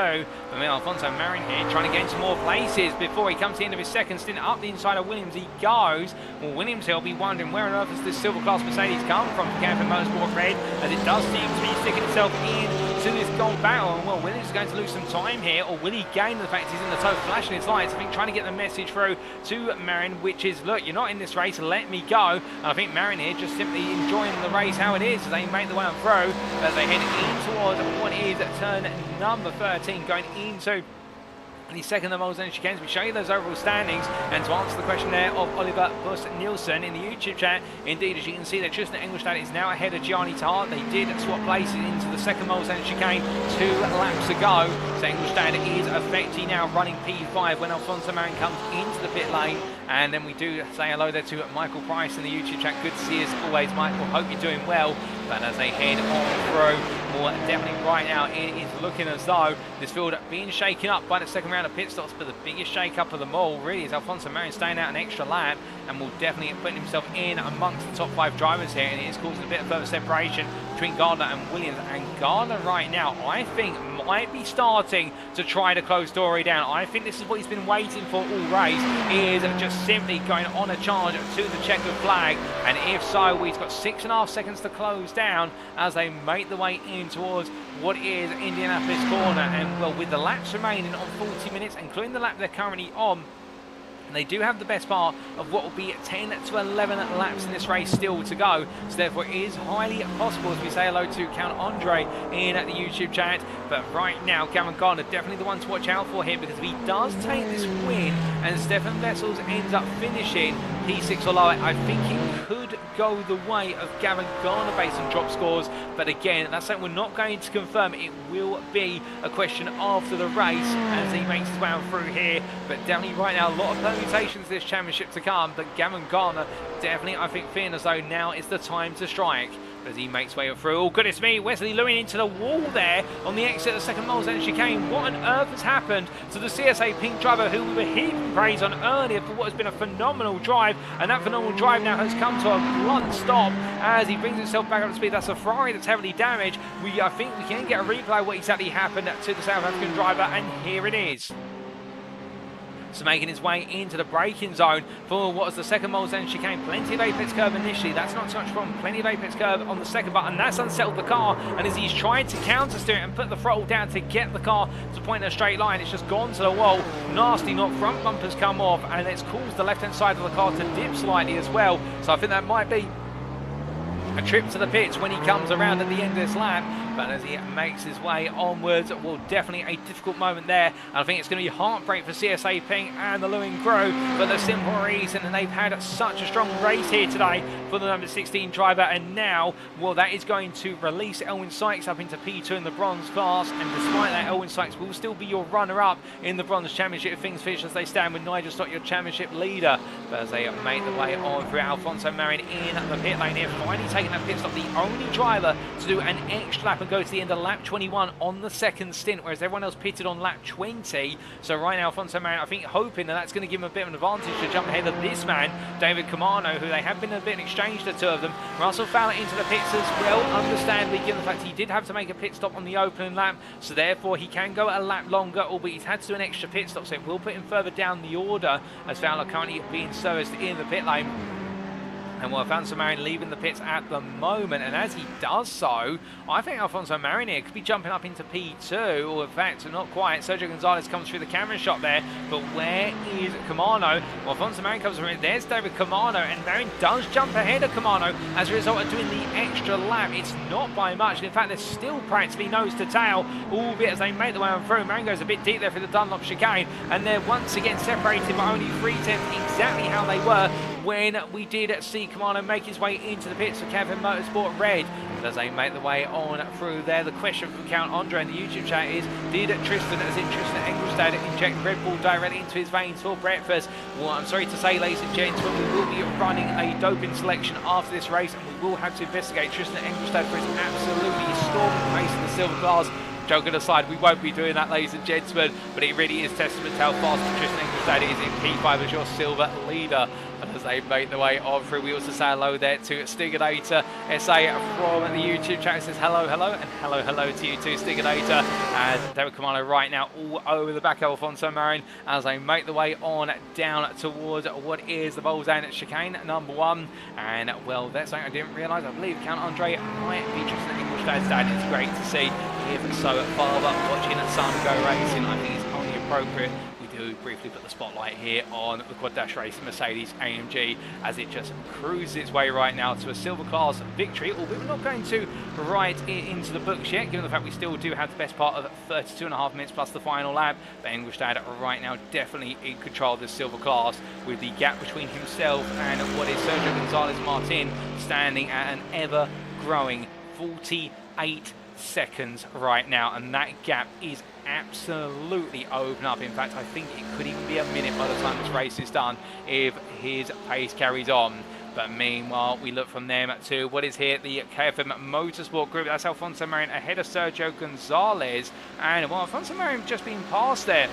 Speaker 1: But then Alfonso Marin here trying to gain some more places before he comes to the end of his second stint. Up the inside of Williams he goes. Well, Williams will be wondering where on earth has this silver class Mercedes come from for Camping Mosport Red, as it does seem to be sticking itself in to this gold battle. And well, Williams is going to lose some time here, or will he gain the fact he's in the toe, flashing his lights? I think trying to get the message through to Marin, which is, look, you're not in this race, let me go. And I think Marin here just simply enjoying the race how it is as they make the way on through, as they head in towards what is turn number 13, going into the second of the Mols Chicanes. We show you those overall standings, and to answer the question there of Oliver Buss-Nielsen in the YouTube chat, indeed, as you can see, that Tristan Engelstad is now ahead of Gianni Tart. They did swap places into the second Mols Chicane 2 laps ago, so Engelstad is effectively now running P5 when Alfonso Marin comes into the pit lane. And then we do say hello there to Michael Price in the YouTube chat. Good to see us always, Michael. Hope you're doing well. But as they head on through, more definitely right now, it is looking as though this field being shaken up by the second round of pit stops. But the biggest shake-up of them all really is Alfonso Marin staying out an extra lap, and will definitely put himself in amongst the top 5 drivers here. And it is causing a bit of further separation between Gardner and Williams. And Gardner right now, I think, might be starting to try to close Dory down. I think this is what he's been waiting for all race, is just simply going on a charge to the checkered flag. And if so, he's got 6.5 seconds to close down as they make the way in towards what is Indianapolis corner. And well, with the laps remaining on 40 minutes, including the lap they're currently on, and they do have the best part of what will be 10 to 11 laps in this race still to go. So therefore it is highly possible, as we say hello to Count Andre in the YouTube chat. But right now, Gavan Gardener definitely the one to watch out for here, because if he does take this win and Stephan Wessels ends up finishing P6 or lower, I think it could go the way of Gavan Gardener based on drop scores. But again, that's something we're not going to confirm. It will be a question after the race as he makes his way on through here. But definitely right now, a lot of permutations this championship to come. But Gavan Gardener definitely, I think, feeling as though now is the time to strike as he makes way through. Oh, goodness me, Wesley Lewin into the wall there on the exit of the second Mols chicane. What on earth has happened to the CSA Pink driver, who we were heaping praise on earlier for what has been a phenomenal drive? And that phenomenal drive now has come to a blunt stop as he brings himself back up to speed. That's a Ferrari that's heavily damaged. I think we can get a replay of what exactly happened to the South African driver, and here it is. So making his way into the braking zone for what was the second Mols chicane. Plenty of apex curve initially. That's not too much problem. Plenty of apex curve on the second button. That's unsettled the car. And as he's tried to counter steer it and put the throttle down to get the car to point in a straight line, it's just gone to the wall. Nasty knock. Front bumpers come off, and it's caused the left-hand side of the car to dip slightly as well. So I think that might be a trip to the pits when he comes around at the end of this lap. But as he makes his way onwards, well, definitely a difficult moment there. And I think it's going to be heartbreak for CSA Ping and the Lewin crew for the simple reason that they've had such a strong race here today for the number 16 driver. And now, well, that is going to release Elwin Sykes up into P2 in the bronze class. And despite that, Elwin Sykes will still be your runner-up in the bronze championship. Things finish as they stand with Nigel Stott, your championship leader. But as they make the way on through Alfonso Marin in the pit lane here, finally taking that pit stop, the only driver to do an extra lap and go to the end of lap 21 on the second stint, whereas everyone else pitted on lap 20. So right now, Alfonso Marin, I think, hoping that that's going to give him a bit of an advantage to jump ahead of this man, David Camano, who they have been a bit in exchange, the two of them. Russell Fowler into the pits as well, understandably, given the fact he did have to make a pit stop on the opening lap, so therefore he can go a lap longer, albeit he's had to do an extra pit stop, so it will put him further down the order, as Fowler currently being serviced in the pit lane. And well, Alfonso Marin leaving the pits at the moment, and as he does so, I think Alfonso Marin here could be jumping up into P2, or in fact, not quite. Sergio Gonzalez comes through the camera shot there, but where is Camano? Well, Alfonso Marin comes through, there's David Camano, and Marin does jump ahead of Camano as a result of doing the extra lap. It's not by much, and in fact, they're still practically nose to tail, albeit as they make the way on through. Marin goes a bit deep there for the Dunlop chicane, and they're once again separated by only 3/10, exactly how they were when we did see Camano make his way into the pits for Kevin Motorsport Red. But as they make the way on through there, the question from Count Andre in the YouTube chat is, did Tristan Engelstad inject Red Bull directly into his veins for breakfast? Well, I'm sorry to say, ladies and gents, but we will be running a doping selection after this race, and we will have to investigate Tristan Engelstad for his absolutely storming pace in the silver class. Joking aside, we won't be doing that, ladies and gentlemen, but it really is testament to how fast Tristan Engelstad is in P5 as your silver leader. And as they make the way on through, we also say hello there to Stigadator SA from the YouTube chat. It says hello, hello, and hello, hello to you too, Stigadator. And David Camano right now all over the back of Alfonso Marin as they make the way on down towards what is the Bolzan chicane number 1. And well, that's something I didn't realise. I believe Count Andre might be Tristan Engelstad's dad. It's great to see if so far, but watching some go racing, I think it's only appropriate we do briefly put the spotlight here on the Quad Dash Racing Mercedes AMG as it just cruises its way right now to a silver class victory, albeit we're not going to write it into the books yet, given the fact we still do have the best part of 32.5 minutes plus the final lap. But Ingolstadt right now definitely in control of this silver class, with the gap between himself and what is Sergio Gonzalez Martin standing at an ever growing 48 seconds right now, and that gap is absolutely open up. In fact, I think it could even be a minute by the time this race is done if his pace carries on. But meanwhile, we look from them to what is here, the KFM Motorsport Group. That's Alfonso Marin ahead of Sergio Gonzalez, and well, Alfonso Marin just been passed there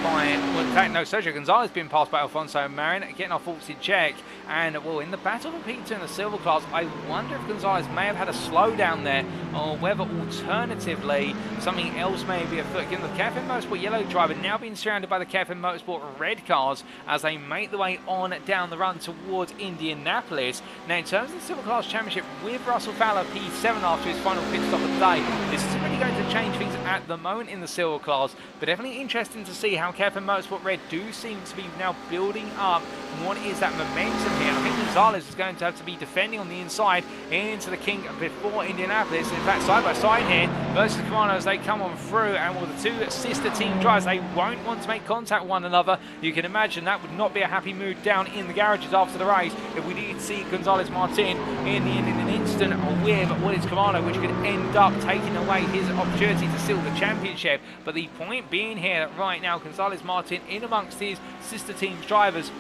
Speaker 1: by, well, in fact, no, Sergio Gonzalez being passed by Alfonso Marin, getting our faults in check. And, well, in the battle for P2 in the silver class, I wonder if Gonzalez may have had a slowdown there, or whether alternatively something else may be afoot. Given the KFM Motorsport yellow driver now being surrounded by the KFM Motorsport red cars as they make their way on down the run towards Indianapolis. Now, in terms of the silver class championship, with Russell Fowler P7 after his final pit stop of the day, this isn't really going to change things at the moment in the silver class, but definitely interesting to see how KFM Motorsport red do seem to be now building up. What is that momentum here? I think Gonzalez is going to have to be defending on the inside into the King before Indianapolis. In fact, side by side here versus Camaro as they come on through, and with the two sister team drivers, they won't want to make contact with one another. You can imagine that would not be a happy mood down in the garages after the race if we did see Gonzalez Martin in an instant with what is Camaro, which could end up taking away his opportunity to seal the championship. But the point being here that right now Gonzalez Martin in amongst his sister team's drivers.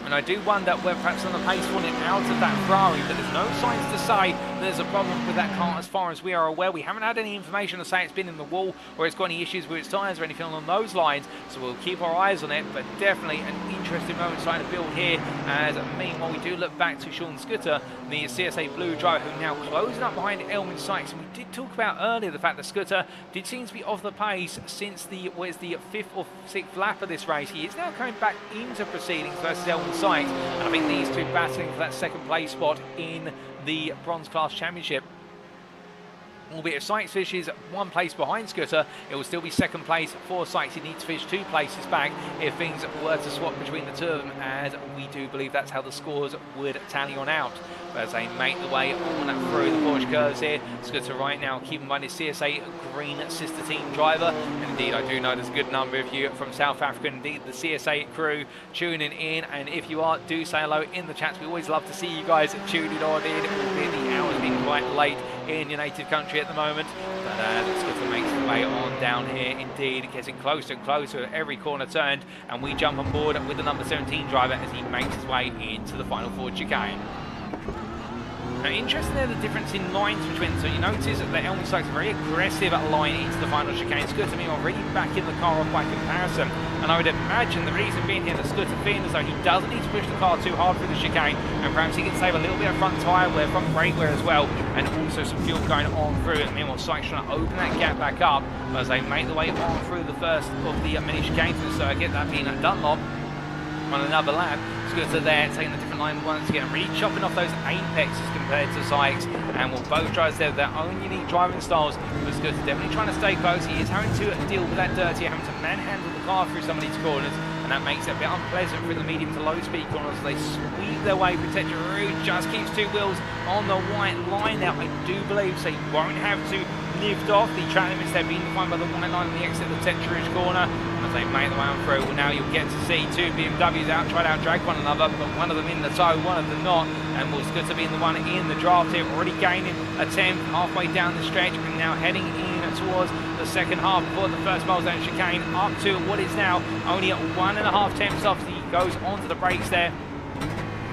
Speaker 1: And I do wonder whether perhaps on the pace falling out of that Ferrari, but there's no signs to say there's a problem with that car as far as we are aware. We haven't had any information to say it's been in the wall or it's got any issues with its tyres or anything along those lines, so we'll keep our eyes on it. But definitely an interesting moment starting to build here, as meanwhile we do look back to Sean Scooter, the CSA Blue driver, who now closing up behind Elwin Sykes. And we did talk about earlier the fact that Scooter did seem to be off the pace since the 5th or 6th lap of this race. He is now coming back into proceedings versus Elwin Sykes, and I think these two battling for that second place spot in the Bronze Class Championship. Albeit if Sykes finishes one place behind Scooter, it will still be second place for Sykes. He needs to finish 2 places back if things were to swap between the two of them, as we do believe that's how the scores would tally on out. But as they make the way on through the Porsche curves here, Scooter right now keeping by his CSA green sister team driver. And indeed, I do know there's a good number of you from South Africa, indeed the CSA crew tuning in. And if you are, do say hello in the chats. We always love to see you guys tuning on in, albeit the hours being quite late in your native country at the moment. But Scooter makes the way on down here, indeed getting closer and closer at every corner turned, and we jump on board with the number 17 driver as he makes his way into the final Ford chicane. Now, interesting there, the difference in lines between them. So you notice that Elwin Sykes very aggressive at line into the final chicane. Scooter being already back in the car off by comparison. And I would imagine the reason being here that Scooter feeling as though he doesn't need to push the car too hard through the chicane, and perhaps he can save a little bit of front tyre wear, front brake wear as well, and also some fuel going on through it. Meanwhile, Sykes trying to open that gap back up as they make their way on through the first of the mini chicanes to the circuit, that being at Dunlop on another lap. Scooter there taking the different line once again, really chopping off those apexes compared to Sykes, and will both drivers there with their own unique driving styles. But Scooter definitely trying to stay close. He is having to deal with that dirty, having to manhandle the car through some of these corners, and that makes it a bit unpleasant for the medium to low speed corners as they sweep their way. Protector Roux just keeps 2 wheels on the white line now, I do believe, so he won't have to lift off. The track limits there being defined by the white line on the exit of the Tetra Rouge corner. As they make their way on through, well, now you'll get to see 2 BMWs out, try to out-drag one another, but one of them in the tow, one of them not. And will Scooter being the one in the draft here, already gaining a 10th halfway down the stretch, and now heading in towards the second half before the first milestone chicane, up to what is now only at 1.5 tenths off. He goes onto the brakes there,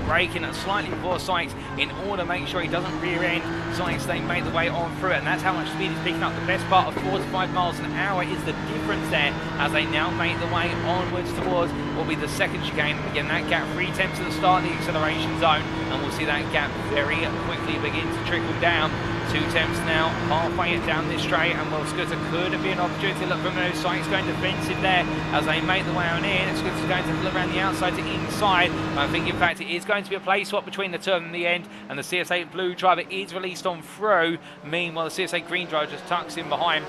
Speaker 1: braking slightly before Sykes in order to make sure he doesn't rear end Sykes. They make the way on through it, and that's how much speed he's picking up. The best part of 45 miles an hour is the difference there as they now make the way onwards towards what will be the second chicane. Again, that gap 3 tenths at the start of the acceleration zone, and we'll see that gap very quickly begin to trickle down 2 attempts now, halfway down this straight, and well, Scooter could be an opportunity. Look, Romano Sykes going defensive there as they make the way on in. Scooter's going to look around the outside to inside. I think, in fact, it is going to be a play swap between the two of them in the end, and the CSA blue driver is released on through. Meanwhile, the CSA green driver just tucks in behind.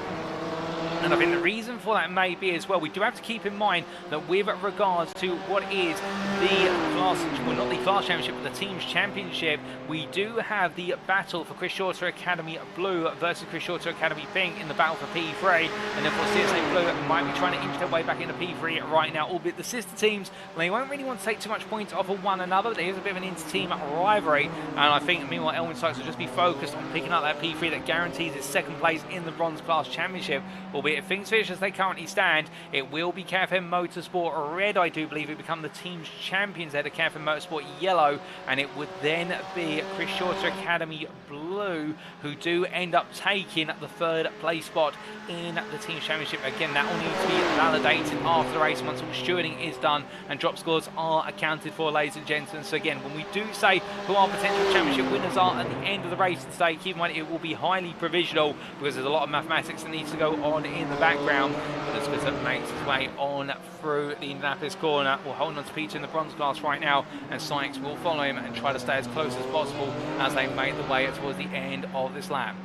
Speaker 1: And I think the reason for that may be as well, we do have to keep in mind that with regards to what is the class, well, not the class championship, but the team's championship, we do have the battle for Chris Shorter Academy Blue versus Chris Shorter Academy Pink in the battle for P3. And therefore CSA Blue might be trying to inch their way back into P3 right now, albeit the sister teams, they won't really want to take too much points off of one another. There is a bit of an inter-team rivalry, and I think meanwhile Elwin Sykes will just be focused on picking up that P3 that guarantees his second place in the bronze class championship, albeit if things finish as they currently stand, it will be KFM Motorsport Red, I do believe, who become the team's champions there, the KFM Motorsport Yellow, and it would then be Chris Shorter Academy Blue who do end up taking the third place spot in the team's championship. Again, that will need to be validated after the race once all stewarding is done and drop scores are accounted for, ladies and gentlemen. So again, when we do say who our potential championship winners are at the end of the race today, keep in mind it will be highly provisional because there's a lot of mathematics that needs to go on in the background. But as Scooter makes his way on through the Indianapolis corner, we're holding on to Peter in the bronze class right now, and Sykes will follow him and try to stay as close as possible as they make the way towards the end of this lap.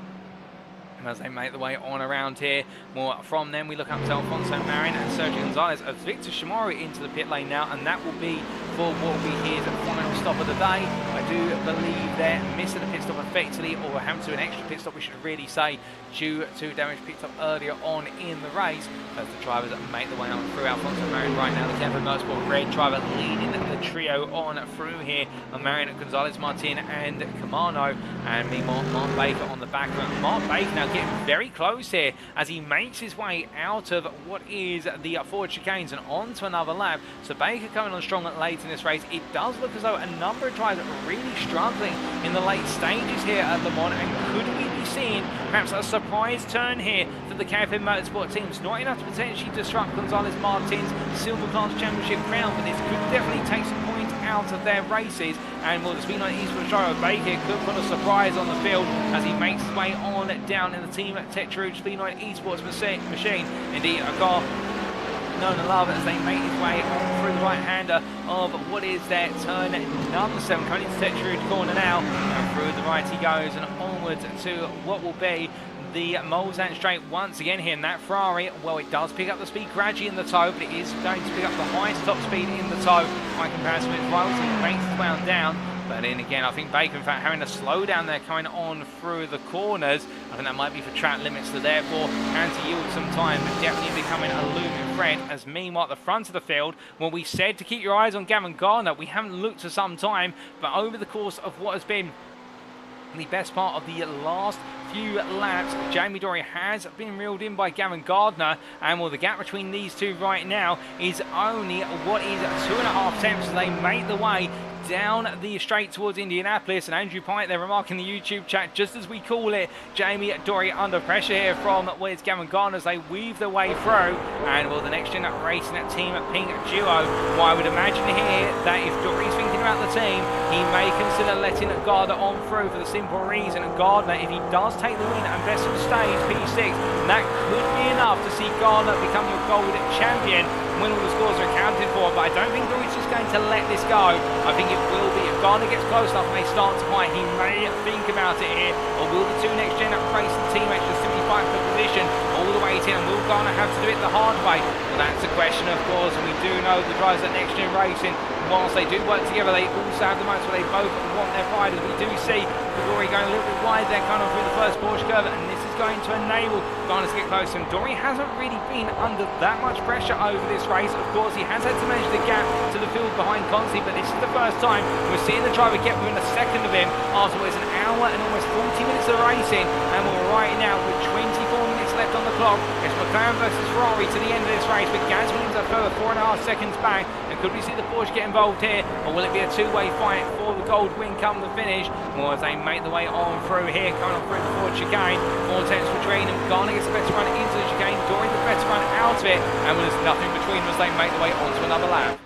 Speaker 1: And as they make the way on around here, more from them, we look up to Alfonso Marin and Sergio Gonzalez as Victor Shimori into the pit lane now, and that will be for what will be his final stop of the day. I do believe they're missing a pit stop effectively, or having to do an extra pit stop, we should really say, due to damage picked up earlier on in the race, as the drivers make the way on through. Alfonso Marin right now, the KFM Motorsport Red driver leading the trio on through here, Marin, Gonzalez, Martin and Camano, and meanwhile Mark Baker on the back of him. Mark Baker now getting very close here as he makes his way out of what is the forward chicanes and onto another lap. So Baker coming on strong late in this race. It does look as though a number of drivers are really struggling in the late stages here at Le Mans, and could we be seeing perhaps a surprise turn here for the KFM Motorsport teams? Not enough to potentially disrupt Gonzalez Martin's Silver Class Championship crown, but this could definitely take some points out of their races. And will the Speed 9 Eastwood driver Baker could put a surprise on the field as he makes his way on down in the team at Tetra Speed 9 Esports machine. Indeed, a car known and loved as they make his way on through the right-hander of what is their turn number 7, coming into Tetra corner now, and through the right he goes and onwards to what will be the Mulsanne straight once again here. And that Ferrari, well, it does pick up the speed gradually in the toe, but it is going to pick up the highest top speed in the toe by comparison with rivals. It makes its way down. But then again, I think Baker, in fact, having to slow down there coming on through the corners. I think that might be for track limits, so therefore and to yield some time, but definitely becoming a looming threat. As meanwhile, at the front of the field, well, we said to keep your eyes on Gavan Gardener. We haven't looked for some time, but over the course of what has been the best part of the last few laps, Jamie Dory has been reeled in by Gavan Gardener, and well, the gap between these two right now is only what is 2.5 tenths as they make the way down the straight towards Indianapolis. And Andrew Pite there remarking in the YouTube chat, just as we call it, Jamie Dory under pressure here from where's Gavan Gardener as they weave their way through. And well, the next gen racing team Pink duo, well, I would imagine here that if Dory's thinking about the team, he may consider letting Gardner on through for the simple reason Gardner, if he does take the win and best of stage P6, that could be enough to see Gardner become your gold champion when all the scores are accounted for. But I don't think Dory's just going to let this go. I think it will be, if Gardner gets close enough and they start to fight, he may think about it here. Or will the two next gen racing teammates just simply fight for position all the way in, and will Gardner have to do it the hard way? Well, that's a question, of course, and we do know the drivers at next gen racing, whilst they do work together, they also have the moments where they both want their riders. We do see Dory going a little bit wide there, kind of through the first Porsche curve, and this is going to enable Garner to get close. And Dory hasn't really been under that much pressure over this race. Of course, he has had to manage the gap to the field behind Consi, but this is the first time we're seeing the driver get within a second of him after it's an hour and almost 40 minutes of racing. And we're right now with 24 minutes left on the clock. It's McLaren versus Ferrari to the end of this race, with Gaz Williams a further 4.5 seconds back. And could we see the Porsche get involved here, or will it be a two-way fight for the gold win come the finish? Or as they make the way on through here, coming on through the Ford chicane, 4 tenths between them. Garner gets the better run into the chicane, Dory the better run out of it, and there's nothing between them as they make the way onto another lap.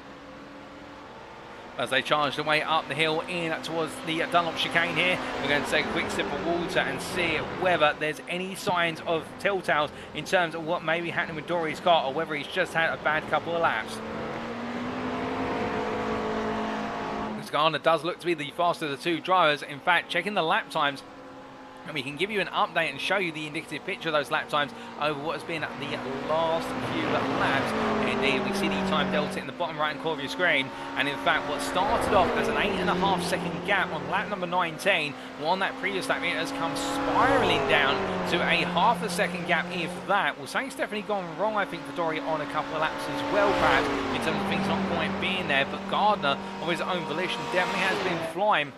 Speaker 1: as they charge their way up the hill in towards the Dunlop chicane here. We're going to take a quick sip of water and see whether there's any signs of telltales in terms of what may be happening with Dory's car, or whether he's just had a bad couple of laps. Gardener does look to be the faster of the two drivers. In fact, checking the lap times, and we can give you an update and show you the indicative picture of those lap times over what has been the last few laps. Indeed, we see the time delta in the bottom right hand corner of your screen, and in fact what started off as an 8.5 second gap on lap number 19, on that previous lap, it has come spiralling down to a half a second gap, if that. Well, something's definitely gone wrong, I think, for Dory on a couple of laps as well, perhaps, in terms of things not quite being there, but Gardener, of his own volition, definitely has been flying.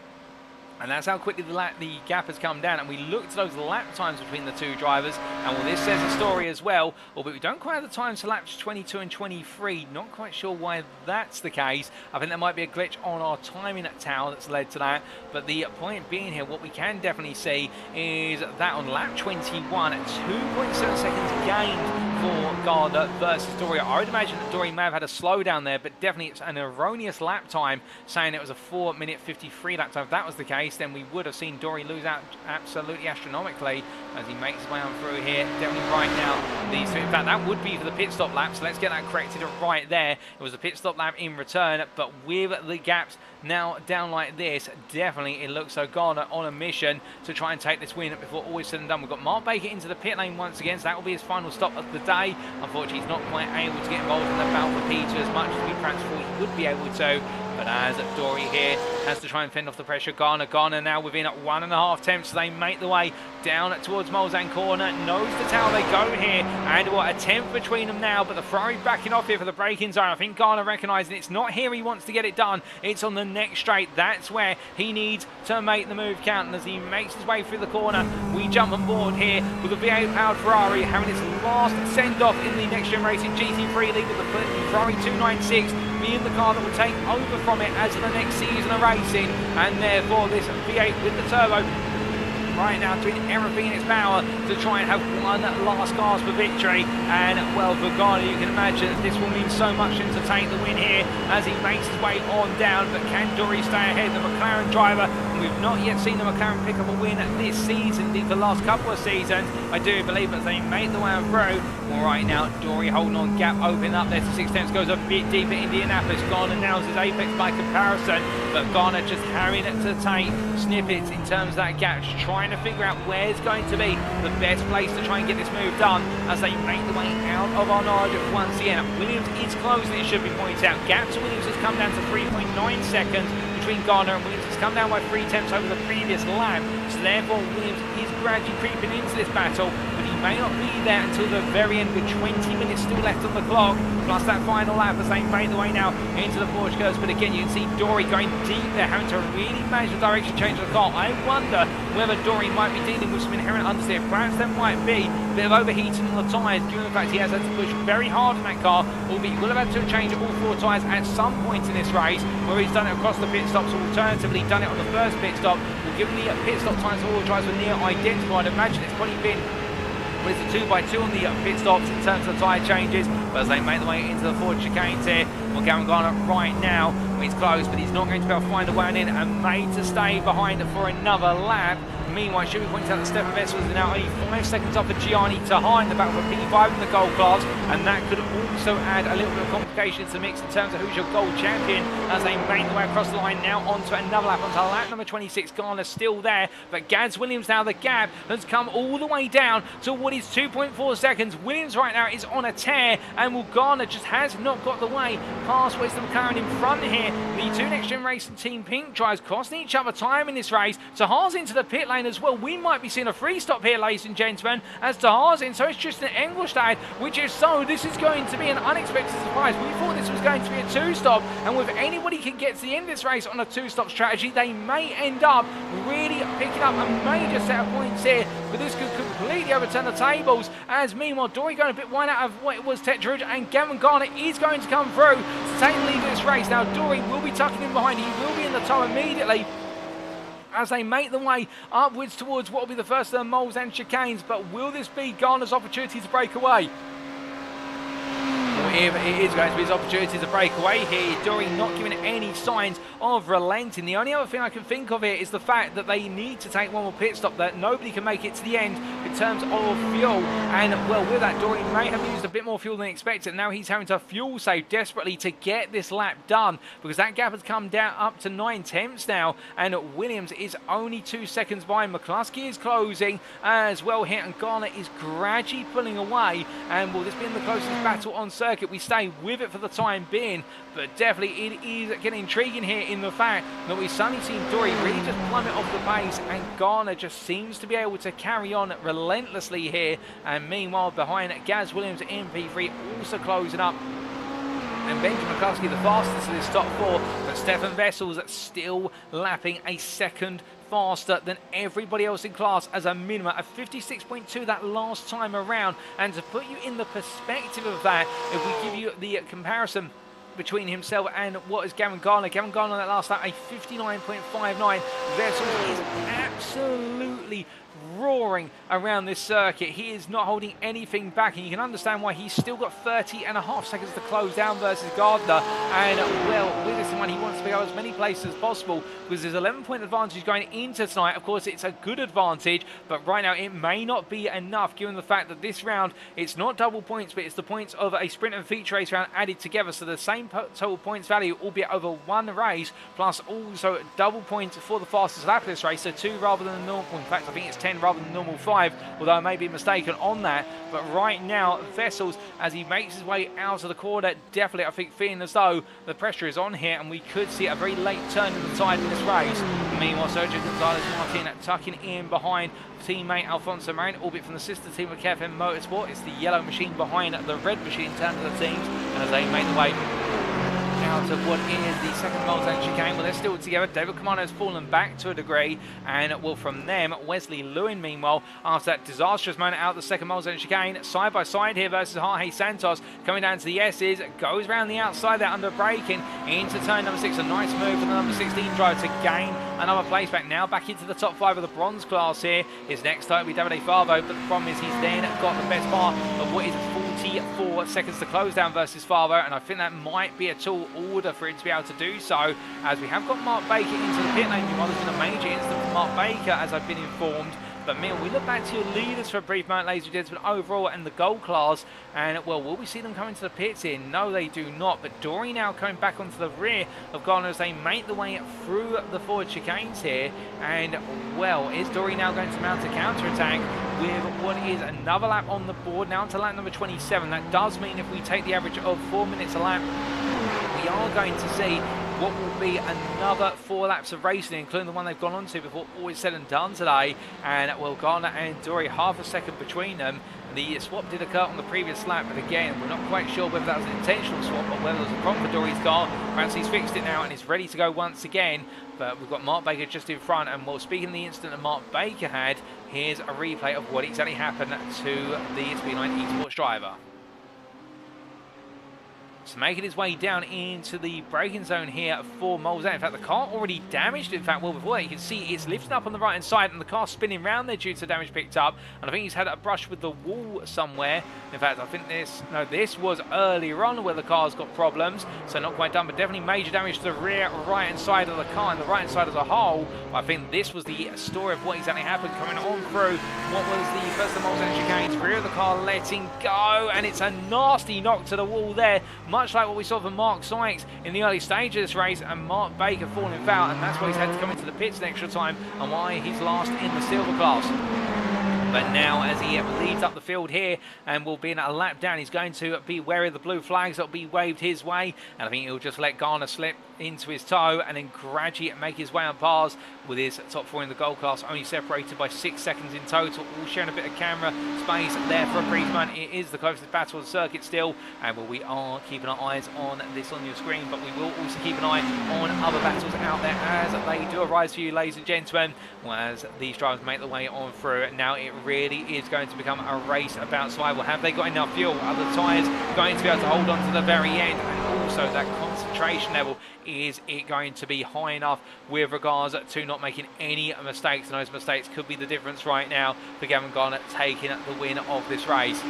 Speaker 1: And that's how quickly the gap has come down. And we looked at those lap times between the two drivers. And well, this says a story as well. Albeit we don't quite have the times for laps 22 and 23. Not quite sure why that's the case. I think there might be a glitch on our timing tower that's led to that. But the point being here, what we can definitely see is that on lap 21, 2.7 seconds gained for Gardener versus Dory. I would imagine that Dory may have had a slowdown there, but definitely it's an erroneous lap time, saying it was a 4-minute 53 lap time. If that was the case, then we would have seen Dory lose out absolutely astronomically as he makes his way on through here. Definitely right now, in fact, that would be for the pit stop lap, so let's get that corrected right there. It was a pit stop lap in return, but with the gaps now down like this, definitely it looks so Gardener on a mission to try and take this win before all is said and done. We've got Mark Baker into the pit lane once again, so that will be his final stop of the day. Unfortunately, he's not quite able to get involved in the battle for Peter as much as we perhaps thought he would be able to. But as Dory here has to try and fend off the pressure, Gardener now within 1.5 tenths, so they make the way down towards Mulsanne corner. Nose to tail they go here, and what, a tenth between them now, but the Ferrari backing off here for the braking zone. I think Gardener recognising it's not here he wants to get it done, it's on the next straight. That's where he needs to make the move count, and as he makes his way through the corner, we jump on board here with a V8 powered Ferrari having its last send off in the NXTGEN Racing GT3 League, with the Ferrari 296 being the car that will take over from it as the next season of racing. And therefore this V8 with the turbo right now doing everything in its power to try and have one last gasp for victory. And well, for Gardener, you can imagine this will mean so much to him to take the win here as he makes his way on down. But can Dory stay ahead? The McLaren driver, we've not yet seen the McLaren pick up a win this season, the last couple of seasons, I do believe, that they make the way on through. Well, right now Dory holding on, gap opening up there to 6 tenths, goes a bit deeper. Indianapolis, Gardener now is his apex by comparison, but Gardener just harrying it to take snippets in terms of that gap, just trying to figure out where's going to be the best place to try and get this move done as they make the way out of Arnage once again. Williams is closing, it should be pointed out. Gap to Williams has come down to 3.9 seconds between Gardener and Williams. Has come down by 3 tenths over the previous lap, so therefore Williams is gradually creeping into this battle, but he may not be there until the very end with 20 minutes still left on the clock, plus that final lap as they make the way now into the Porsche curves. But again, you can see Dory going deep there, having to really manage the direction change of the car. I wonder whether Dory might be dealing with some inherent understeer. Perhaps there might be a bit of overheating on the tyres due to the fact he has had to push very hard in that car, albeit he will have had to change all 4 tyres at some point in this race, where he's done it across the pit stops, or alternatively done it on the first pit stop. Well, given the pit stop times of all the drivers were near identical, I'd imagine it's probably been with the 2x2 on the pit stops in terms of tyre changes. But as they make the way into the Ford chicanes here, well, Gavan Gardener right now, he's close, but he's not going to be able to find a way on in, and made to stay behind for another lap. Meanwhile, should we point out that Stephan Wessels is now only 5 seconds off of Gianni Tahar in the battle for P5 in the gold class, and that could also add a little bit of complication to the mix in terms of who's your gold champion as they make the way across the line now onto another lap, onto lap number 26. Gardener still there, but Gads Williams now, the gap has come all the way down to what is 2.4 seconds. Williams right now is on a tear, and will Gardener just has not got the way past where's the McLaren in front here. The two NXTGEN Racing Team Pink drives costing each other time in this race. Tahar's into the pit lane as well. We might be seeing a free stop here, ladies and gentlemen, as Tahar's in. So it's just an Engelstad, which is so this is going to be an unexpected surprise. We thought this was going to be a 2-stop, and with anybody can get to the end of this race on a 2-stop strategy, they may end up really picking up a major set of points here, but this could completely overturn the tables. As meanwhile, Dory going a bit wide out of what it was Tetrud, and Gavan Gardener is going to come through to take the lead of this race. Now Dory will be tucking in behind, he will be in the toe immediately as they make the way upwards towards what will be the first of the moles and chicanes. But will this be Gardener's opportunity to break away? If it is going to be his opportunity to break away here, Dory not giving any signs of relenting. The only other thing I can think of here is the fact that they need to take one more pit stop, that nobody can make it to the end in terms of fuel. And, well, with that, Dory may have used a bit more fuel than expected. Now he's having to fuel save desperately to get this lap done, because that gap has come down up to 9/10 now, and Williams is only 2 seconds behind. McCluskey is closing as well here, and Gardener is gradually pulling away. And will this be in the closest battle on circuit? We stay with it for the time being, but definitely it is getting intriguing here in the fact that we've suddenly seen Dory really just plummet off the pace, and Gardener just seems to be able to carry on relentlessly here. And meanwhile, behind Gaz Williams in P3 also closing up, and Benjamin McCluskey the fastest of this top four, but Stephan Wessels still lapping a second faster than everybody else in class, as a minimum of 56.2 that last time around. And to put you in the perspective of that, if we give you the comparison between himself and what is Gavan Gardener on that last lap, a 59.59. Wessels is absolutely roaring around this circuit. He is not holding anything back, and you can understand why. He's still got 30.5 seconds to close down versus Gardner. And, well, with this one, he wants to go as many places as possible, because there's 11-point advantage going into tonight. Of course, it's a good advantage, but right now it may not be enough, given the fact that this round, it's not double points, but it's the points of a sprint and feature race round added together. So the same total points value, albeit over one race, plus also double points for the fastest lap of this race. So 2 rather than normal. In fact, I think it's 10 rather than normal 5, although I may be mistaken on that. But right now, Wessels, as he makes his way out of the corner, definitely, I think, feeling as though the pressure is on here, and we could see a very late turn in the tide in this race. Meanwhile, Sergio Gonzalez Martin tucking in behind teammate Alfonso Marin, albeit from the sister team of KFM Motorsport. It's the yellow machine behind the red machine in terms of the teams, and as they make the way out of what is the second Mulsanne chicane, well, they're still together. David Camano has fallen back to a degree, and, well, from them, Wesley Lewin, meanwhile, after that disastrous moment out the second Mulsanne chicane, side by side here versus Jorge Santos, coming down to the S's, goes around the outside there under braking into turn number 6. A nice move for the number 16 driver to gain another place back. Now back into the top 5 of the bronze class here. His next time will be Davide Favo, but the problem is he's then got the best part of what is 44 seconds to close down versus Favo, and I think that might be a tall order for him to be able to do so, as we have got Mark Baker into the pit lane. Meanwhile, there's been a major incident for Mark Baker, as I've been informed. But meanwhile, we look back to your leaders for a brief moment, ladies and gentlemen, overall in the gold class. And, well, will we see them coming to the pits here? No, they do not. But Dory now coming back onto the rear of Gardner as they make the way through the forward chicanes here. And, well, is Dory now going to mount a counter-attack with what is another lap on the board now to lap number 27? That does mean if we take the average of 4 minutes a lap, we are going to see what will be another 4 laps of racing, including the one they've gone on to before all is said and done today. And, well, Gardener and Dory, half a second between them. The swap did occur on the previous lap, but again, we're not quite sure whether that was an intentional swap or whether it was a problem for Dory's car. Perhaps he's fixed it now and is ready to go once again. But we've got Mark Baker just in front, and, well, speaking of the incident that Mark Baker had, here's a replay of what exactly happened to the SB9 Esports driver. So making his way down into the braking zone here for Mulsanne. In fact, the car already damaged. In fact, well, before that, you can see it's lifted up on the right-hand side, and the car spinning round there due to the damage picked up. And I think he's had a brush with the wall somewhere. In fact, I think this was earlier on where the car's got problems. So not quite done, but definitely major damage to the rear right-hand side of the car and the right-hand side as a whole. I think this was the story of what exactly happened coming on through what was the first of Mulsanne chicanes. Rear of the car letting go, and it's a nasty knock to the wall there. Much like what we saw from Mark Sykes in the early stage of this race, and Mark Baker falling foul, and that's why he's had to come into the pits an extra time, and why he's last in the silver class. But now, as he leads up the field here and will be in a lap down, he's going to be wary of the blue flags that will be waved his way. And I think he'll just let Gardener slip into his toe and then gradually make his way on bars with his top 4 in the gold class, only separated by 6 seconds in total. All sharing a bit of camera space there for a brief moment. It is the closest battle of the circuit still, and we are keeping our eyes on this on your screen, but we will also keep an eye on other battles out there as they do arise for you, ladies and gentlemen, as these drivers make the way on through. Now it really is going to become a race about survival. Have they got enough fuel? Are the tyres going to be able to hold on to the very end? And also that concentration level, is it going to be high enough with regards to not making any mistakes? And those mistakes could be the difference right now for Gavan Gardener taking the win of this race.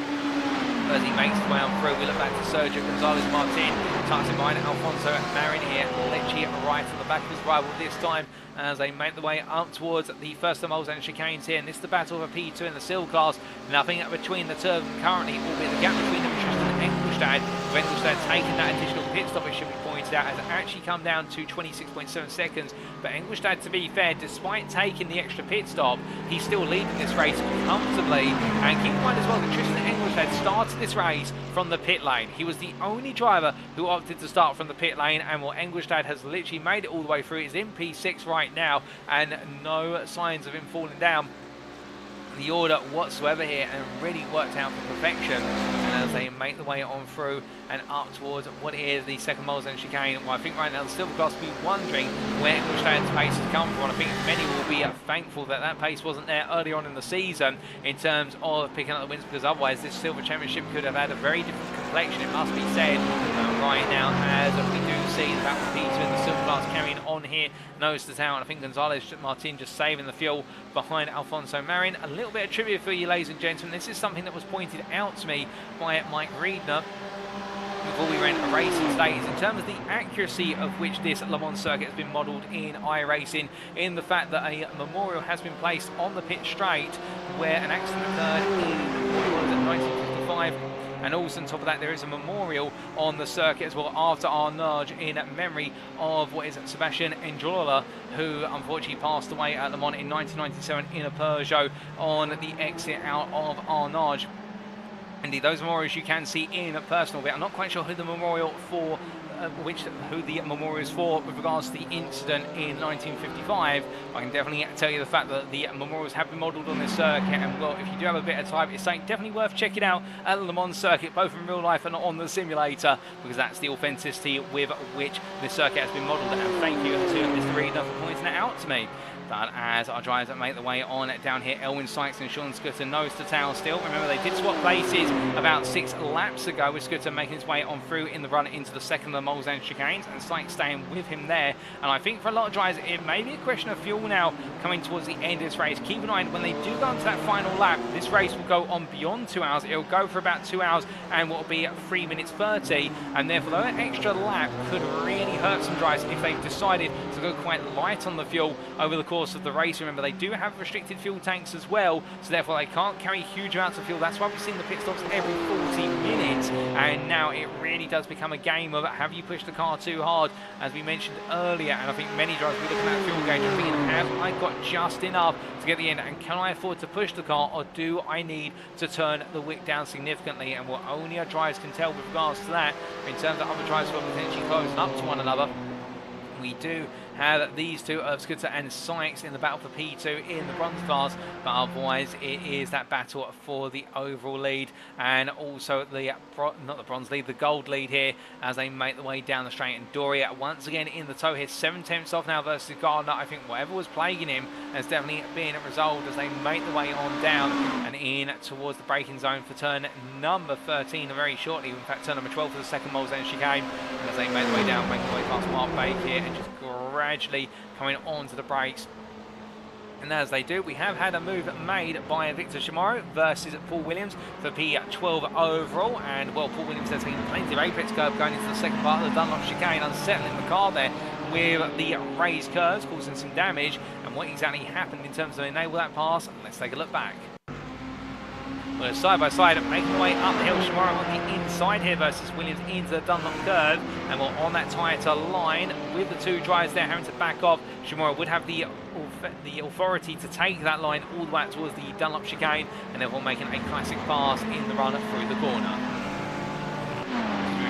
Speaker 1: as he makes his way on through. We look back to Sergio Gonzalez-Martin, tucks in behind Alfonso Marin here, literally right at the back of his rival this time as they make the way up towards the first of the moles and chicanes here. And this is the battle of a P2 in the silver class. Nothing between the two of them currently, albeit the gap between them is just an Engelstad. Engelstad taking that additional pit stop, it should be pointed out, has actually come down to 26.7 seconds. But Engelstad, to be fair, despite taking the extra pit stop, he's still leading this race comfortably. And keep in mind as well that Tristan Engelstad started this race from the pit lane. He was the only driver who opted to start from the pit lane, and while Engelstad has literally made it all the way through, he's in P6 right now, and no signs of him falling down the order whatsoever here, and really worked out for perfection. And as they make the way on through and up towards what is the second moles and chicane, well, I think right now the silver class will be wondering where Engelstad's pace has come from. I think many will be thankful that that pace wasn't there earlier on in the season in terms of picking up the wins, because otherwise this silver championship could have had a very different complexion, it must be said. Right now, as we do see the battle P2 in the silver class carrying on here, nose to tail. I think Gonzalez-Martin just saving the fuel behind Alfonso Marin. A little bit of trivia for you, ladies and gentlemen. This is something that was pointed out to me by Mike Riedner before we went racing today, is in terms of the accuracy of which this Le Mans circuit has been modelled in iRacing, in the fact that a memorial has been placed on the pit straight where an accident occurred in, what was it, 1955. And also on top of that, there is a memorial on the circuit as well after Arnage in memory of what is it, Sebastian Enjola, who unfortunately passed away at Le Mans in 1997 in a Peugeot on the exit out of Arnage. Indeed, those memorials you can see in a personal bit. I'm not quite sure who the memorial for, who the memorial is for with regards to the incident in 1955. I can definitely tell you the fact that the memorials have been modelled on this circuit, and well, if you do have a bit of time, it's something definitely worth checking out at the Le Mans circuit, both in real life and on the simulator, because that's the authenticity with which this circuit has been modelled. And thank you to Mr. Reader for pointing it out to me. But as our drivers make the way on down here, Elwin Sykes and Sean Scooter nose to tail still. Remember, they did swap places about 6 laps ago, with Scooter making his way on through in the run into the second of the moles and chicanes, and Sykes staying with him there. And I think for a lot of drivers, it may be a question of fuel now coming towards the end of this race. Keep in mind, when they do go into that final lap, this race will go on beyond 2 hours. It will go for about 2 hours and what will be 3 minutes 30. And therefore, that extra lap could really hurt some drivers if they've decided to go quite light on the fuel over the course of the race. Remember, they do have restricted fuel tanks as well, so therefore they can't carry huge amounts of fuel. That's why we've seen the pit stops every 40 minutes, and now it really does become a game of have you pushed the car too hard, as we mentioned earlier. And I think many drivers will be looking at that fuel gauge and thinking, have I got just enough to get the end, and can I afford to push the car, or do I need to turn the wick down significantly? And what only our drivers can tell with regards to that, in terms of other drivers who are potentially closing up to one another, we do have these two of Scooter and Sykes in the battle for P2 in the bronze class, but otherwise it is that battle for the overall lead, and also the not the bronze lead, the gold lead here, as they make the way down the straight. And Doria once again in the tow here, 7/10 off now versus Gardner. I think whatever was plaguing him has definitely been resolved as they make the way on down and in towards the braking zone for turn number 13 very shortly. In fact, turn number 12 for the second moles and chicane, as they make the way down, making the way past Mark Bake here, and just gradually coming onto the brakes. And as they do, we have had a move made by Victor Chamorro versus Paul Williams for P12 overall. And well, Paul Williams has seen plenty of apex curve going into the second part of the Dunlop chicane, unsettling the car there with the raised curves, causing some damage. And what exactly happened in terms of enable that pass, let's take a look back. Well, side by side, making the way up the hill. Chamorro on the inside here versus Williams into the Dunlop curve, and we're on that tighter line with the two drivers there having to back off. Chamorro would have the authority to take that line all the way up towards the Dunlop chicane, and they're all making a classic pass in the run through the corner.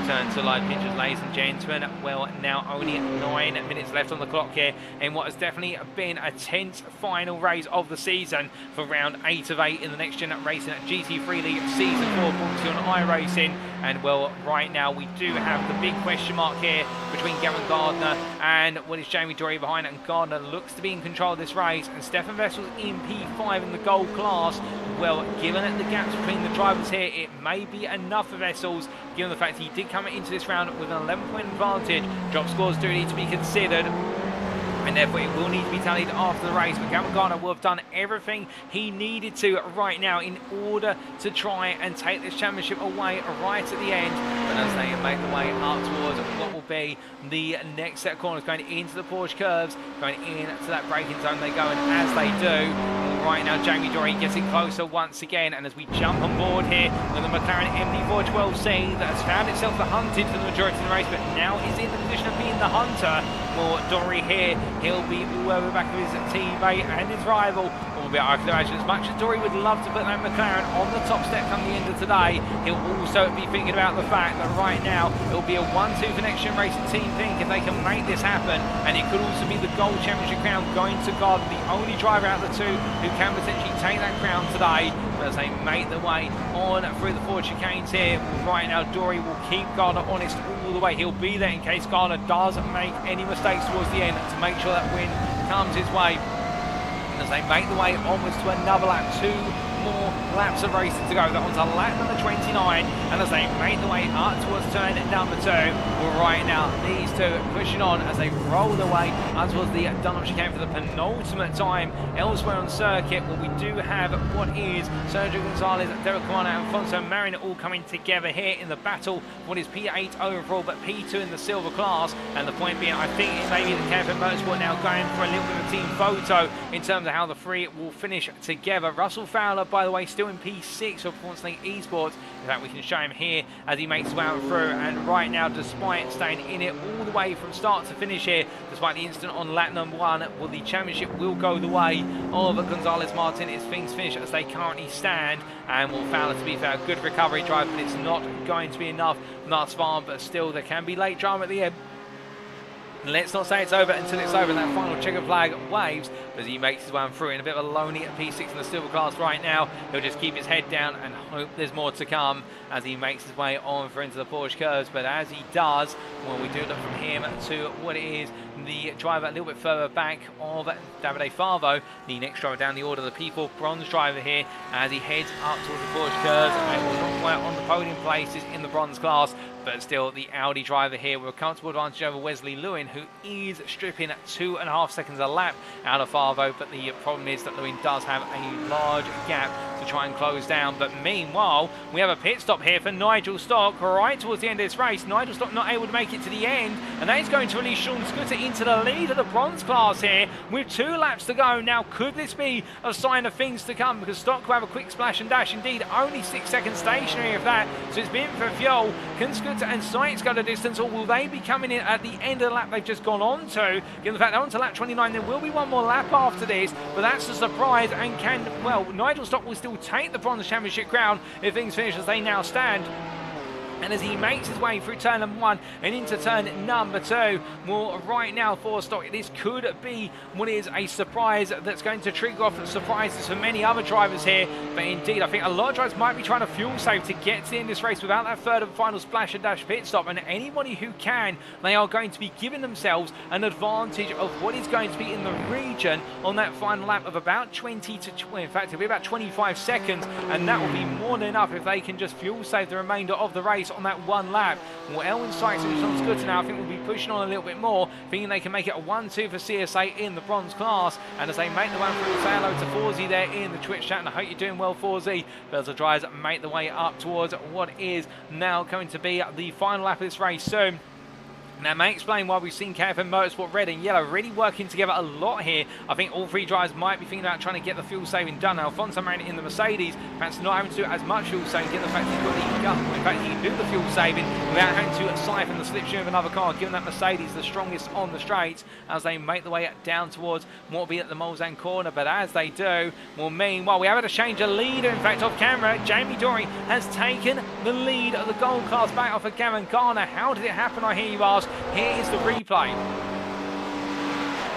Speaker 1: Return to live pictures, ladies and gentlemen. Well, now only 9 minutes left on the clock here in what has definitely been a tense final race of the season for round 8 of 8 in the NXTGEN Racing GT3 League Season 4, brought to you on iRacing. And well, right now we do have the big question mark here between Gavan Gardener and what is Jamie Dory behind, and Gardner looks to be in control of this race, and Stephan Wessels in P5 in the gold class. Well, given the gaps between the drivers here, it may be enough for Wessels, given the fact he did come into this round with an 11-point advantage. Drop scores do need to be considered. and therefore it will need to be tallied after the race. But Gavan Gardener will have done everything he needed to right now in order to try and take this championship away right at the end. But as they make the way up towards what will be the next set of corners, going into the Porsche curves, going into that braking zone they go, and as they do, right now Jamie Dorey getting closer once again. And as we jump on board here with the McLaren MD412C that has found itself the hunted for the majority of the race, but now is in the position of being the hunter. Well, Dorey here, he'll be all over the back of his teammate and his rival. I can imagine, as much as Dorey would love to put that McLaren on the top step come the end of today, he'll also be thinking about the fact that right now it'll be a 1-2 for NXTGEN Racing Team Think if they can make this happen, and it could also be the Gold Championship crown going to Garden, the only driver out of the two who can potentially take that crown today. But as they make their way on through the forward chicanes here, right now Dorey will keep Gardener honest all the way. He'll be there in case Gardener does make any mistakes towards the end to make sure that win comes his way. As they make the way onwards to another lap, 2 more laps of racing to go. They're onto lap number 29, and as they make the way up towards turn number 2, well, right now these two pushing on as they roll their way up towards the Dunlop chicane for the penultimate time elsewhere on circuit. Well, we do have what is Sergio Gonzalez, Derek Comano, and Alfonso Marin all coming together here in the battle for what is P8 overall, but P2 in the silver class. And the point being, I think it may be the Kevin Mosport now going for a little bit of a team photo in terms of how the three will finish together. Russell Fowler, by the way, still in P6 for Performance League Esports. In fact, we can show him here as he makes his way through, and right now, despite staying in it all the way from start to finish here, despite the incident on lap number 1, well, the championship will go the way of Gonzalez Martin. It's things finished as they currently stand, and will Fowler, to be fair, a good recovery drive, but it's not going to be enough thus far. But still, there can be late drama at the end. Let's not say it's over until it's over. That final checker flag waves as he makes his way through in a bit of a lonely at P6 in the silver class right now. He'll just keep his head down and hope there's more to come as he makes his way on through into the Porsche curves. But as he does, well, we do look from him to what it is the driver a little bit further back of Davide Favo, the next driver down the order, the P4 bronze driver here, as he heads up towards the Porsche curves, and will not quite on the podium places in the bronze class. But still, the Audi driver here with a comfortable advantage over Wesley Lewin, who is stripping at 2.5 seconds a lap out of Favo. But the problem is that Lewin does have a large gap to try and close down. But meanwhile, we have a pit stop here for Nigel Stock right towards the end of this race. Nigel Stock not able to make it to the end, and that is going to release Sean Scooter into the lead of the bronze class here with 2 laps to go. Now, could this be a sign of things to come? Because Stock will have a quick splash and dash. Indeed, only 6 seconds stationary of that, so it's been for fuel. Can Scooter and Sykes go the distance, or will they be coming in at the end of the lap they've just gone on to? Given the fact they're on to lap 29, there will be one more lap after this, but that's a surprise. And can, well, Nigel Stock will still take the bronze championship crown if things finish as they now stand. And as he makes his way through turn number 1 and into turn number 2, well, right now for Stock, this could be what is a surprise that's going to trigger off surprises for many other drivers here. But indeed, I think a lot of drivers might be trying to fuel save to get to the end of this race without that third and final splash and dash pit stop. And anybody who can, they are going to be giving themselves an advantage of what is going to be in the region on that final lap of about 20 to 20. In fact, it'll be about 25 seconds, and that will be more than enough if they can just fuel save the remainder of the race on that one lap. Well, Elwin Sykes and Sean Scooter now, I think, will be pushing on a little bit more, thinking they can make it a 1-2 for CSA in the bronze class. And as they make the one through, say hello to Forzy there in the Twitch chat, and I hope you're doing well, Forzy. But as the drivers make the way up towards what is now going to be the final lap of this race soon. Now, may explain why we've seen KFM Motorsport red and yellow really working together a lot here. I think all 3 drivers might be thinking about trying to get the fuel saving done. Now, Alfonso Marin in the Mercedes, perhaps not having to do as much fuel saving, given the fact he's got the gun. In fact, he can do the fuel saving without having to siphon the slipstream of another car, given that Mercedes the strongest on the straights as they make the way down towards what will be at the Mulsanne corner. But as they do, well, meanwhile, we have had a change of leader. In fact, off camera, Jamie Dorey has taken the lead of the gold class back off of Gavan Gardener. How did it happen, I hear you ask? Here is the replay.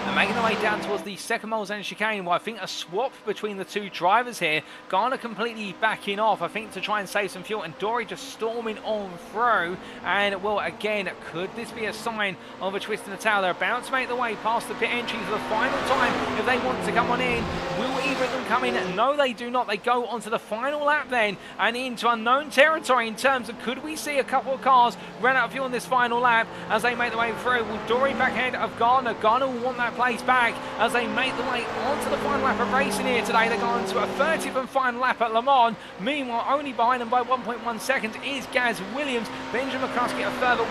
Speaker 1: And making their way down towards the second Mulsanne chicane, well, I think a swap between the 2 drivers here. Garner completely backing off, I think, to try and save some fuel, and Dorey just storming on through. And, well, again, could this be a sign of a twist in the tail? They're about to make their way past the pit entry for the final time if they want to come on in. Will either of them come in? No, they do not. They go onto the final lap then and into unknown territory in terms of could we see a couple of cars run out of fuel on this final lap as they make their way through. Well, Dorey back ahead of Garner. Garner will want that place back as they make the way onto the final lap of racing here today. They're going to a 30th and final lap at Le Mans. Meanwhile, only behind them by 1.1 seconds is Gaz Williams. Benjamin McCluskey a further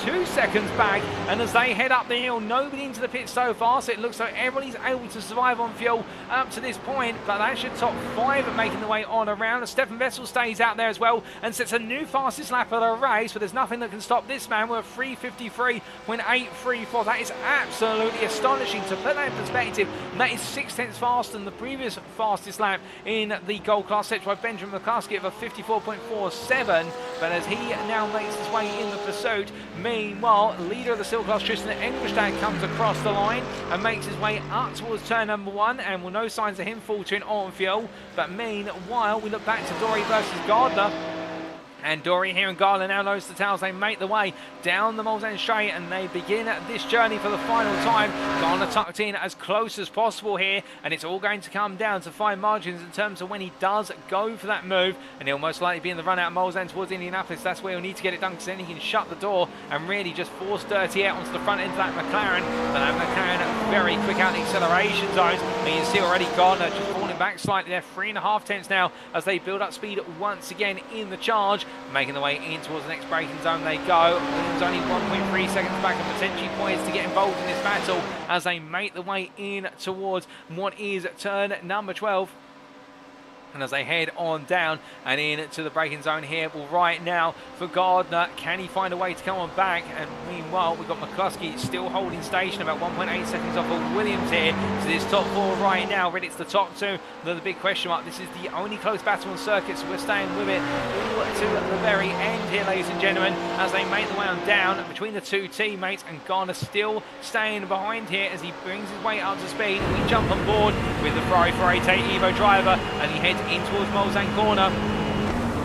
Speaker 1: 2 seconds back. And as they head up the hill, nobody into the pit so far, so it looks like everybody's able to survive on fuel up to this point. But that should top 5 making the way on around. Stephan Wessels stays out there as well and sets a new fastest lap of the race, but there's nothing that can stop this man. We're 3:53.834. That is absolutely astonishing. To put that in perspective, that is 6 tenths faster than the previous fastest lap in the gold class set by Benjamin McCluskey of a 54.47. But as he now makes his way in the pursuit, meanwhile, leader of the silver class Tristan Engelstad comes across the line and makes his way up towards turn number 1, and no signs of him faltering on fuel. But meanwhile, we look back to Dory versus Gardner. And Dory here and Garland now nose to tail as they make the way down the Mulsanne straight, and they begin this journey for the final time. Garland tucked in as close as possible here, and it's all going to come down to fine margins in terms of when he does go for that move, and he'll most likely be in the run out of Mulsanne towards Indianapolis. That's where he'll need to get it done, because then he can shut the door and really just force Dirty out onto the front end of that McLaren. But that McLaren very quick out the acceleration zones, and you can see already Gardner just falling back slightly there, 3.5 tenths now as they build up speed once again in the charge. Making the way in towards the next braking zone they go. Williams only 1.3 seconds back and potentially poised to get involved in this battle as they make the way in towards what is turn number 12. And as they head on down and into the braking zone here, well, right now for Gardner, can he find a way to come on back? And meanwhile, we've got McCluskey still holding station, about 1.8 seconds off of Williams here. So this top 4 right now, really it's the top 2. The big question mark. This is the only close battle on circuit, so we're staying with it all to the very end here, ladies and gentlemen, as they make the way on down between the 2 teammates, and Gardner still staying behind here as he brings his way up to speed. We jump on board with the Ferrari 488 Evo driver, and he heads in towards Mulsanne corner.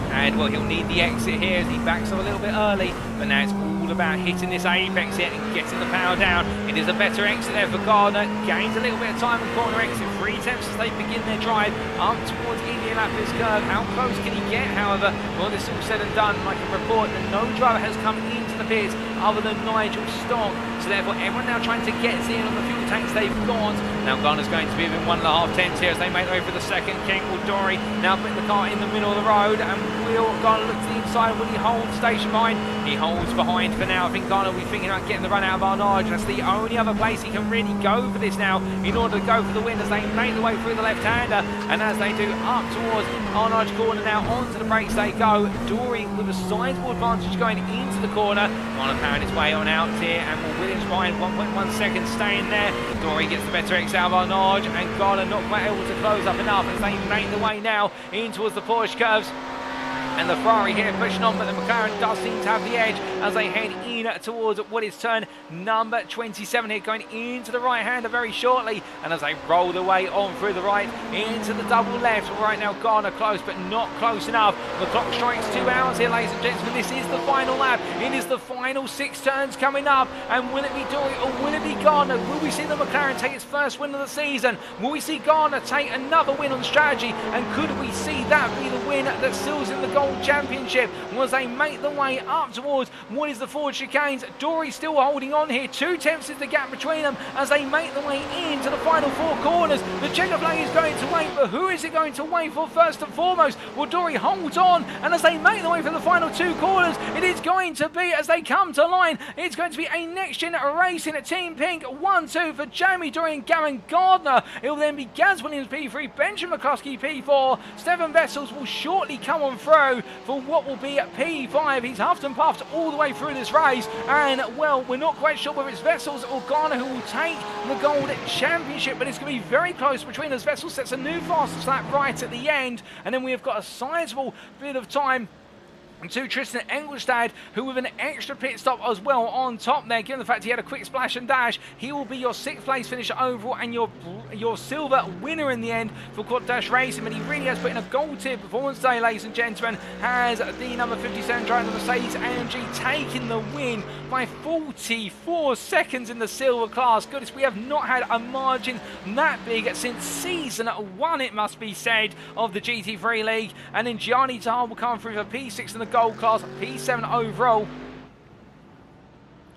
Speaker 1: And well, he'll need the exit here as he backs up a little bit early, but now it's all about hitting this apex here and getting the power down. It is a better exit there for Gardner, gains a little bit of time and corner exit, 3 attempts as they begin their drive up towards Indianapolis curve. How close can he get, however? Well, this is all said and done, I can report that no driver has come into the pits other than Nigel Stock, so therefore everyone now trying to get in on the fuel tanks they've got. Now Gardner's going to be within 1.5 tenths here as they make their way for the second. Kenkel Dory now putting the car in the middle of the road, and will Gardner look to the inside? Will he hold station behind? He holds behind for now. I think Gardner will be thinking about getting the run out of Arnage. That's the only other place he can really go for this now in order to go for the win as they make the way through the left-hander, and as they do up towards Arnage corner now, onto the brakes they go. Dory with a sizable advantage going into the corner. Gardner powering his way on out here, and will Williams behind 1.1 seconds staying there. Dory gets the better exit out of Arnage, and Gardner not quite able to close up enough as they make the way now in towards the Porsche curves. And the Ferrari here pushing on, but the McLaren does seem to have the edge as they head in towards what is turn number 27 here, going into the right-hander very shortly. And as they roll their way on through the right into the double left, right now Gardner close, but not close enough. The clock strikes 2 hours here, ladies and gentlemen. This is the final lap. It is the final 6 turns coming up. And will it be Dory or will it be Gardner? Will we see the McLaren take its first win of the season? Will we see Gardner take another win on strategy? And could we see that be the win that seals in the gold championship as they make the way up towards what is the Ford chicanes? Dory still holding on here. 2 tenths is the gap between them as they make the way into the final 4 corners. The checker flag is going to wait, but who is it going to wait for first and foremost? Well, Dory holds on, and as they make the way for the final 2 corners, it is going to be, as they come to line, it's going to be a NXTGEN Racing Team Pink 1-2 for Jamie Dory and Gavan Gardener. It will then be Gaz Williams P3, Benjamin McCluskey P4. Stephan Wessels will shortly come on through for what will be at P5. He's huffed and puffed all the way through this race, and well, we're not quite sure whether it's Wessels or Gardener who will take the gold championship, but it's going to be very close between us. Wessels sets a new fastest lap right at the end, and then we have got a sizable bit of time to Tristan Engelstad, who with an extra pit stop as well on top there, given the fact he had a quick splash and dash, he will be your 6th place finisher overall and your silver winner in the end for Quad Dash Racing. But he really has put in a gold tier performance today, ladies and gentlemen, has the number 57 driver, the Mercedes AMG, taking the win by 44 seconds in the silver class. Goodness, we have not had a margin that big since season 1, it must be said, of the GT3 League. And then Gianni Tahar will come through for P6 in the gold class, P7 overall.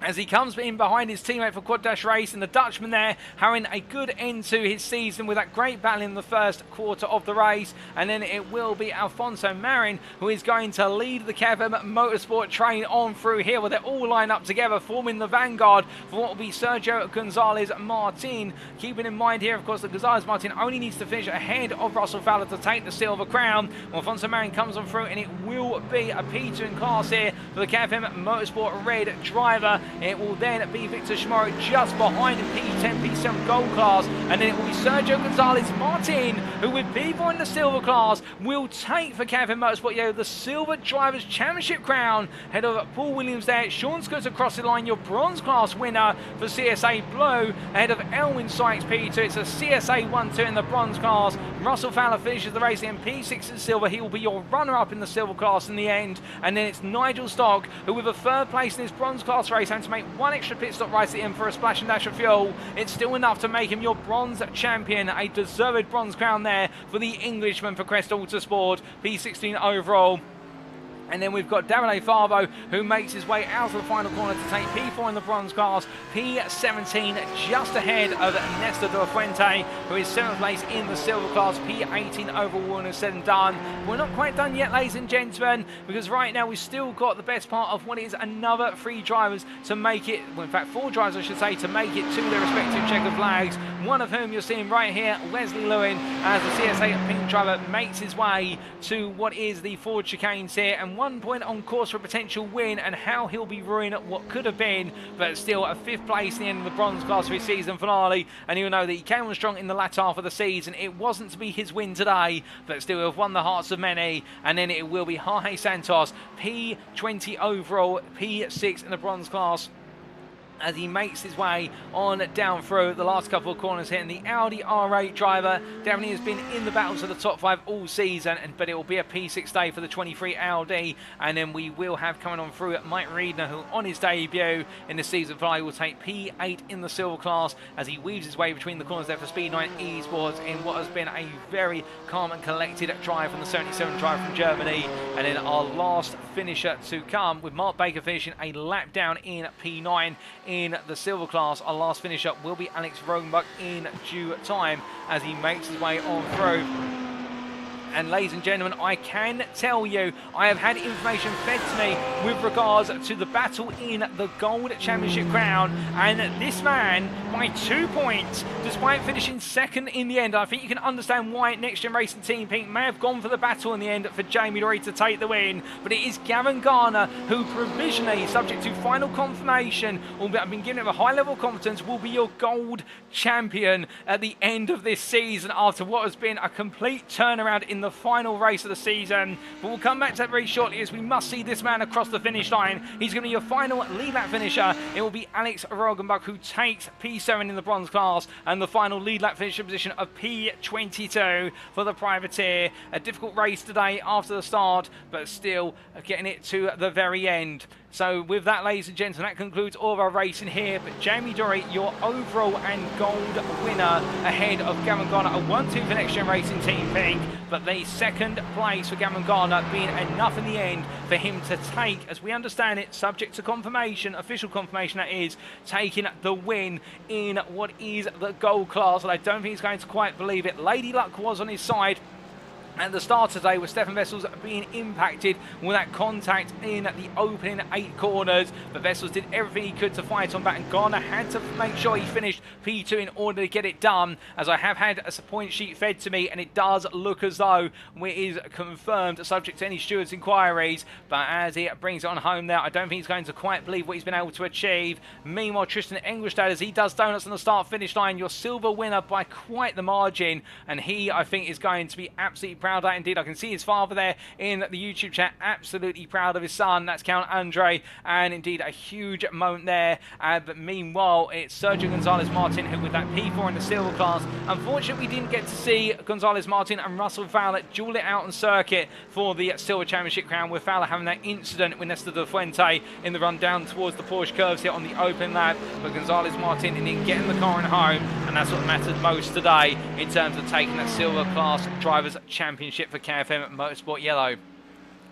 Speaker 1: as he comes in behind his teammate for Quad Dash Race, and the Dutchman there having a good end to his season with that great battle in the first quarter of the race. And then it will be Alfonso Marin who is going to lead the Gavan Motorsport train on through here, where they're all lined up together forming the vanguard for what will be Sergio Gonzalez Martin. Keeping in mind here, of course, that Gonzalez Martin only needs to finish ahead of Russell Fowler to take the silver crown. Alfonso Marin comes on through, and it will be a P2 in class here for the Gavan Motorsport red driver. It will then be Victor Schmoro just behind in P10, P7 gold class, and then it will be Sergio Gonzalez Martin, who with P4 in the silver class will take for Gavan Motorsport the Silver Drivers' Championship crown. Head of Paul Williams there. Sean Scott across the line, your bronze class winner for CSA Blue, ahead of Elwin Sykes P2. It's a CSA 1-2 in the bronze class. Russell Fowler finishes the race in P6 in silver. He will be your runner-up in the silver class in the end. And then it's Nigel Stock, who with a third place in his bronze class race, having to make one extra pit stop right at the end for a splash and dash of fuel. It's still enough to make him your bronze champion. A deserved bronze crown there for the Englishman for Crest Autosport, P16 overall. And then we've got Davide Favo, who makes his way out of the final corner to take P4 in the bronze class, P17 just ahead of Nesta de la Fuente, who is 7th place in the silver class, P18 overall when it's said and done. We're not quite done yet, ladies and gentlemen, because right now we've still got the best part of what is another 3 drivers to make it, well, in fact 4 drivers I should say, to make it to their respective checkered flags, one of whom you're seeing right here, Wesley Lewin, as the CSA pink driver makes his way to what is the Ford chicanes here, and 1 point on course for a potential win, and how he'll be ruining what could have been, but still a 5th place in the end of the bronze class for his season finale. And you'll know that he came on strong in the latter half of the season. It wasn't to be his win today, but still have won the hearts of many. And then it will be Jorge Santos, P20 overall, P6 in the bronze class, as he makes his way on down through the last couple of corners here. And the Audi R8 driver definitely has been in the battles of the top 5 all season, but it will be a P6 day for the 23 Audi. And then we will have coming on through Mike Riedner, who on his debut in the season finale will take P8 in the silver class, as he weaves his way between the corners there for Speed 9 Esports in what has been a very calm and collected drive from the 77 driver from Germany. And then our last finisher to come, with Mark Baker finishing a lap down in P9 in the silver class. Our last finish up will be Alex Rogenbach in due time as he makes his way on through. And ladies and gentlemen, I can tell you, I have had information fed to me with regards to the battle in the Gold Championship crown, and this man, by 2 points, despite finishing 2nd in the end, I think you can understand why NXTGEN Racing Team Pink may have gone for the battle in the end for Jamie Dory to take the win, but it is Gavan Gardener who provisionally, subject to final confirmation, albeit I've been given it a high level of confidence, will be your Gold Champion at the end of this season after what has been a complete turnaround in the final race of the season. But we'll come back to that very shortly, as we must see this man across the finish line. He's going to be your final lead lap finisher. It will be Alex Rogenbach, who takes P7 in the bronze class, and the final lead lap finisher position of P22 for the privateer. A difficult race today after the start, but still getting it to the very end. So with that, ladies and gentlemen, that concludes all of our racing here. But Jamie Dory, your overall and gold winner, ahead of Gavan Gardener, a 1-2 for NXTGEN Racing Team Pink. But the 2nd place for Gavan Gardener being enough in the end for him to take, as we understand it, subject to confirmation, official confirmation that is, taking the win in what is the gold class. And I don't think he's going to quite believe it. Lady Luck was on his side at the start today, with Stephan Wessels being impacted with that contact in the opening 8 corners, but Wessels did everything he could to fight on back, and Gardener had to make sure he finished P2 in order to get it done, as I have had a point sheet fed to me, and it does look as though it is confirmed, subject to any stewards' inquiries. But as he brings it on home there, I don't think he's going to quite believe what he's been able to achieve. Meanwhile, Tristan Engelstad, as he does donuts on the start-finish line, your silver winner by quite the margin, and he, I think, is going to be absolutely proud of that indeed. I can see his father there in the YouTube chat, absolutely proud of his son. That's Count Andre, and indeed a huge moment there. But meanwhile, it's Sergio Gonzalez Martin, who with that P4 in the silver class, unfortunately we didn't get to see Gonzalez Martin and Russell Fowler duel it out on circuit for the Silver Championship crown, with Fowler having that incident with Nesta de la Fuente in the run down towards the Porsche curves here on the open lap. But Gonzalez Martin in getting the car in home, and that's what mattered most today in terms of taking that silver class drivers championship for KFM Motorsport Yellow.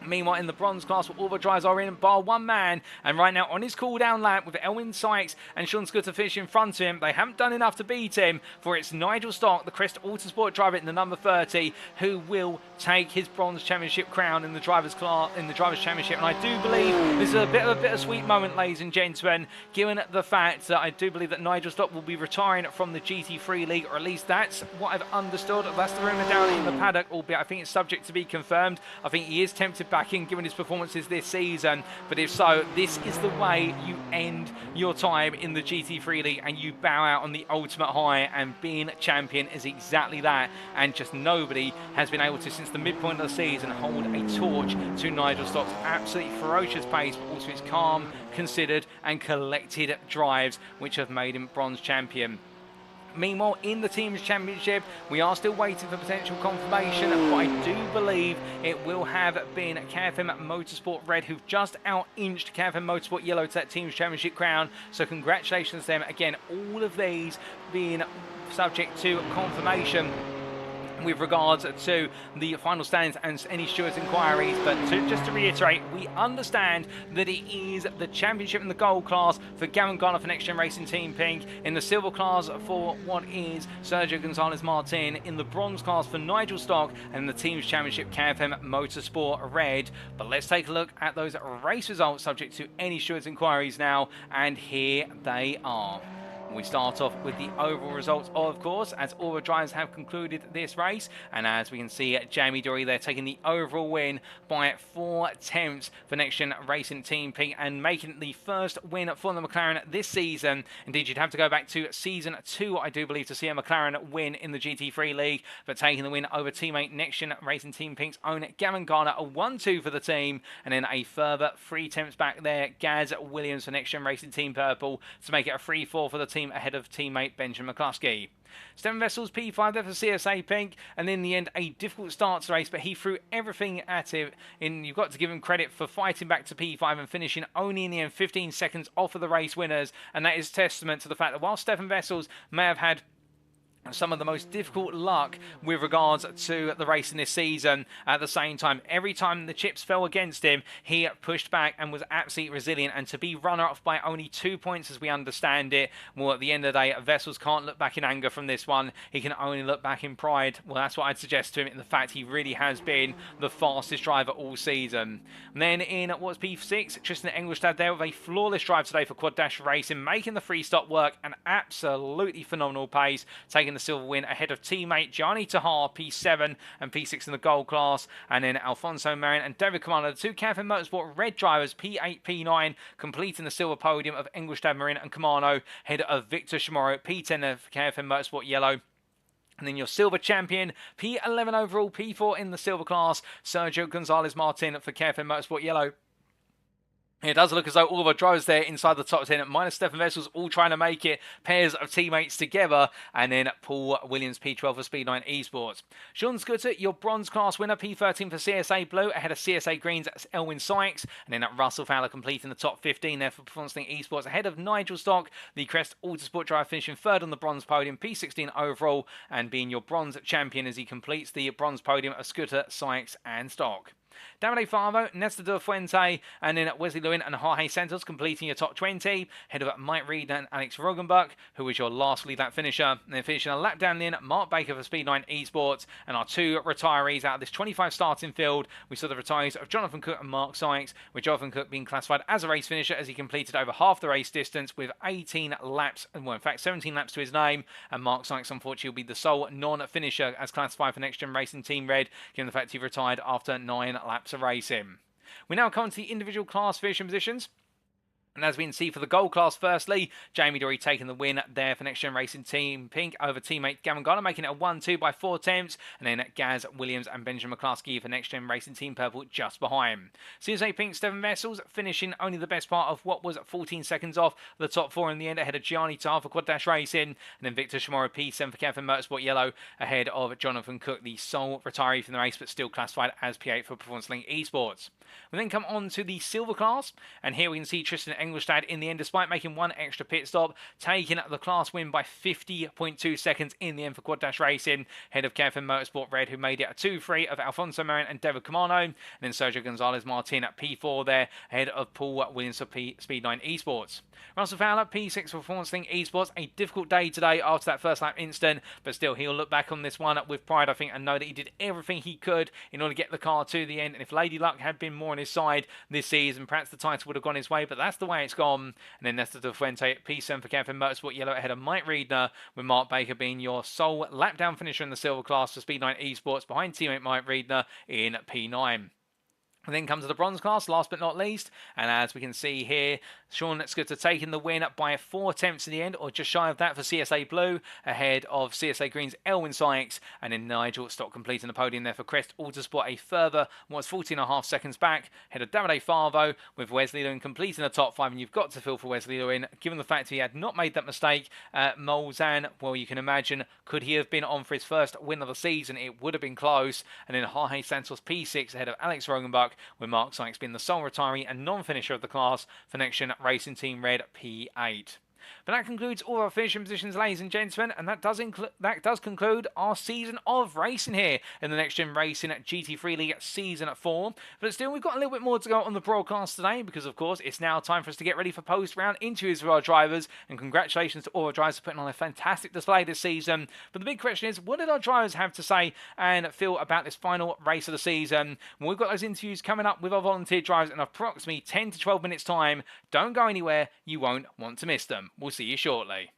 Speaker 1: Meanwhile, in the bronze class, all the drivers are in bar one man, and right now on his cool-down lap with Elwin Sykes and Sean Scudder finish in front of him, they haven't done enough to beat him, for it's Nigel Stark, the Crest Autosport driver in the number 30, who will take his bronze championship crown in the drivers' championship. And I do believe this is a bit of a bittersweet moment, ladies and gentlemen, given the fact that I do believe that Nigel Stark will be retiring from the GT3 League, or at least that's what I've understood. That's the rumour down in the paddock, albeit I think it's subject to be confirmed. I think he is tempted back in given his performances this season, but if so, this is the way you end your time in the GT3 League and you bow out on the ultimate high, and being champion is exactly that, and just nobody has been able to, since the midpoint of the season, hold a torch to Nigel Stock's absolutely ferocious pace, but also his calm, considered and collected drives which have made him bronze champion. Meanwhile, in the Teams Championship, we are still waiting for potential confirmation, but I do believe it will have been KFM Motorsport Red who've just out-inched KFM Motorsport Yellow to that Teams Championship crown. So congratulations to them. Again, all of these being subject to confirmation with regards to the final standings and any stewards' inquiries. But just to reiterate, we understand that it is the championship in the gold class for Gavan Gardener for NXTGEN Racing Team Pink, in the silver class for what is Sergio Gonzalez Martin, in the bronze class for Nigel Stock, and the Teams Championship KFM Motorsport Red. But let's take a look at those race results subject to any stewards' inquiries now, and here they are. We start off with the overall results, of course, as all the drivers have concluded this race. And as we can see, Jamie Dory there taking the overall win by 4/10 for NXTGEN Racing Team Pink, and making it the first win for the McLaren this season. Indeed, you'd have to go back to season 2, I do believe, to see a McLaren win in the GT3 League, but taking the win over teammate NXTGEN Racing Team Pink's own Gavan Gardener, a 1-2 for the team, and then a further 3 attempts back there, Gaz Williams for NXTGEN Racing Team Purple, to make it a 3-4 for the team ahead of teammate Benjamin McCluskey. Stephan Wessels P5 there for CSA Pink, and in the end a difficult start to the race, but he threw everything at it, and you've got to give him credit for fighting back to P5 and finishing only in the end 15 seconds off of the race winners. And that is testament to the fact that while Stephan Wessels may have had some of the most difficult luck with regards to the race in this season, at the same time, every time the chips fell against him, he pushed back and was absolutely resilient. And to be runner-up by only 2 points, as we understand it, well, at the end of the day, Wessels can't look back in anger from this one. He can only look back in pride. Well, that's what I'd suggest to him, in the fact he really has been the fastest driver all season. And then in what's P6, Tristan Engelstad there with a flawless drive today for Quad Dash Racing, making the free stop work, an absolutely phenomenal pace, taking the silver win ahead of teammate Gianni Tahar, P7 and P6 in the gold class. And then Alfonso Marin and David Commander, the two KFM Motorsport Red drivers, P8, P9, completing the silver podium of Engelstad, Marin and Camano, ahead of Victor Chamorro, P10 for KFM Motorsport Yellow. And then your silver champion, P11 overall, P4 in the silver class, Sergio Gonzalez Martin for KFM Motorsport Yellow. It does look as though all of our drivers there inside the top 10, minus Stephan Wessels, all trying to make it pairs of teammates together. And then Paul Williams, P12 for Speed9 Esports. Sean Scudder, your bronze class winner, P13 for CSA Blue, ahead of CSA Green's Elwin Sykes. And then Russell Fowler completing the top 15 there for Performance Link Esports, ahead of Nigel Stock, the Crest Autosport driver, finishing third on the bronze podium, P16 overall, and being your bronze champion as he completes the bronze podium of Scudder, Sykes and Stock. Davide Favo, Nesta de Fuente, and then Wesley Lewin and Jorge Santos completing your top 20, ahead of Mike Reed and Alex Rogenbuck, who was your last lead lap finisher. And then finishing a lap down in Mark Baker for Speed9 Esports. And our two retirees out of this 25 starting field, we saw the retirees of Jonathan Cook and Mark Sykes, with Jonathan Cook being classified as a race finisher as he completed over half the race distance with 18 laps, well, in fact 17 laps to his name. And Mark Sykes, unfortunately, will be the sole non-finisher as classified for NXTGEN Racing Team Red, given the fact he retired after 9 laps of racing. We now come to the individual class finishing positions. And as we can see for the gold class, firstly, Jamie Dory taking the win there for NXTGEN Racing Team Pink over teammate Gavan Gardener, making it a 1-2 by 4 attempts. And then Gaz Williams and Benjamin McCluskey for NXTGEN Racing Team Purple just behind. CSA Pink, Stephan Wessels finishing only the best part of what was 14 seconds off the top 4 in the end, ahead of Gianni Tahar for Quad Dash Racing. And then Victor Chamorro, P7 for KFM Motorsport Yellow, ahead of Jonathan Cook, the sole retiree from the race, but still classified as P8 for Performance Link Esports. We then come on to the silver class, and here we can see Tristan Engelstad in the end, despite making one extra pit stop, taking the class win by 50.2 seconds in the end for Quad Dash Racing, ahead of Kevin Motorsport Red, who made it a 2-3 of Alfonso Marin and David Camano, and then Sergio Gonzalez Martin at P4 there, ahead of Paul Williams for Speed9 Esports. Russell Fowler, P6 for Performance Thing Esports. A difficult day today after that first lap incident, but still he'll look back on this one with pride, I think, and know that he did everything he could in order to get the car to the end. And if Lady Luck had been more on his side this season, perhaps the title would have gone his way, but that's the way it's gone. And then Nestor De Fuente at P7 for Kevin Motorsport Yellow, ahead of Mike Riedner, with Mark Baker being your sole lap down finisher in the silver class for Speed9 Esports, behind teammate Mike Riedner in P9. And then comes to the bronze class, last but not least, and as we can see here, Sean Scooter taking the win by 4 attempts in the end, or just shy of that for CSA Blue, ahead of CSA Green's Elwin Sykes, and then Nigel Stock completing the podium there for Crest Autosport, a further, 14.5 seconds back, ahead of Davide Favo, with Wesley Lewin completing the top 5, and you've got to feel for Wesley Lewin, given the fact he had not made that mistake. Molzan, well, you can imagine, could he have been on for his first win of the season? It would have been close. And then Jorge Santos P6, ahead of Alex Rogenbach, with Mark Sykes being the sole retiree and non-finisher of the class for NXTGEN Racing Team Red P8. But that concludes all our finishing positions, ladies and gentlemen, and that does conclude our season of racing here in the NXTGEN Racing GT3 League Season 4. But still, we've got a little bit more to go on the broadcast today, because of course it's now time for us to get ready for post-round interviews with our drivers, and congratulations to all our drivers for putting on a fantastic display this season. But the big question is, what did our drivers have to say and feel about this final race of the season? Well, we've got those interviews coming up with our volunteer drivers in approximately 10 to 12 minutes time. Don't go anywhere, you won't want to miss them. We'll see you shortly.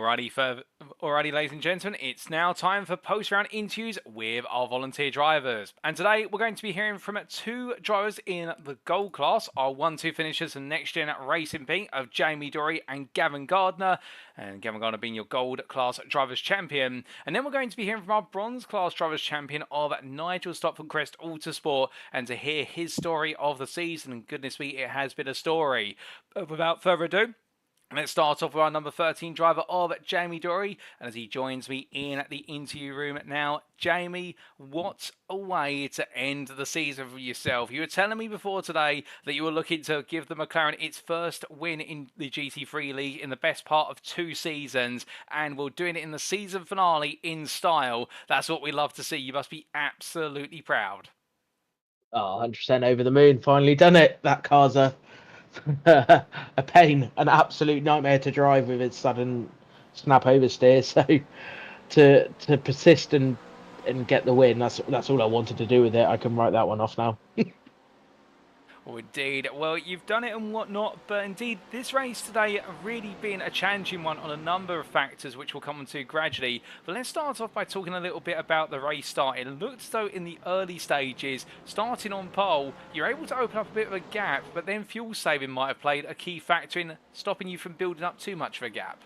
Speaker 1: Alrighty, ladies and gentlemen, it's now time for post-round interviews with our volunteer drivers. And today we're going to be hearing from two drivers in the gold class, our 1-2 finishers in NXTGEN Racing P of Jamie Dory and Gavan Gardener. And Gavan Gardener being your gold class drivers champion. And then we're going to be hearing from our bronze class drivers champion of Nigel Stopford Crest Autosport, and to hear his story of the season. And goodness me, it has been a story. But without further ado, let's start off with our number 13 driver of Jamie Dory, and as he joins me in the interview room now. Jamie, what a way to end the season for yourself. You were telling me before today that you were looking to give the McLaren its first win in the GT3 League in the best part of 2 seasons, and we're doing it in the season finale in style. That's what we love to see. You must be absolutely proud.
Speaker 2: Oh, 100% over the moon. Finally done it. That car's a pain, an absolute nightmare to drive with its sudden snap oversteer. So to persist and get the win, that's all I wanted to do with it. I can write that one off now.
Speaker 1: Oh, indeed. Well, you've done it and whatnot, but indeed, this race today really been a challenging one on a number of factors, which we'll come on to gradually. But let's start off by talking a little bit about the race start. It looked as though in the early stages, starting on pole, you're able to open up a bit of a gap, but then fuel saving might have played a key factor in stopping you from building up too much of a gap.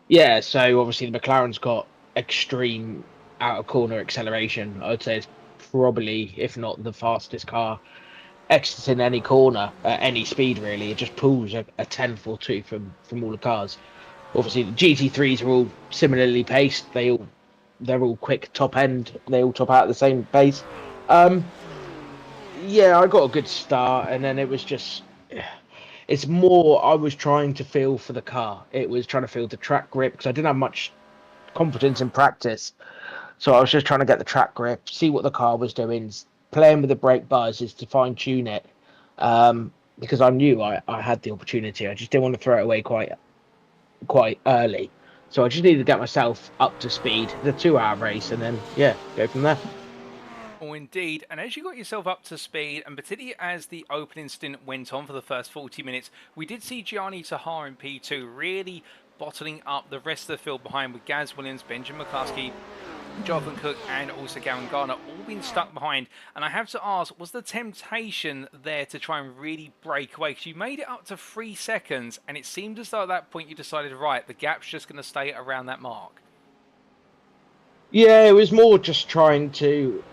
Speaker 2: Yeah, so obviously the McLaren's got extreme out of corner acceleration. I would say it's probably, if not the fastest car exiting any corner at any speed. Really, it just pulls a tenth or two from all the cars. Obviously the GT3s are all similarly paced. They're all quick top end. They all top out at the same pace. Yeah, I got a good start, and then it was just, it's more I was trying to feel for the car. It was trying to feel the track grip, because I didn't have much confidence in practice. So I was just trying to get the track grip, see what the car was doing, playing with the brake buzzes to fine tune it, because I knew I had the opportunity. I just didn't want to throw it away quite early. So I just needed to get myself up to speed, the 2-hour race, and then go from there.
Speaker 1: Oh, indeed. And as you got yourself up to speed, and particularly as the opening stint went on for the first 40 minutes, we did see Gianni Tahar in P2 really bottling up the rest of the field behind, with Gaz Williams, Benjamin McCluskey, Jonathan Cook and also Gavan Gardener all being stuck behind. And I have to ask, was the temptation there to try and really break away? Because you made it up to 3 seconds, and it seemed as though at that point you decided, right, the gap's just going to stay around that mark.
Speaker 2: Yeah, it was more just trying to,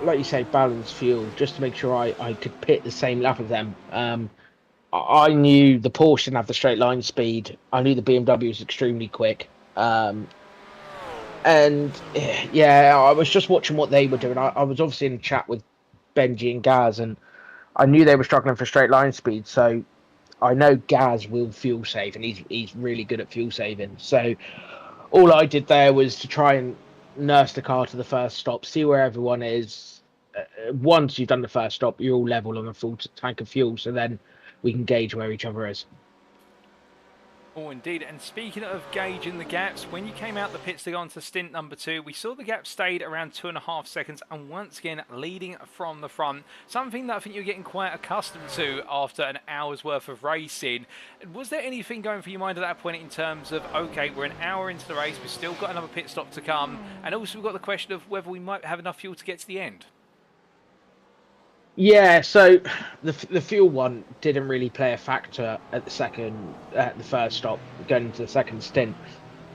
Speaker 2: like you say, balance fuel, just to make sure I could pit the same lap as them. I knew the Porsche didn't have the straight line speed. I knew the BMW was extremely quick. And yeah, I was just watching what they were doing. I was obviously in chat with Benji and Gaz, and I knew they were struggling for straight line speed. So I know Gaz will fuel save, and he's really good at fuel saving. So all I did there was to try and nurse the car to the first stop, see where everyone is. Once you've done the first stop, you're all level on a full tank of fuel, so then we can gauge where each other is.
Speaker 1: Oh, indeed. And speaking of gauging the gaps, when you came out the pits to go on to stint number 2, we saw the gap stayed around 2.5 seconds, and once again leading from the front. Something that I think you're getting quite accustomed to after an hour's worth of racing. Was there anything going through your mind at that point in terms of, okay, we're an hour into the race, we've still got another pit stop to come, and also we've got the question of whether we might have enough fuel to get to the end?
Speaker 2: Yeah, so the fuel one didn't really play a factor at the first stop, going into the second stint.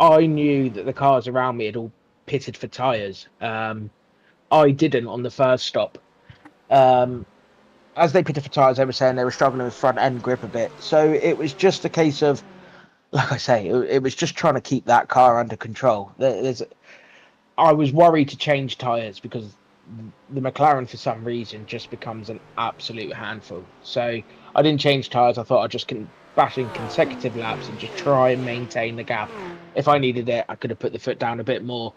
Speaker 2: I knew that the cars around me had all pitted for tyres. I didn't on the first stop. As they pitted for tyres, they were saying they were struggling with front end grip a bit. So it was just a case of, like I say, it was just trying to keep that car under control. I was worried to change tyres because the McLaren, for some reason, just becomes an absolute handful. So I didn't change tyres. I thought I'd just bash in consecutive laps and just try and maintain the gap. If I needed it, I could have put the foot down a bit more,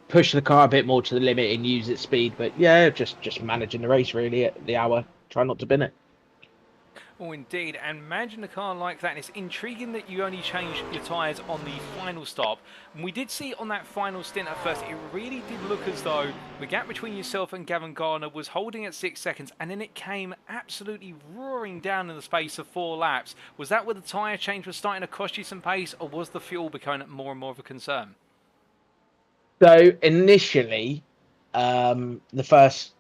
Speaker 2: push the car a bit more to the limit and use its speed. But yeah, just managing the race really at the hour. Try not to bin it.
Speaker 1: Oh, indeed, and managing a car like that, and it's intriguing that you only changed your tyres on the final stop. And we did see on that final stint at first, it really did look as though the gap between yourself and Gavan Gardener was holding at 6 seconds, and then it came absolutely roaring down in the space of 4 laps. Was that where the tyre change was starting to cost you some pace, or was the fuel becoming more and more of a concern?
Speaker 2: So initially, the first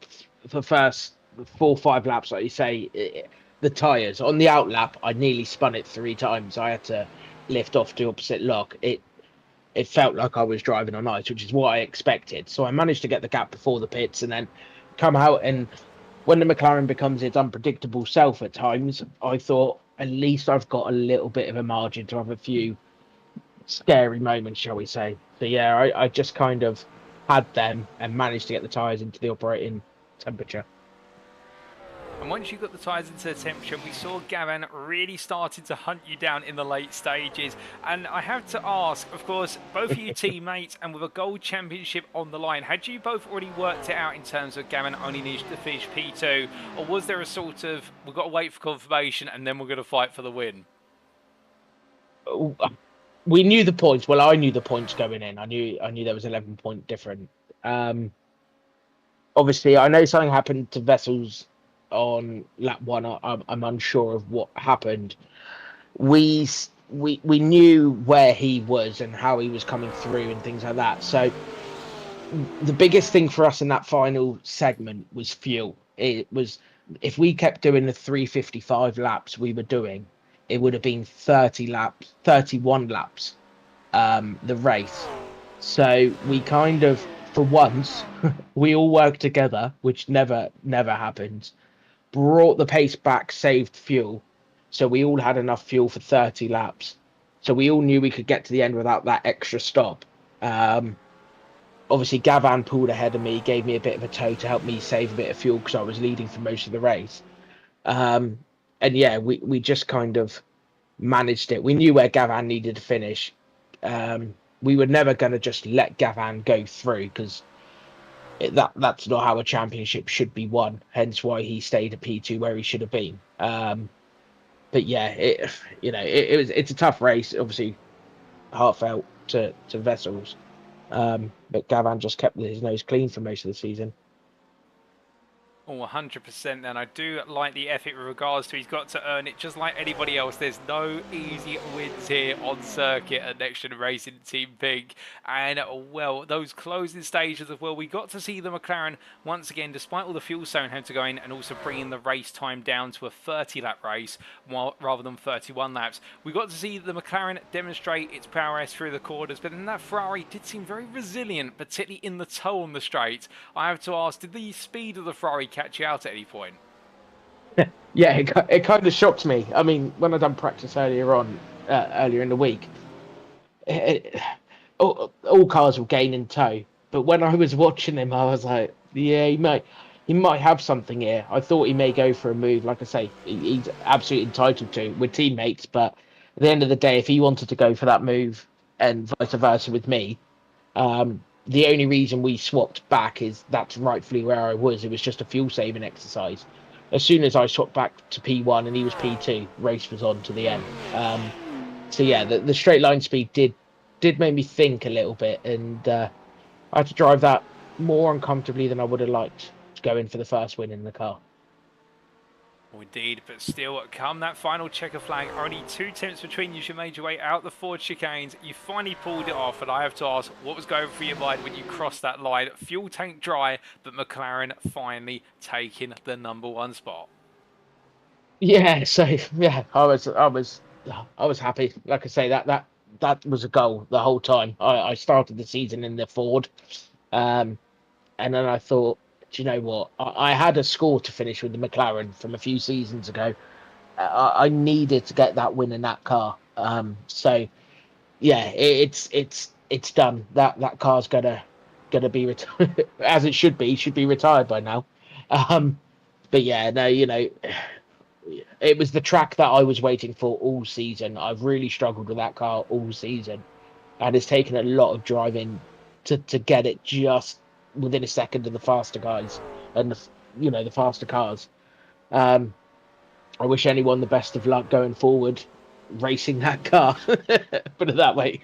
Speaker 2: 4 or 5 laps, like you say, the tyres on the out lap, I nearly spun it 3 times. I had to lift off to opposite lock. It felt like I was driving on ice, which is what I expected. So I managed to get the gap before the pits and then come out. And when the McLaren becomes its unpredictable self at times, I thought at least I've got a little bit of a margin to have a few scary moments, shall we say. So yeah, I just kind of had them and managed to get the tyres into the operating temperature.
Speaker 1: And once you got the tyres into the temperature, we saw Gavan really started to hunt you down in the late stages. And I have to ask, of course, both of you teammates and with a gold championship on the line, had you both already worked it out in terms of Gavan only needs to finish P2? Or was there a sort of, we've got to wait for confirmation and then we're going to fight for the win?
Speaker 2: We knew the points. Well, I knew the points going in. I knew there was 11-point difference. Obviously, I know something happened to Vessels on lap 1. I'm unsure of what happened. We knew where he was and how he was coming through and things like that. So the biggest thing for us in that final segment was fuel. It was, if we kept doing the 355 laps we were doing, it would have been 31 laps, the race. So we kind of, for once, we all worked together, which never happens, brought the pace back, saved fuel. So we all had enough fuel for 30 laps. So we all knew we could get to the end without that extra stop. Obviously, Gavan pulled ahead of me, gave me a bit of a tow to help me save a bit of fuel because I was leading for most of the race. And yeah, we just kind of managed it. We knew where Gavan needed to finish. We were never going to just let Gavan go through because that's not how a championship should be won. Hence why he stayed at P2 where he should have been. But yeah, it's a tough race. Obviously, heartfelt to Vessels. But Gavan just kept his nose clean for most of the season.
Speaker 1: Oh, 100% then. I do like the effort with regards to he's got to earn it just like anybody else. There's no easy wins here on circuit at NXTGEN Racing Team Pink. And, well, those closing stages as well, we got to see the McLaren once again, despite all the fuel zone had to go in and also bringing the race time down to a 30-lap race rather than 31 laps. We got to see the McLaren demonstrate its prowess through the corners, but then that Ferrari did seem very resilient, particularly in the toe on the straight. I have to ask, did the speed of the Ferrari catch you out at any point?
Speaker 2: Yeah, it kind of shocked me. I mean, when I done practice earlier in the week, all cars will gain in tow. But when I was watching him, I was like, yeah, he might have something here. I thought he may go for a move. Like I say, he's absolutely entitled to. We're teammates, but at the end of the day, if he wanted to go for that move and vice versa with me, the only reason we swapped back is that's rightfully where I was. It was just a fuel saving exercise. As soon as I swapped back to P1 and he was P2, race was on to the end. So yeah, the straight line speed did make me think a little bit, and I had to drive that more uncomfortably than I would have liked to go in for the first win in the car.
Speaker 1: Oh, indeed, but still, come that final checker flag, only 2 tenths between you. You made your way out the Ford chicanes. You finally pulled it off, and I have to ask, what was going through your mind when you crossed that line? Fuel tank dry, but McLaren finally taking the #1 spot.
Speaker 2: Yeah, so yeah, I was happy. Like I say, that was a goal the whole time. I started the season in the Ford, and then I thought, do you know what? I had a score to finish with the McLaren from a few seasons ago. I needed to get that win in that car. So yeah, it's done. That car's gonna be retired as it should be. Should be retired by now. But yeah, no, it was the track that I was waiting for all season. I've really struggled with that car all season, and it's taken a lot of driving to get it just within a second of the faster guys and the faster cars. I wish anyone the best of luck going forward racing that car. Put it that way.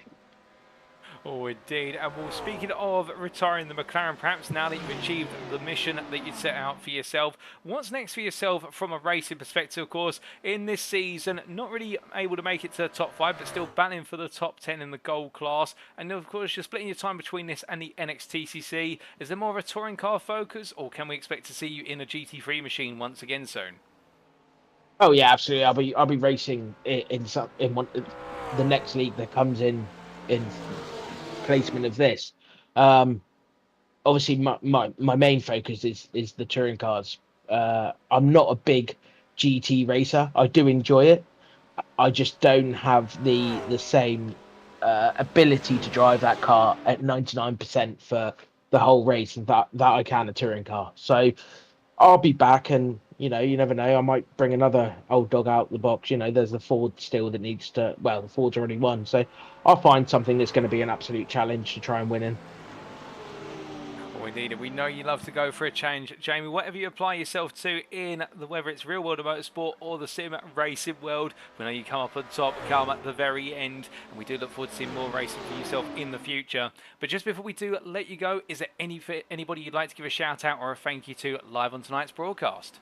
Speaker 1: Oh, indeed. And well, speaking of retiring the McLaren, perhaps now that you've achieved the mission that you'd set out for yourself, what's next for yourself from a racing perspective, of course, in this season? Not really able to make it to the top 5, but still battling for the top 10 in the gold class. And of course, you're splitting your time between this and the NXTCC. Is there more of a touring car focus, or can we expect to see you in a GT3 machine once again soon?
Speaker 2: Oh yeah, absolutely. I'll be racing in one the next league that comes in placement of this. Um, Obviously, my main focus is the touring cars. I'm not a big GT racer. I do enjoy it. I just don't have the same ability to drive that car at 99% for the whole race, and that I can a touring car. So I'll be back, and you never know. I might bring another old dog out the box. There's the Ford still that needs to. Well, the Ford's already won, so I'll find something that's going to be an absolute challenge to try and win in.
Speaker 1: Oh, indeed, and we know you love to go for a change. Jamie, whatever you apply yourself to in whether it's real world of motorsport or the sim racing world, we know you come up on top, come at the very end, and we do look forward to seeing more racing for yourself in the future. But just before we do let you go, is there anybody you'd like to give a shout out or a thank you to live on tonight's broadcast?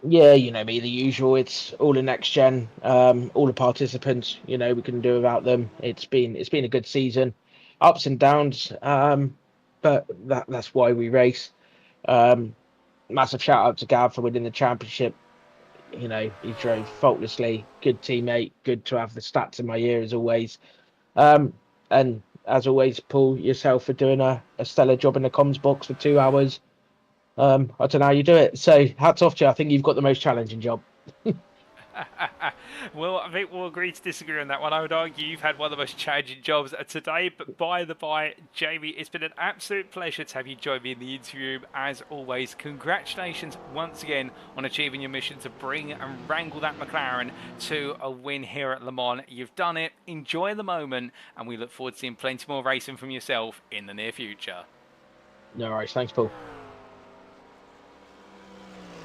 Speaker 2: Yeah, you know me, the usual. It's all in next gen. All the participants, we couldn't do without them. It's been a good season, ups and downs. But that's why we race. Um, Massive shout out to Gav for winning the championship. He drove faultlessly. Good teammate. Good to have the stats in my ear as always. And as always, Paul, yourself for doing a stellar job in the comms box for 2 hours. I don't know how you do it. So hats off to you. I think you've got the most challenging job.
Speaker 1: Well, I think we'll agree to disagree on that one. I would argue you've had one of the most challenging jobs today, but by the by, Jamie, it's been an absolute pleasure to have you join me in the interview room as always. Congratulations once again on achieving your mission to bring and wrangle that McLaren to a win here at Le Mans. You've done it. Enjoy the moment, and we look forward to seeing plenty more racing from yourself in the near future.
Speaker 2: No worries. Thanks, Paul.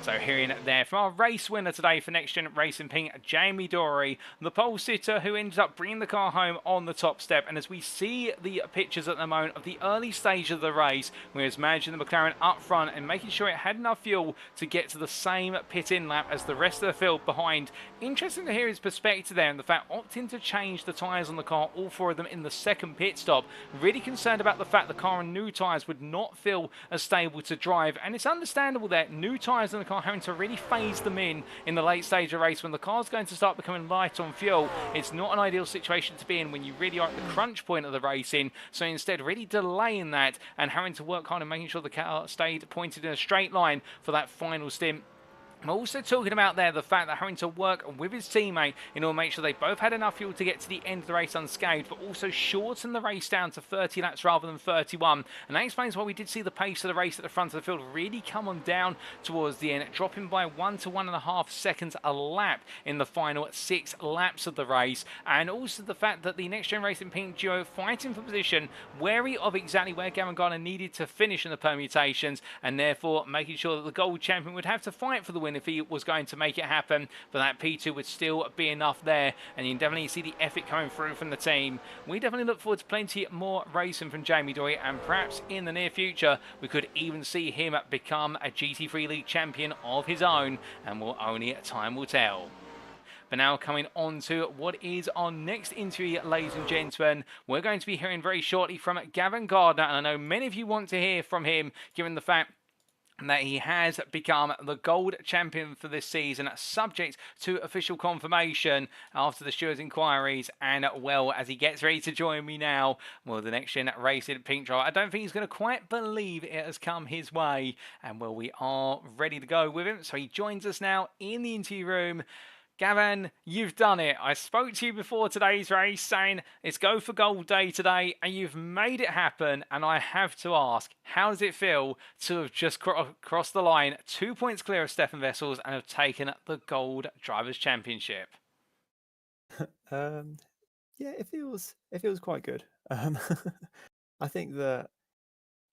Speaker 1: So hearing there from our race winner today for Next Gen Racing Pink, Jamie Dory, the pole sitter who ended up bringing the car home on the top step. And as we see the pictures at the moment of the early stage of the race, we was managing the McLaren up front and making sure it had enough fuel to get to the same pit-in lap as the rest of the field behind. Interesting to hear his perspective there and the fact opting to change the tyres on the car, all 4 of them in the second pit stop. Really concerned about the fact the car on new tyres would not feel as stable to drive. And it's understandable that new tyres on the car having to really phase them in the late stage of the race when the car's going to start becoming light on fuel. It's not an ideal situation to be in when you really are at the crunch point of the racing. So instead, really delaying that and having to work hard and making sure the car stayed pointed in a straight line for that final stint. I'm also talking about there the fact that having to work with his teammate in order to make sure they both had enough fuel to get to the end of the race unscathed, but also shorten the race down to 30 laps rather than 31. And that explains why we did see the pace of the race at the front of the field really come on down towards the end, dropping by 1 to 1.5 seconds a lap in the final 6 laps of the race. And also the fact that the Next Gen Racing Pink duo fighting for position, wary of exactly where Gavan Gardener needed to finish in the permutations, and therefore making sure that the gold champion would have to fight for the win if he was going to make it happen, but that P2 would still be enough there, and you can definitely see the effort coming through from the team. We definitely look forward to plenty more racing from Jamie Dory, and perhaps in the near future we could even see him become a GT3 League champion of his own, and only time will tell. But now coming on to what is our next interview, ladies and gentlemen. We're going to be hearing very shortly from Gavan Gardener, and I know many of you want to hear from him, given the fact that he has become the gold champion for this season, subject to official confirmation after the steward's inquiries. And well, as he gets ready to join me now, well, the Next Gen Racing Pink driver, I don't think he's going to quite believe it has come his way. And well, we are ready to go with him. So he joins us now in the interview room. Gavan, you've done it. I spoke to you before today's race saying it's go for gold day today, and you've made it happen. And I have to ask, how does it feel to have just crossed the line, 2 points clear of Stephan Wessels, and have taken the Gold Drivers' Championship?
Speaker 3: Yeah, it feels quite good. I think that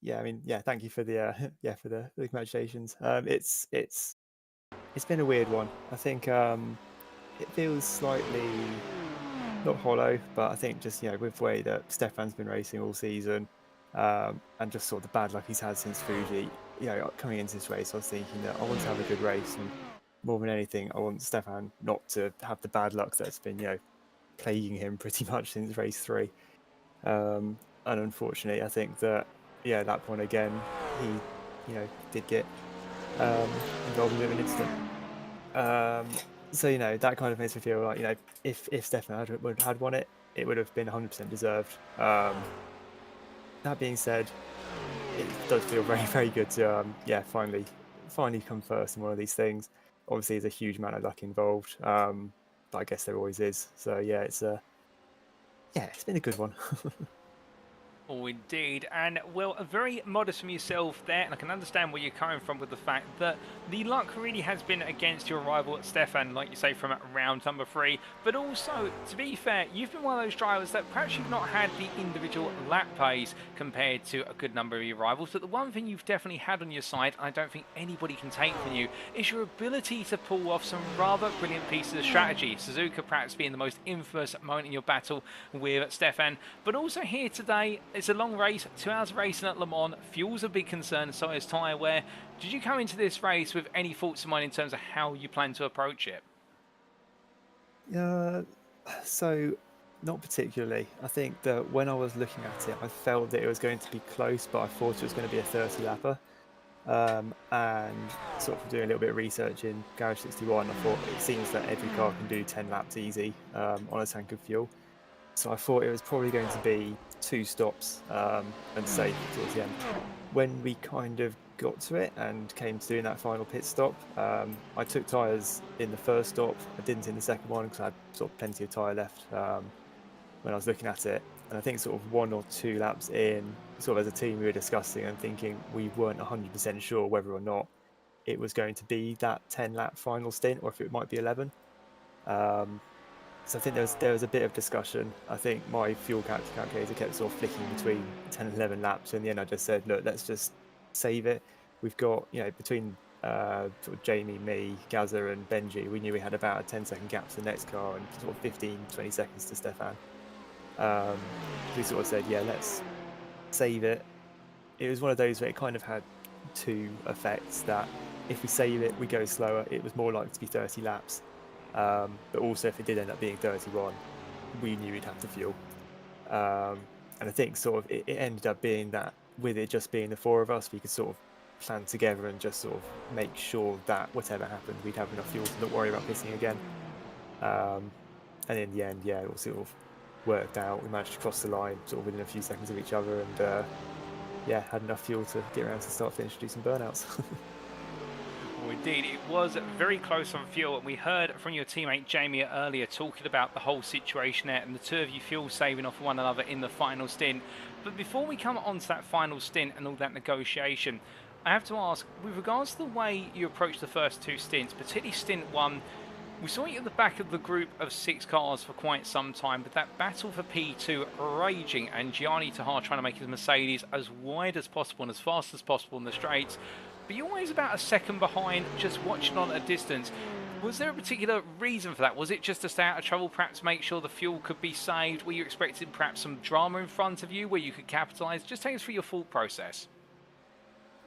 Speaker 3: yeah, I mean, yeah, thank you for the yeah for the congratulations. It's it's been a weird one. I think it feels slightly not hollow, but I think just with the way that Stephan's been racing all season, and just sort of the bad luck he's had since Fuji. Coming into this race, I was thinking that I want to have a good race, and more than anything, I want Stephan not to have the bad luck that's been plaguing him pretty much since race 3. And unfortunately, I think that that point again, he did get involved in a bit of an incident. So that kind of makes me feel like if Stefan had won it, it would have been 100% deserved. That being said, it does feel very, very good to finally come first in one of these things. Obviously, there's a huge amount of luck involved, but I guess there always is. So it's been a good one.
Speaker 1: Oh, indeed. And, well, very modest from yourself there, and I can understand where you're coming from with the fact that the luck really has been against your rival, Stefan, like you say, from round number 3. But also, to be fair, you've been one of those drivers that perhaps you've not had the individual lap pace compared to a good number of your rivals. But the one thing you've definitely had on your side, and I don't think anybody can take from you, is your ability to pull off some rather brilliant pieces of strategy. Suzuka perhaps being the most infamous moment in your battle with Stefan. But also here today, it's a long race, 2 hours of racing at Le Mans. Fuel's a big concern, so is tyre wear. Did you come into this race with any thoughts in mind in terms of how you plan to approach it?
Speaker 3: So not particularly. I think that when I was looking at it, I felt that it was going to be close, but I thought it was going to be a 30 lapper. And sort of doing a little bit of research in Garage 61, I thought it seems that every car can do 10 laps easy on a tank of fuel. So I thought it was probably going to be 2 stops and safe towards the end. When we kind of got to it and came to doing that final pit stop, I took tyres in the first stop. I didn't in the second one because I had sort of plenty of tyre left when I was looking at it. And I think sort of 1 or 2 laps in, sort of as a team, we were discussing and thinking we weren't 100% sure whether or not it was going to be that 10-lap final stint or if it might be 11. So I think there was a bit of discussion. I think my fuel calculator kept sort of flicking between 10 and 11 laps. So in the end, I just said, look, let's just save it. We've got, between sort of Jamie, me, Gaza and Benji, we knew we had about a 10-second gap to the next car and sort of 15, 20 seconds to Stefan. We sort of said, let's save it. It was one of those where it kind of had 2 effects, that if we save it, we go slower. It was more likely to be 30 laps. But also if it did end up being 31, we knew we'd have to fuel. And I think sort of it ended up being that with it just being the 4 of us, we could sort of plan together and just sort of make sure that whatever happened, we'd have enough fuel to not worry about pitting again. And in the end, it all sort of worked out. We managed to cross the line sort of within a few seconds of each other and had enough fuel to get around to start finish, do some burnouts.
Speaker 1: Indeed, it was very close on fuel, and we heard from your teammate Jamie earlier talking about the whole situation there and the 2 of you fuel saving off one another in the final stint. But before we come on to that final stint and all that negotiation, I have to ask, with regards to the way you approached the first 2 stints, particularly stint 1, we saw you at the back of the group of 6 cars for quite some time, but that battle for P2 raging and Gianni Tahar trying to make his Mercedes as wide as possible and as fast as possible in the straights. But you're always about a second behind, just watching on a distance. Was there a particular reason for that? Was it just to stay out of trouble, perhaps make sure the fuel could be saved? Were you expecting perhaps some drama in front of you where you could capitalise? Just take us through your thought process.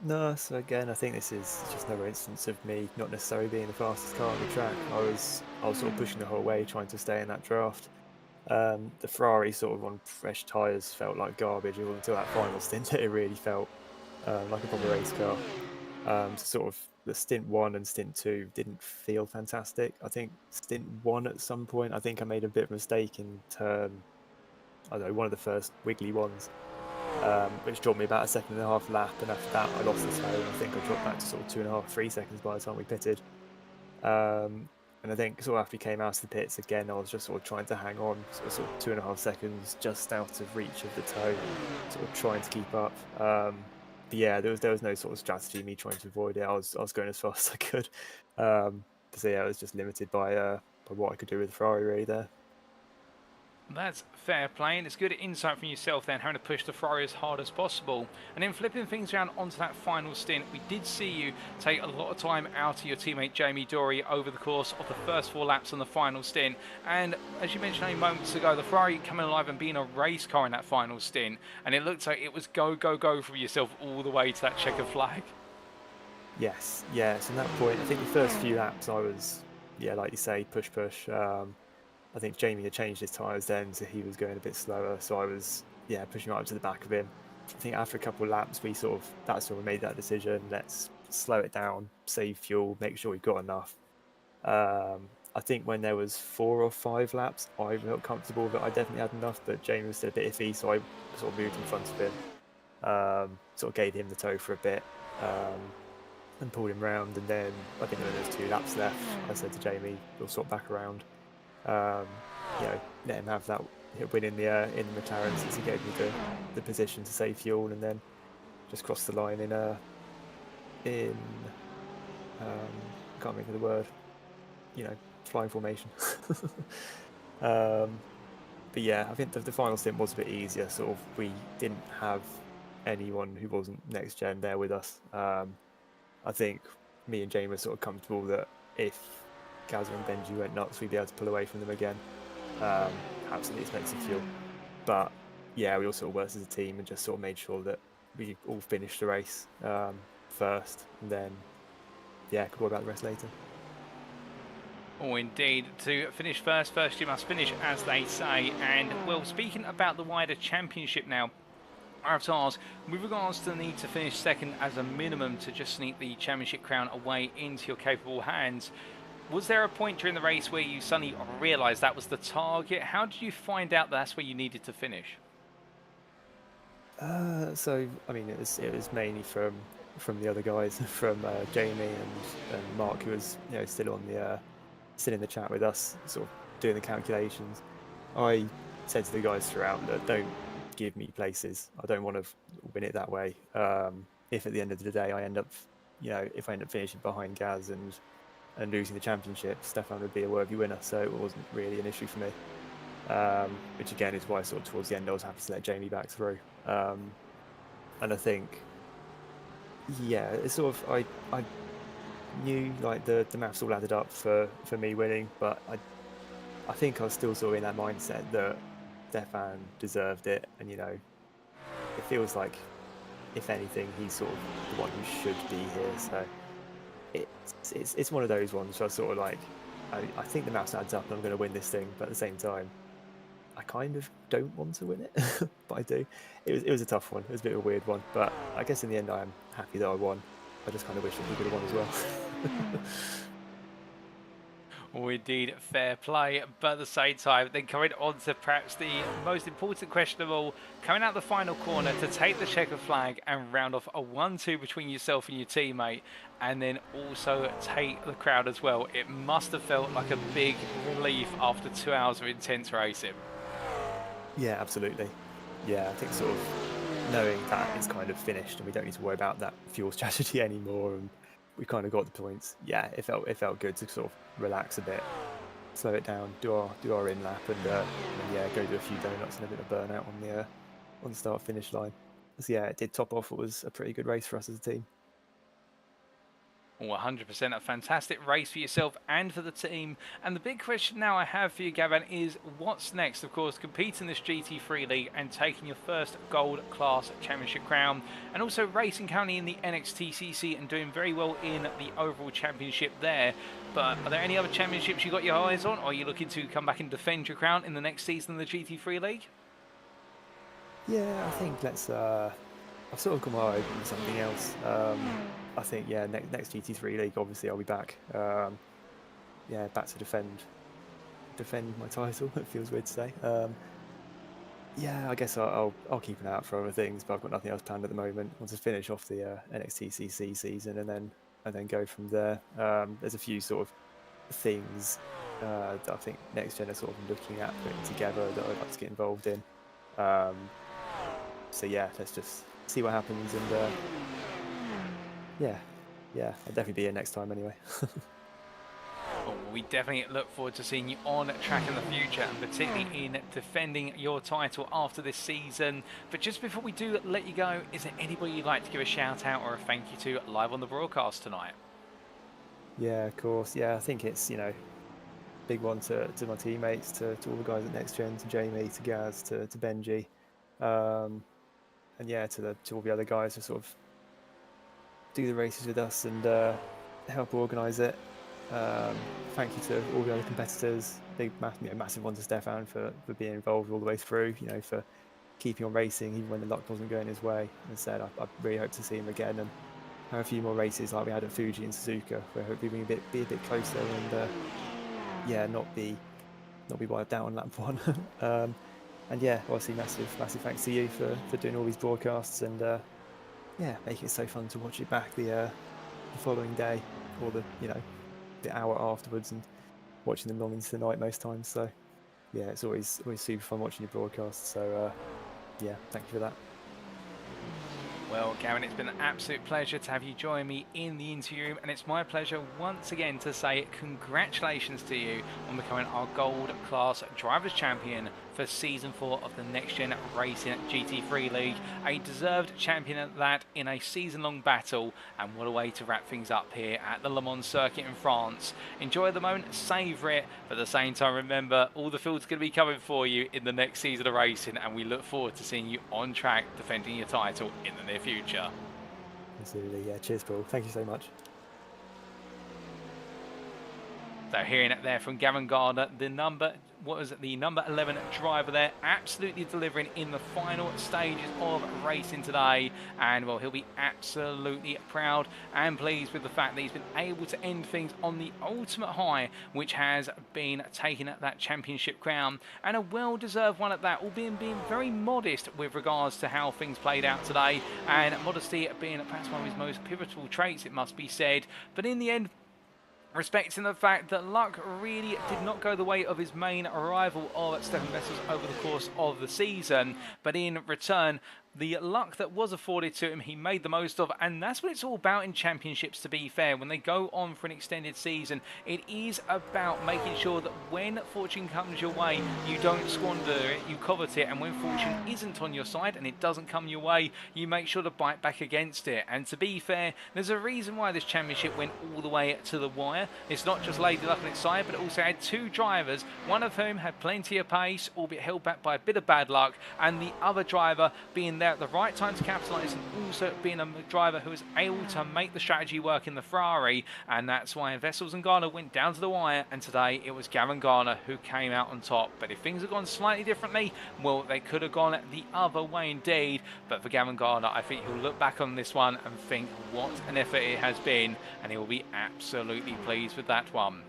Speaker 3: No, so again, I think this is just another instance of me not necessarily being the fastest car on the track. I was sort of pushing the whole way, trying to stay in that draft. The Ferrari sort of on fresh tyres felt like garbage. It wasn't until that final stint that it really felt like a proper race car. So sort of the stint 1 and stint 2 didn't feel fantastic. I think stint 1 at some point, I think I made a bit of a mistake in turn, I don't know, one of the first wiggly ones, which dropped me about a 1.5 lap, and after that I lost the toe, and I think I dropped back to sort of 2.5, 3 seconds by the time we pitted. And I think sort of after we came out of the pits again, I was just sort of trying to hang on, sort of 2.5 seconds just out of reach of the toe, sort of trying to keep up. But yeah, there was no sort of strategy me trying to avoid it. I was going as fast as I could. So yeah, I was just limited by what I could do with the Ferrari really there.
Speaker 1: That's fair play, and it's good insight from yourself then, having to push the Ferrari as hard as possible. And then flipping things around onto that final stint, we did see you take a lot of time out of your teammate Jamie Dory over the course of the first 4 laps on the final stint. And as you mentioned only moments ago, the Ferrari coming alive and being a race car in that final stint, and it looked like it was go, go, go from yourself all the way to that checkered flag.
Speaker 3: Yes, from that point, I think the first few laps I was, like you say, push. I think Jamie had changed his tyres then, so he was going a bit slower. So I was, pushing right up to the back of him. I think after a couple of laps, that's when we made that decision. Let's slow it down, save fuel, make sure we've got enough. I think when there was 4 or 5 laps, I felt comfortable that I definitely had enough, but Jamie was still a bit iffy, so I sort of moved in front of him, sort of gave him the tow for a bit, and pulled him round. And then I think when there was 2 laps left, I said to Jamie, we'll sort back around. Let him have that win in the McLaren, since he gave me the position to save fuel, and then just cross the line in can't think of the word, flying formation. But yeah, I think the final stint was a bit easier. Sort of, we didn't have anyone who wasn't next gen there with us. I think me and Jamie were sort of comfortable that if Gaza and Benji went nuts, we'd be able to pull away from them again. Absolutely expensive fuel, but yeah, we all sort of worked as a team and just sort of made sure that we all finished the race first, and then could worry about the rest later.
Speaker 1: Oh, indeed. To finish first you must finish, as they say. And, well, speaking about the wider championship now, I have to ask, with regards to the need to finish second as a minimum to just sneak the championship crown away into your capable hands, was there a point during the race where you suddenly realised that was the target? How did you find out that's where you needed to finish?
Speaker 3: So, I mean, it was mainly from the other guys, from Jamie and Mark, who was still in the chat with us, sort of doing the calculations. I said to the guys throughout that don't give me places. I don't want to win it that way. If at the end of the day I end up, if I end up finishing behind Gaz and losing the championship, Stephan would be a worthy winner, so it wasn't really an issue for me. Which again is why sort of towards the end I was happy to let Jamie back through. And I think, it's sort of, I knew like the maths all added up for me winning, but I think I was still sort of in that mindset that Stephan deserved it, and it feels like, if anything, he's sort of the one who should be here. So it's one of those ones where I sort of like, I think the maths adds up and I'm going to win this thing, but at the same time I kind of don't want to win it. But I do. It was a tough one. It was a bit of a weird one, but I guess in the end I am happy that I won. I just kind of wish that he could have won as well.
Speaker 1: Oh, indeed, fair play. But at the same time, then coming on to perhaps the most important question of all, coming out the final corner to take the checkered flag and round off a 1-2 between yourself and your teammate, and then also take the crowd as well. It must have felt like a big relief after 2 hours of intense racing.
Speaker 3: Yeah, absolutely. Yeah, I think sort of knowing that it's kind of finished and we don't need to worry about that fuel strategy anymore, and we kind of got the points. Yeah, it felt good to sort of relax a bit, slow it down, do our in lap, and go do a few donuts and a bit of burnout on the start finish line. So yeah, it did top off. It was a pretty good race for us as a team.
Speaker 1: 100%, a fantastic race for yourself and for the team. And the big question now I have for you, Gavan, is what's next? Of course, competing in this GT3 League and taking your first Gold Class Championship crown, and also racing currently in the NXTCC and doing very well in the overall championship there. But are there any other championships you got your eyes on, or are you looking to come back and defend your crown in the next season of the GT3 League?
Speaker 3: Yeah, I think let's... I've sort of got my eye on something else. I think, next GT3 League, obviously I'll be back. Back to defend my title. It feels weird to say. I guess I'll keep an eye out for other things, but I've got nothing else planned at the moment. I want to finish off the NXTCC season and then go from there. There's a few sort of things that I think NXTGEN are sort of looking at putting together that I'd like to get involved in. Let's just see what happens, and I'll definitely be here next time anyway.
Speaker 1: We definitely look forward to seeing you on track in the future, and particularly in defending your title after this season. But just before we do let you go, is there anybody you'd like to give a shout out or a thank you to live on the broadcast tonight?
Speaker 3: Yeah, of course. Yeah, I think it's, big one to my teammates, to all the guys at NXTGEN, to Jamie, to Gaz, to Benji, and yeah, to all the other guys who sort of do the races with us and help organise it. Thank you to all the other competitors. Massive one to Stephan for being involved all the way through. For keeping on racing even when the luck wasn't going his way. As I said, I really hope to see him again and have a few more races like we had at Fuji and Suzuka, where hopefully we can be a bit closer and not be wiped out on lap one. And yeah, obviously massive thanks to you for doing all these broadcasts and making it so fun to watch it back the following day or the hour afterwards and watching them long into the night most times. So yeah, it's always super fun watching your broadcasts. So yeah, thank you for that.
Speaker 1: Well, Gavan, it's been an absolute pleasure to have you join me in the interview room, and it's my pleasure once again to say congratulations to you on becoming our Gold Class Drivers' Champion for Season 4 of the NXTGEN Racing GT3 League. A deserved champion at that in a season-long battle, and what a way to wrap things up here at the Le Mans circuit in France. Enjoy the moment, savour it, but at the same time remember all the field's going to be coming for you in the next season of racing, and we look forward to seeing you on track defending your title in the near future.
Speaker 3: Absolutely, yeah. Cheers, Paul. Thank you so much.
Speaker 1: So hearing it there from Gavan Gardener, the number 11 driver there, absolutely delivering in the final stages of racing today, and well, he'll be absolutely proud and pleased with the fact that he's been able to end things on the ultimate high, which has been taking that championship crown, and a well-deserved one at that, albeit being very modest with regards to how things played out today, and modesty being perhaps one of his most pivotal traits, it must be said. But in the end, respecting the fact that luck really did not go the way of his main rival of Stephan Wessels over the course of the season, but in return, the luck that was afforded to him, he made the most of, and that's what it's all about in championships, to be fair. When they go on for an extended season, it is about making sure that when fortune comes your way, you don't squander it, you covet it, and when fortune isn't on your side and it doesn't come your way, you make sure to bite back against it. And to be fair, there's a reason why this championship went all the way to the wire. It's not just Lady Luck on its side, but it also had two drivers, one of whom had plenty of pace, albeit held back by a bit of bad luck, and the other driver being there at the right time to capitalise, and also being a driver who was able to make the strategy work in the Ferrari. And that's why Wessels and Gardener went down to the wire, and today it was Gavan Gardener who came out on top. But if things had gone slightly differently, well, they could have gone the other way indeed. But for Gavan Gardener, I think he'll look back on this one and think what an effort it has been, and he will be absolutely pleased with that one.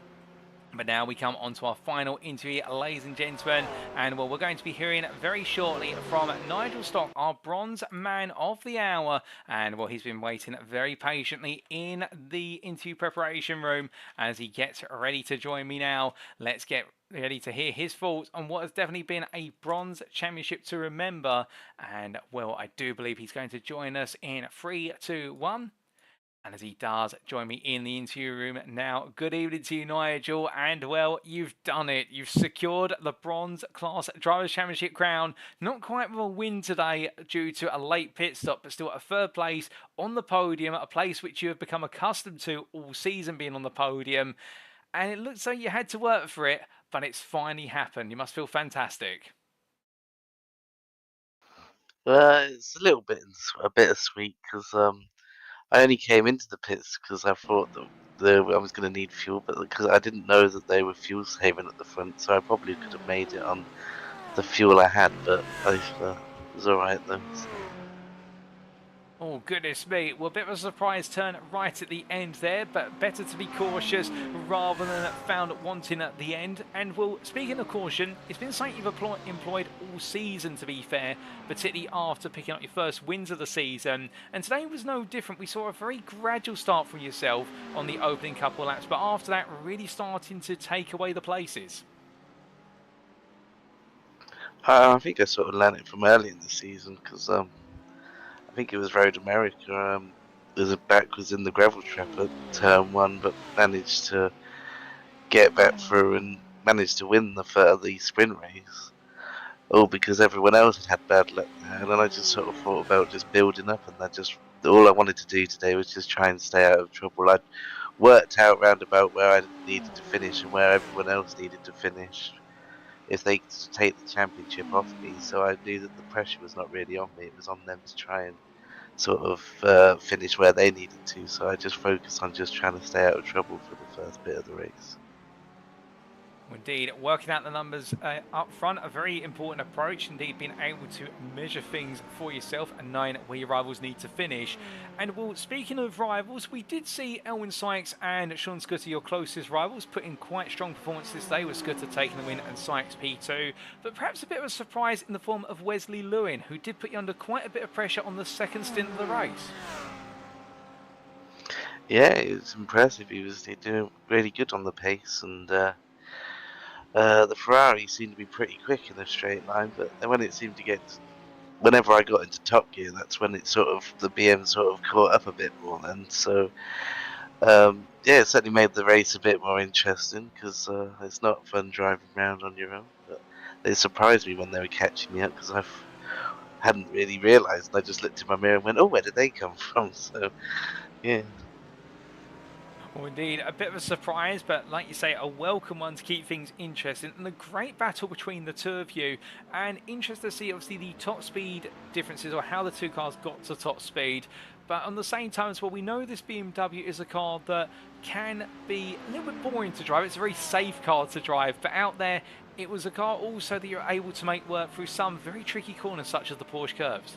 Speaker 1: But now we come on to our final interview, ladies and gentlemen, and well, we're going to be hearing very shortly from Nigel Stock, our bronze man of the hour, and well, he's been waiting very patiently in the interview preparation room as he gets ready to join me now. Let's get ready to hear his thoughts on what has definitely been a bronze championship to remember, and well, I do believe he's going to join us in 3, 2, 1. And as he does, join me in the interview room now. Good evening to you, Nigel. And well, you've done it. You've secured the Bronze Class Drivers' Championship crown. Not quite with a win today due to a late pit stop, but still a third place on the podium, a place which you have become accustomed to all season, being on the podium. And it looks like you had to work for it, but it's finally happened. You must feel fantastic.
Speaker 4: It's a little bit bittersweet because I only came into the pits because I thought that I was going to need fuel, but because I didn't know that they were fuel saving at the front, so I probably could have made it on the fuel I had, but it was alright though.
Speaker 1: Oh, goodness me. Well, a bit of a surprise turn right at the end there, but better to be cautious rather than found wanting at the end. And, well, speaking of caution, it's been something you've employed all season, to be fair, particularly after picking up your first wins of the season. And today was no different. We saw a very gradual start from yourself on the opening couple of laps, but after that, really starting to take away the places.
Speaker 4: I think I sort of learned it from early in the season because I think it was Road America. There's a backwards in the gravel trap at turn 1, but managed to get back through and manage to win the sprint race, all because everyone else had bad luck there. And then I just sort of thought about just building up, and all I wanted to do today was just try and stay out of trouble. I'd worked out round about where I needed to finish and where everyone else needed to finish if they could take the championship off me, so I knew that the pressure was not really on me, it was on them to try and sort of finish where they needed to, so I just focused on just trying to stay out of trouble for the first bit of the race.
Speaker 1: Indeed, working out the numbers up front, a very important approach. Indeed, being able to measure things for yourself and knowing where your rivals need to finish. And well, speaking of rivals, we did see Elwyn Sykes and Sean Scudder, your closest rivals, put in quite strong performances today, with Scudder taking the win and Sykes P2. But perhaps a bit of a surprise in the form of Wesley Lewin, who did put you under quite a bit of pressure on the second stint of the race.
Speaker 4: Yeah, it was impressive. He was doing really good on the pace, and the Ferrari seemed to be pretty quick in a straight line, but then when it seemed to whenever I got into top gear, that's when the BM sort of caught up a bit more then. So, yeah, it certainly made the race a bit more interesting, because it's not fun driving around on your own, but they surprised me when they were catching me up, because I hadn't really realised. I just looked in my mirror and went, oh, where did they come from? So, yeah.
Speaker 1: Well, indeed, a bit of a surprise, but like you say, a welcome one to keep things interesting, and a great battle between the two of you. And interesting to see, obviously, the top speed differences, or how the two cars got to top speed. But on the same time as well, we know this BMW is a car that can be a little bit boring to drive. It's a very safe car to drive, but out there, it was a car also that you're able to make work through some very tricky corners, such as the Porsche curves.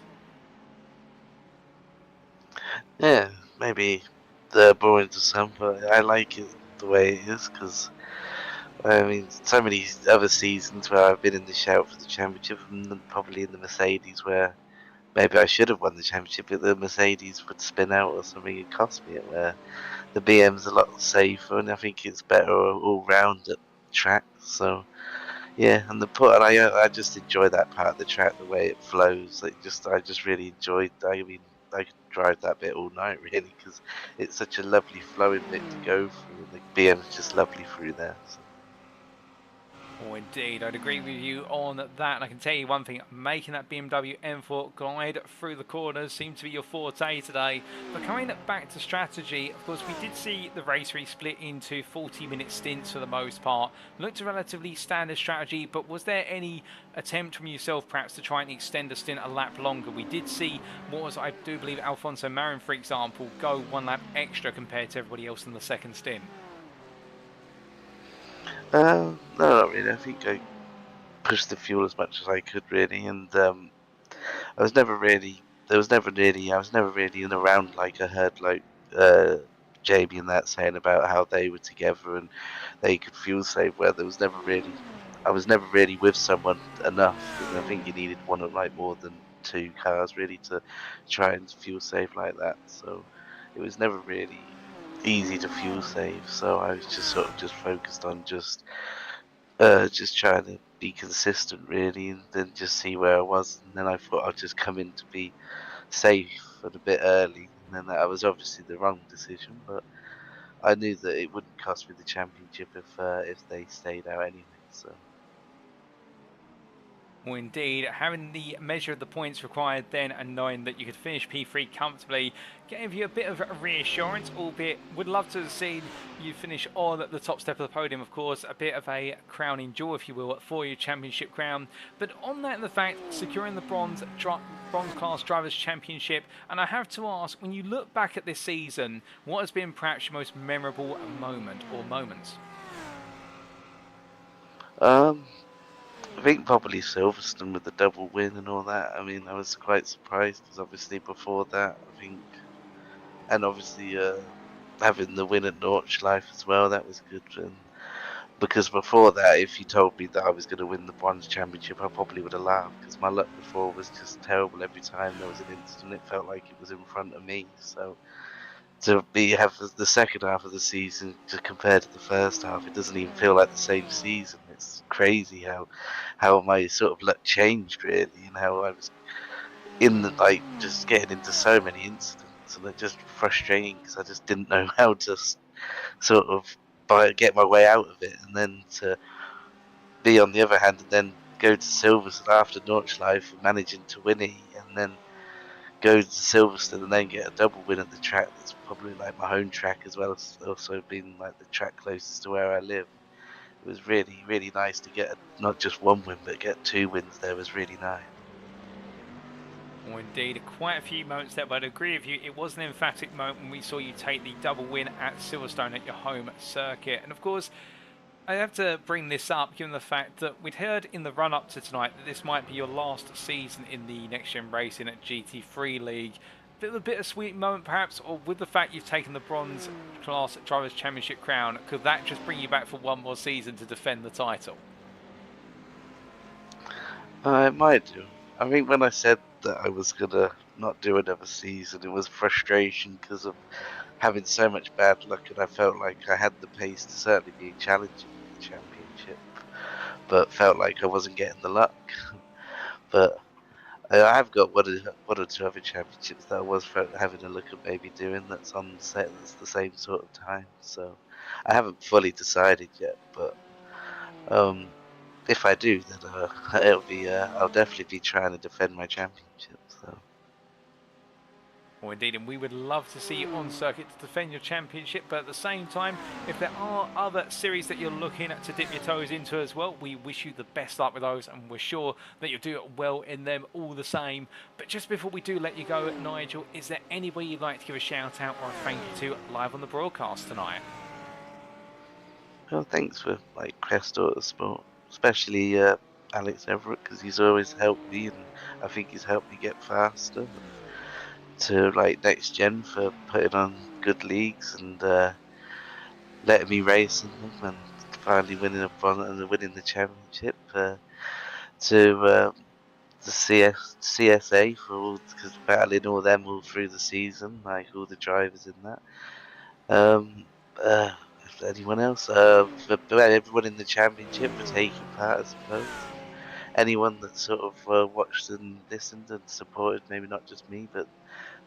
Speaker 4: Yeah, maybe they're boring to some, but I like it the way it is, because I mean, so many other seasons where I've been in the shout for the championship, and probably in the Mercedes, where maybe I should have won the championship, but the Mercedes would spin out or something and cost me it, where the BM's a lot safer, and I think it's better all round at track. So yeah, and I just enjoy that part of the track, the way it flows. I just really enjoyed. I mean, I could drive that bit all night, really, because it's such a lovely flowing bit to go through, and the BM's just lovely through there. So.
Speaker 1: Oh, indeed, I'd agree with you on that. And I can tell you one thing, making that BMW M4 glide through the corners seemed to be your forte today. But coming back to strategy, of course, we did see the race really split into 40-minute stints for the most part. Looked a relatively standard strategy, but was there any attempt from yourself perhaps to try and extend a stint a lap longer? We did see what was, I do believe, Alfonso Marin, for example, go one lap extra compared to everybody else in the second stint.
Speaker 4: No, not really. I think I pushed the fuel as much as I could, really, and I was never really in a round like I heard Jamie and that saying about how they were together and they could fuel save, where I was never really with someone enough, and I think you needed one of more than two cars really to try and fuel save like that. So it was never really easy to fuel save. So I was just sort of just focused on just trying to be consistent, really, and then just see where I was. And then I thought I'd just come in to be safe and a bit early, and then that was obviously the wrong decision. But I knew that it wouldn't cost me the championship if they stayed out anyway. So.
Speaker 1: Well, indeed, having the measure of the points required then and knowing that you could finish P3 comfortably gave you a bit of reassurance, albeit would love to have seen you finish on the top step of the podium, of course, a bit of a crowning jewel, if you will, for your championship crown. But on that and the fact, securing the bronze class drivers championship, and I have to ask, when you look back at this season, what has been perhaps your most memorable moment or moments?
Speaker 4: I think probably Silverstone with the double win and all that. I mean, I was quite surprised, because obviously before that, I think, and obviously having the win at Nordschleife as well, that was good. And because before that, if you told me that I was going to win the bronze championship, I probably would have laughed, because my luck before was just terrible. Every time there was an incident, it felt like it was in front of me. So to have the second half of the season compared to the first half, it doesn't even feel like the same season. It's crazy how my sort of luck changed, really, and how I was just getting into so many incidents, and it's just frustrating, because I just didn't know how to sort of get my way out of it, and then to be on the other hand, and then go to Silverstone after Nordschleife, managing to win it, and then go to Silverstone and then get a double win at the track that's probably like my home track, as well as also being like the track closest to where I live. It was really, really nice to get not just one win, but get 2 wins there. Was really nice.
Speaker 1: Well, indeed, quite a few moments there, but I'd agree with you. It was an emphatic moment when we saw you take the double win at Silverstone at your home circuit. And of course, I have to bring this up, given the fact that we'd heard in the run-up to tonight that this might be your last season in the NXTGEN Racing at GT3 League. Bit of a bittersweet moment, perhaps, or with the fact you've taken the Bronze Class Drivers' Championship crown, could that just bring you back for one more season to defend the title?
Speaker 4: It might do. I think when I said that I was gonna not do another season, it was frustration because of having so much bad luck, and I felt like I had the pace to certainly be challenging for the championship, but felt like I wasn't getting the luck. But I have got one or two other championships that I was having a look at maybe doing that's on set that's the same sort of time. So I haven't fully decided yet, but if I do, then it'll be I'll definitely be trying to defend my championship. So.
Speaker 1: Well, indeed, and we would love to see you on circuit to defend your championship, but at the same time, if there are other series that you're looking at to dip your toes into as well, we wish you the best luck with those, and we're sure that you'll do it well in them all the same. But just before we do let you go, Nigel, is there anybody you'd like to give a shout out or a thank you to live on the broadcast tonight?
Speaker 4: Well, thanks for like Crest Autosport, especially Alex Everett, because he's always helped me, and I think he's helped me get faster. To like NXTGEN for putting on good leagues and letting me race in them, and finally winning a bronze and winning the championship. To the CSA for all, because battling all them all through the season, like all the drivers in that. Anyone else? For everyone in the championship for taking part, I suppose. Anyone that sort of watched and listened and supported, maybe not just me, but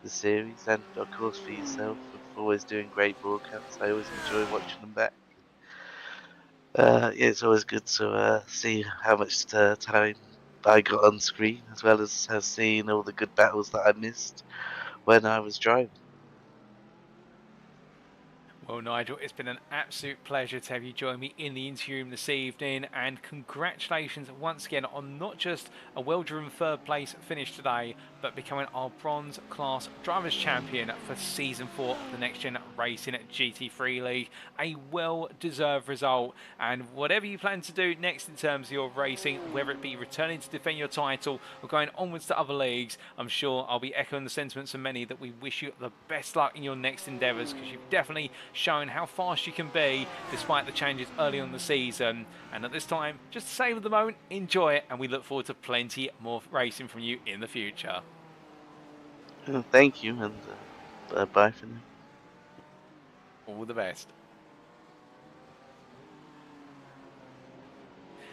Speaker 4: the series, and of course for yourself, for always doing great broadcasts. I always enjoy watching them back. Yeah, it's always good to see how much time I got on screen, as well as seeing all the good battles that I missed when I was driving.
Speaker 1: Well, Nigel, it's been an absolute pleasure to have you join me in the interview room this evening, and congratulations once again on not just a well-driven third place finish today, but becoming our Bronze Class Drivers' Champion for Season 4 of the NXTGEN Racing GT3 League. A well-deserved result, and whatever you plan to do next in terms of your racing, whether it be returning to defend your title or going onwards to other leagues, I'm sure I'll be echoing the sentiments of many that we wish you the best luck in your next endeavours, because you've definitely shown how fast you can be despite the changes early on the season. And at this time, just to savour the moment, enjoy it, and we look forward to plenty more racing from you in the future.
Speaker 4: Thank you, and bye for now.
Speaker 1: All the best.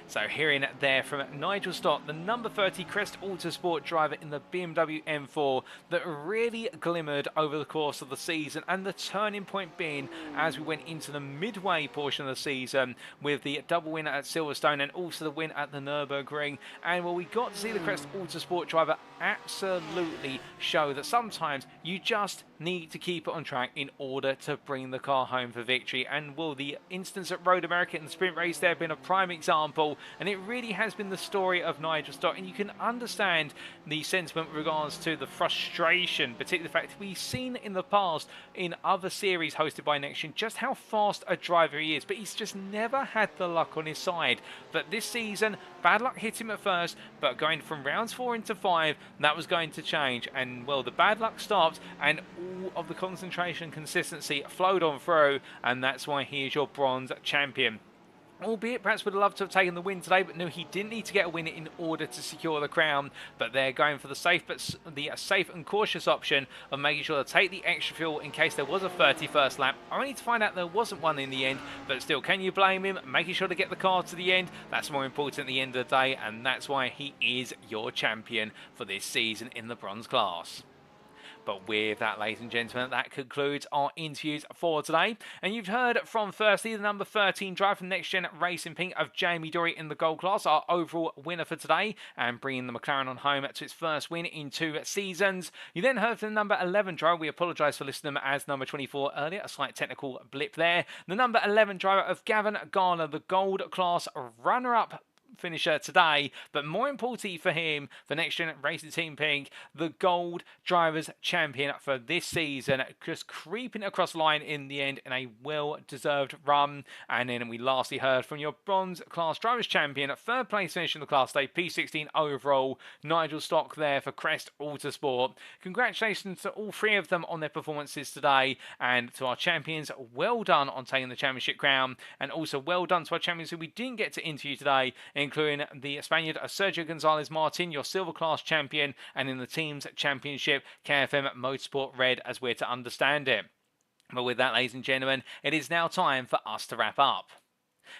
Speaker 1: So hearing there from Nigel Stott, the number 30 Crest Autosport driver in the BMW M4, that really glimmered over the course of the season, and the turning point being as we went into the midway portion of the season with the double win at Silverstone and also the win at the Nürburgring. And well, we got to see the Crest Autosport driver absolutely show that sometimes you just need to keep it on track in order to bring the car home for victory. And well, the instance at Road America in the sprint race there have been a prime example, and it really has been the story of Nigel Stott. And you can understand the sentiment with regards to the frustration, particularly the fact that we've seen in the past in other series hosted by NXTGEN just how fast a driver he is, but he's just never had the luck on his side. But this season, bad luck hit him at first, but going from rounds 4 into 5, that was going to change. And well, the bad luck stopped, and all of the concentration and consistency flowed on through, and that's why he is your bronze champion. Albeit perhaps would have loved to have taken the win today, but no, he didn't need to get a win in order to secure the crown. But they're going for the safe and cautious option of making sure to take the extra fuel in case there was a 31st lap. Only to find out there wasn't one in the end, but still, can you blame him? Making sure to get the car to the end, that's more important at the end of the day, and that's why he is your champion for this season in the bronze class. But with that, ladies and gentlemen, that concludes our interviews for today. And you've heard from, firstly, the number 13 driver from Next Gen Racing Pink of Jamie Dory in the gold class, our overall winner for today, and bringing the McLaren on home to its first win in 2 seasons. You then heard from the number 11 driver. We apologise for listing them as number 24 earlier, a slight technical blip there. The number 11 driver of Gavan Gardener, the gold class runner-up finisher today, but more importantly for him, the Next Gen Racing Team Pink, the gold drivers champion for this season, just creeping across the line in the end in a well-deserved run. And then we lastly heard from your bronze class drivers champion, third place finish in the class today, P16 overall, Nigel Stock there for Crest Autosport. Congratulations to all 3 of them on their performances today, and to our champions, well done on taking the championship crown, and also well done to our champions who we didn't get to interview today, including the Spaniard Sergio Gonzalez Martin, your silver class champion, and in the team's championship, KFM Mosport Red, as we're to understand it. But with that, ladies and gentlemen, it is now time for us to wrap up.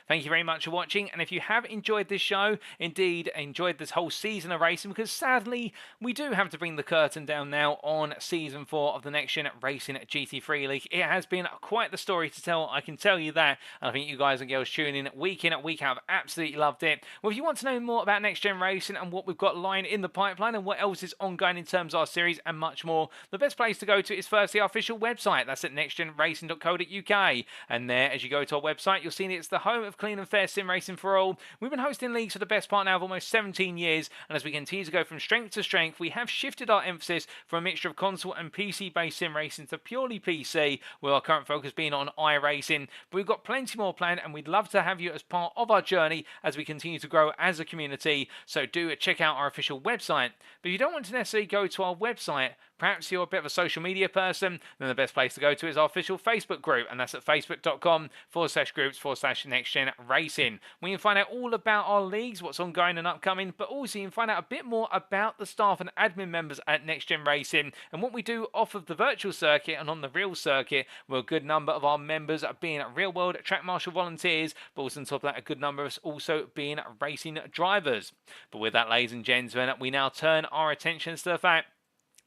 Speaker 1: Thank you very much for watching, and if you have enjoyed this show, indeed enjoyed this whole season of racing, because sadly we do have to bring the curtain down now on season 4 of the Next Gen Racing GT3 League. It has been quite the story to tell, I can tell you that, and I think you guys and girls tuning in week out have absolutely loved it. Well, if you want to know more about Next Gen Racing and what we've got lying in the pipeline and what else is ongoing in terms of our series and much more, the best place to go to is firstly our official website. That's at nextgenracing.co.uk, and there, as you go to our website, you'll see it's the home of clean and fair sim racing for all. We've been hosting leagues for the best part now of almost 17 years, and as we continue to go from strength to strength, we have shifted our emphasis from a mixture of console and PC based sim racing to purely PC, with our current focus being on iRacing. But we've got plenty more planned, and we'd love to have you as part of our journey as we continue to grow as a community, so do check out our official website. But if you don't want to necessarily go to our website, perhaps you're a bit of a social media person, then the best place to go to is our official Facebook group, and that's at facebook.com/groups/NextGenRacing. We can find out all about our leagues, what's ongoing and upcoming, but also you can find out a bit more about the staff and admin members at Next Gen Racing and what we do off of the virtual circuit and on the real circuit, where a good number of our members are being real world track marshal volunteers, but also on top of that, a good number of us also being racing drivers. But with that, ladies and gentlemen, we now turn our attentions to the fact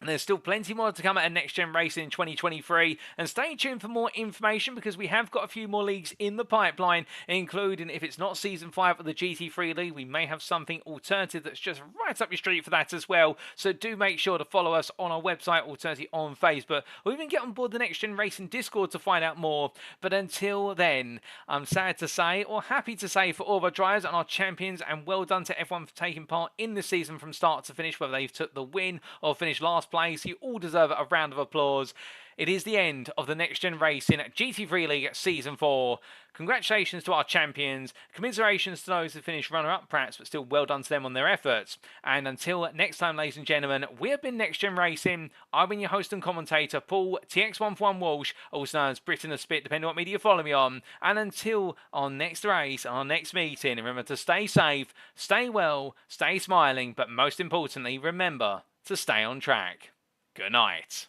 Speaker 1: and there's still plenty more to come at Next Gen Racing in 2023, and stay tuned for more information because we have got a few more leagues in the pipeline, including, if it's not Season 5 of the GT3 League, we may have something alternative that's just right up your street for that as well. So do make sure to follow us on our website, alternatively on Facebook, or even get on board the Next Gen Racing Discord to find out more. But until then, I'm sad to say, or happy to say, for all of our drivers and our champions, and well done to everyone for taking part in the season from start to finish, whether they've took the win or finished last place. You all deserve a round of applause. It is the end of the Next Gen Racing GT3 League Season 4. Congratulations to our champions. Commiserations to those who finished runner-up, perhaps, but still well done to them on their efforts. And until next time, ladies and gentlemen, we have been Next Gen Racing. I've been your host and commentator, Paul TX141 Walsh, also known as Britain the Spit, depending on what media you follow me on. And until our next race, our next meeting, remember to stay safe, stay well, stay smiling, but most importantly, remember to stay on track. Good night.